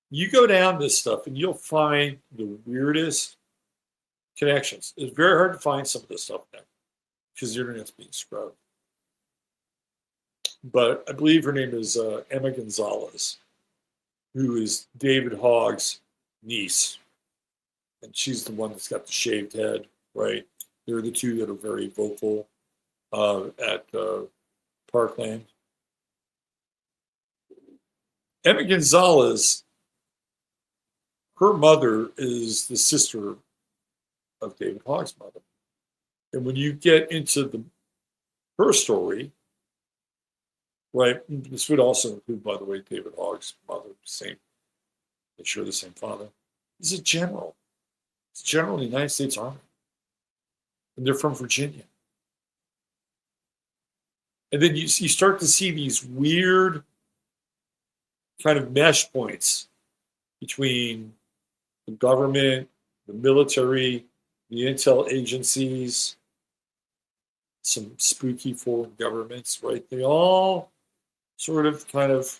you go down this stuff and you'll find the weirdest connections. It's very hard to find some of this stuff now because the internet's being scrubbed. But I believe her name is Emma Gonzalez, who is David Hogg's niece. And she's the one that's got the shaved head, right? They're the two that are very vocal at Parkland. Emma Gonzalez, her mother is the sister of David Hogg's mother. And when you get into her story, right, this would also include, by the way, David Hogg's mother, they share the same father. He's a general. He's a general in the United States Army. And they're from Virginia. And then you start to see these weird kind of mesh points between the government, the military, the intel agencies, some spooky foreign governments, right? They all sort of kind of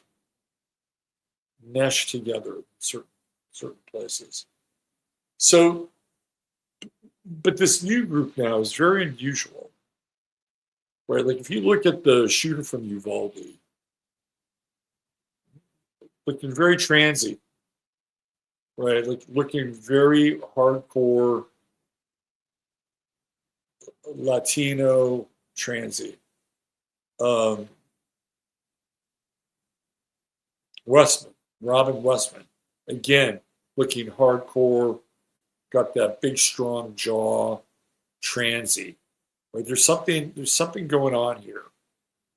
mesh together in certain places. So, but this new group now is very unusual, right? Like if you look at the shooter from Uvalde, looking very transy, right? Like looking very hardcore Latino transy. Robin Westman, again, looking hardcore, got that big strong jaw, transy. Right? There's something going on here.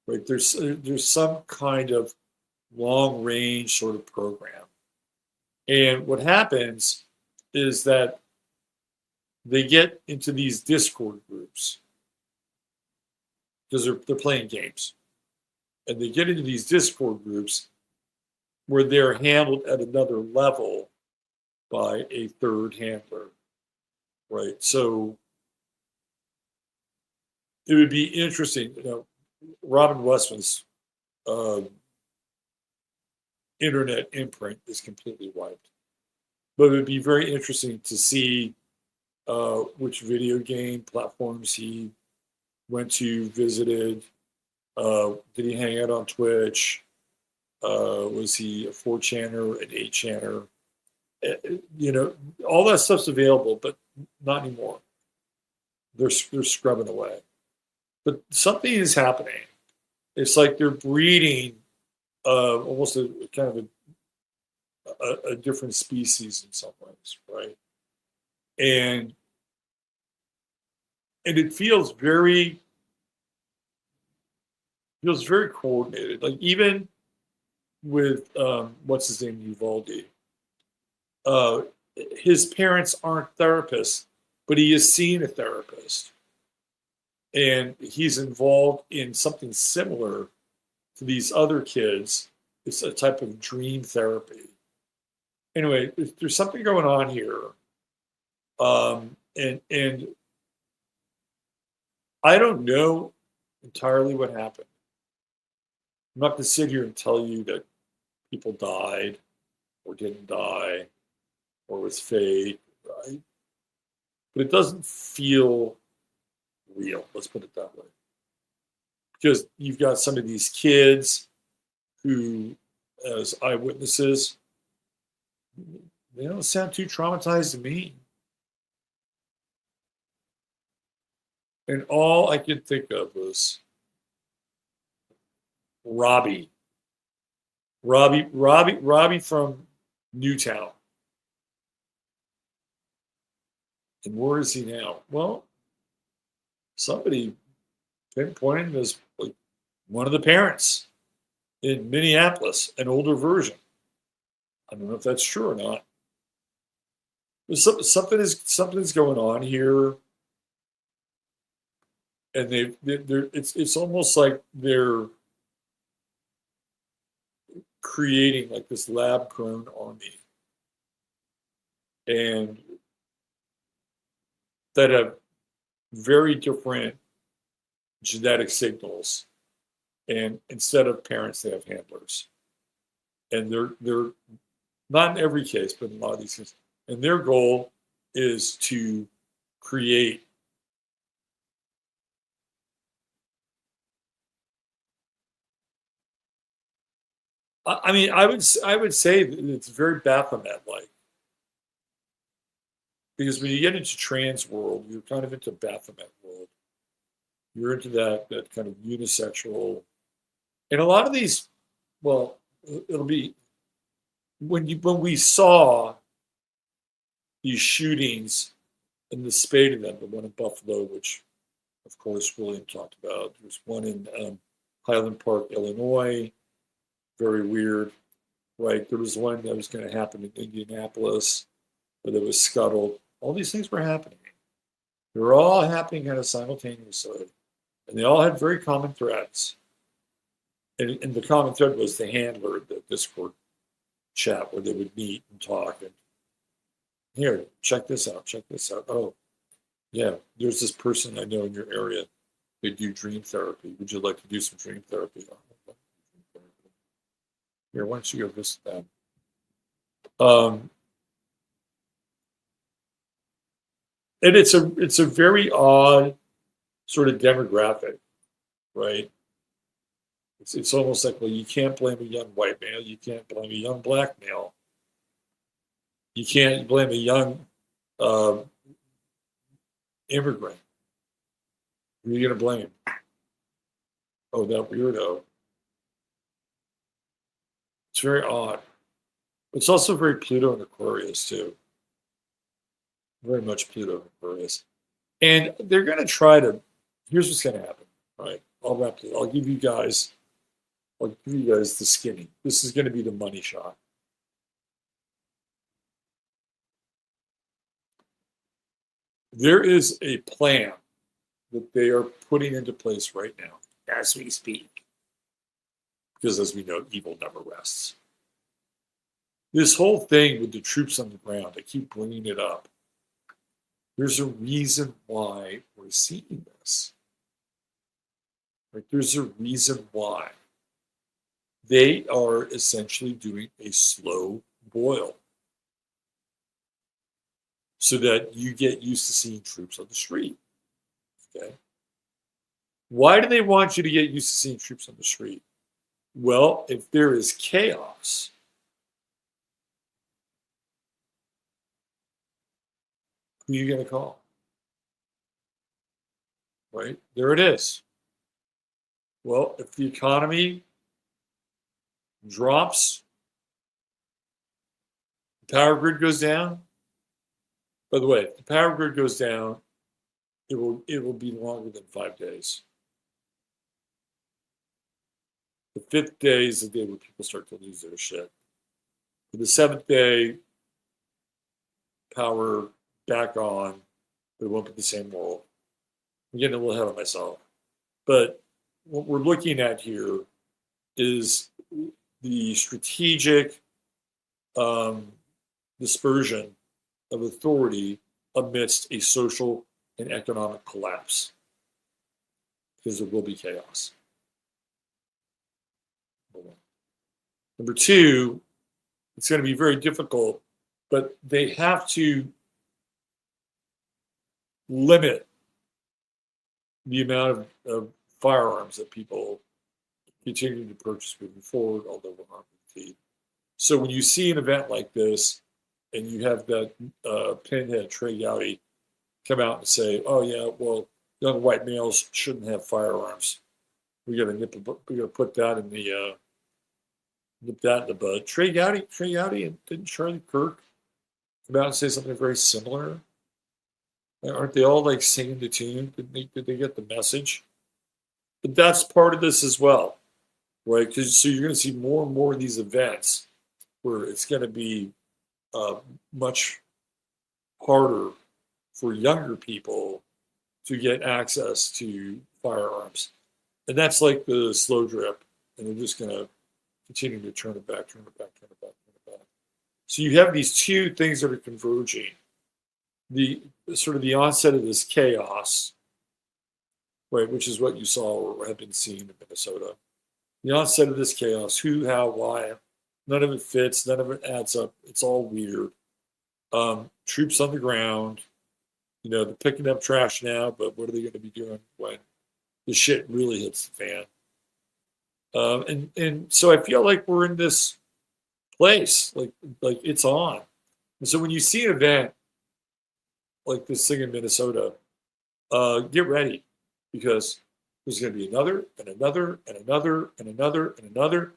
Right? There's some kind of long range sort of program. And what happens is that they get into these Discord groups because they're playing games. And they get into these Discord groups where they're handled at another level by a third handler, right? So it would be interesting, Robin Westman's internet imprint is completely wiped. But it would be very interesting to see which video game platforms he went to, visited. Did he hang out on Twitch? Was he a 4chaner, an 8chaner? All that stuff's available, but not anymore. They're scrubbing away. But something is happening. It's like they're breeding almost a kind of a different species in some ways, right? And it feels very coordinated. Like even with what's his name, Uvalde. His parents aren't therapists, but he has seen a therapist. And he's involved in something similar to these other kids. It's a type of dream therapy. Anyway, there's something going on here. And I don't know entirely what happened. I'm not going to sit here and tell you that people died or didn't die or was fake, right? But it doesn't feel real, let's put it that way. Because you've got some of these kids who, as eyewitnesses, they don't sound too traumatized to me. And all I could think of was Robbie from Newtown. And where is he now? Well, somebody pinpointed him as like one of the parents in Minneapolis, an older version. I don't know if that's true or not. There's something's going on here, and it's almost like they're creating like this lab-grown army, and that have very different genetic signals. And instead of parents, they have handlers. And they're not in every case, but in a lot of these cases. And their goal is to create I mean, I would say that it's very Baphomet-like. Because when you get into trans world, you're kind of into Baphomet world. You're into that kind of unisexual. And a lot of these, well, it'll be when we saw these shootings and the spate of them, the one in Buffalo, which of course William talked about. There's one in Highland Park, Illinois. Very weird, right? There was one that was going to happen in Indianapolis, but it was scuttled. All these things were happening. They were all happening kind of simultaneously. And they all had very common threads. And the common thread was the handler, the Discord chat where they would meet and talk. And here, check this out. Oh, yeah, there's this person I know in your area. They do dream therapy. Would you like to do some dream therapy? Here, why don't you go visit them? And it's a very odd sort of demographic, right? It's almost like, well, you can't blame a young white male, you can't blame a young black male, you can't blame a young immigrant. Who are you going to blame? Oh, that weirdo. It's very odd. It's also very Pluto and Aquarius, too. Very much Pluto and Aquarius. And they're going to try to, here's what's going to happen, right? I'll give you guys the skinny. This is going to be the money shot. There is a plan that they are putting into place right now, as we speak. Because as we know, evil never rests. This whole thing with the troops on the ground, I keep bringing it up. There's a reason why we're seeing this. Right? There's a reason why. They are essentially doing a slow boil so that you get used to seeing troops on the street. Okay? Why do they want you to get used to seeing troops on the street? Well, if there is chaos, who are you going to call? Right? There it is. Well, if the economy drops, the power grid goes down. By the way, if the power grid goes down, it will be longer than 5 days. The 5th day is the day where people start to lose their shit. For the 7th day, power back on, but it won't be the same world. I'm getting a little ahead of myself. But what we're looking at here is the strategic dispersion of authority amidst a social and economic collapse, because there will be chaos. Number two, it's going to be very difficult, but they have to limit the amount of firearms that people continue to purchase moving forward, although we're not guaranteed. So when you see an event like this, and you have that pinhead Trey Gowdy come out and say, "Oh yeah, well, young white males shouldn't have firearms. We got to put that in the nip that in the bud. Trey Gowdy, and didn't Charlie Kirk come out and say something very similar? Aren't they all like singing the tune? Did they get the message? But that's part of this as well, right? Because so you're going to see more and more of these events where it's going to be much harder for younger people to get access to firearms. And that's like the slow drip. And they're just going to continue to turn it back. So you have these two things that are converging. The sort of the onset of this chaos, right, which is what you saw or have been seeing in Minnesota. The onset of this chaos, who, how, why, none of it fits, none of it adds up. It's all weird. Troops on the ground, they're picking up trash now, but what are they going to be doing when the shit really hits the fan? And so I feel like we're in this place, like it's on. And so when you see an event like this thing in Minnesota, get ready, because there's going to be another and another and another and another and another.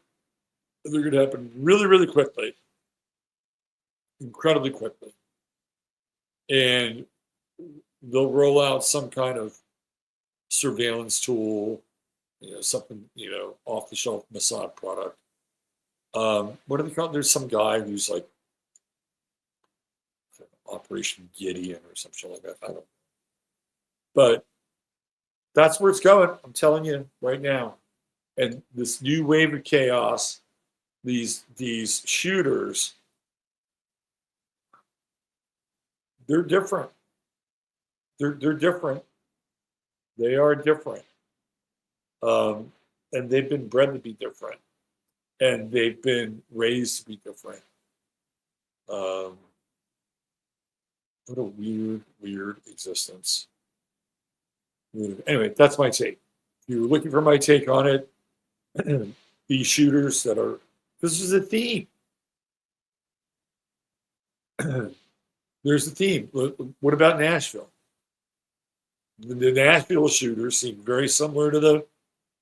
And they're going to happen really, really quickly, incredibly quickly. And they'll roll out some kind of surveillance tool, something, off the shelf Mossad product. What do they call it? There's some guy who's like Operation Gideon or some shit like that. I don't know. But that's where it's going. I'm telling you right now. And this new wave of chaos, these shooters, they're different. They're different. They are different. And they've been bred to be different. And they've been raised to be different. What a weird existence. Anyway, that's my take. If you're looking for my take on it, these shooters that are, this is a theme. There's the theme. What about Nashville? The Nashville shooter seemed very similar to the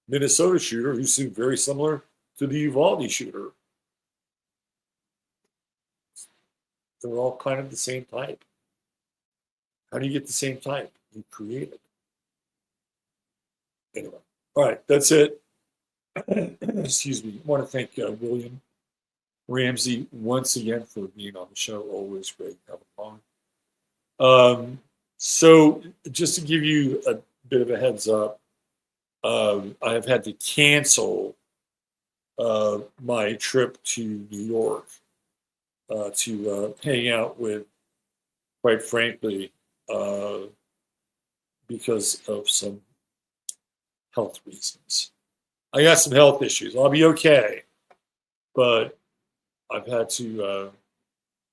Minnesota shooter, who seemed very similar to the Uvalde shooter. They're all kind of the same type. How do you get the same type? You create it. Anyway, all right, that's it. Excuse me. I want to thank William Ramsey once again for being on the show. Always great having him on. So just to give you a bit of a heads up, I have had to cancel my trip to New York to hang out with, quite frankly, because of some health reasons. I got some health issues. I'll be okay, but I've had to,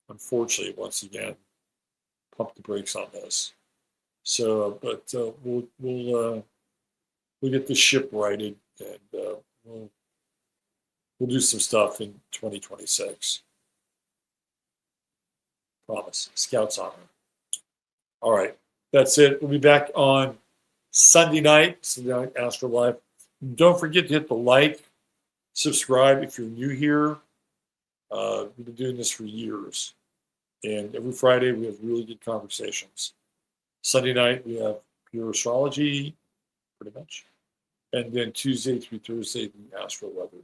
unfortunately, once again, pump the brakes on this. So, but we'll get the ship righted, and we'll do some stuff in 2026. Promise. Scouts honor. All right, that's it. We'll be back on Sunday night Astro Live. Don't forget to hit the like, subscribe if you're new here. We've been doing this for years. And every Friday we have really good conversations. Sunday night we have pure astrology, pretty much. And then Tuesday through Thursday, the astro weather.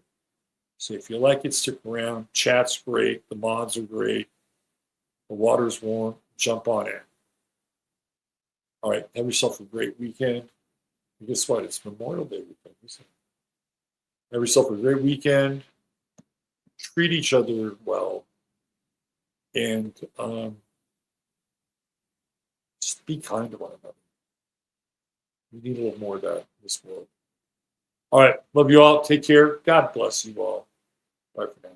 So if you like it, stick around. Chat's great. The mods are great. The water's warm. Jump on in. All right, have yourself a great weekend. And guess what? It's Memorial Day weekend, isn't it? Have yourself a great weekend. Treat each other well. And just be kind to one another. We need a little more of that in this world. All right, love you all. Take care. God bless you all. Bye for now.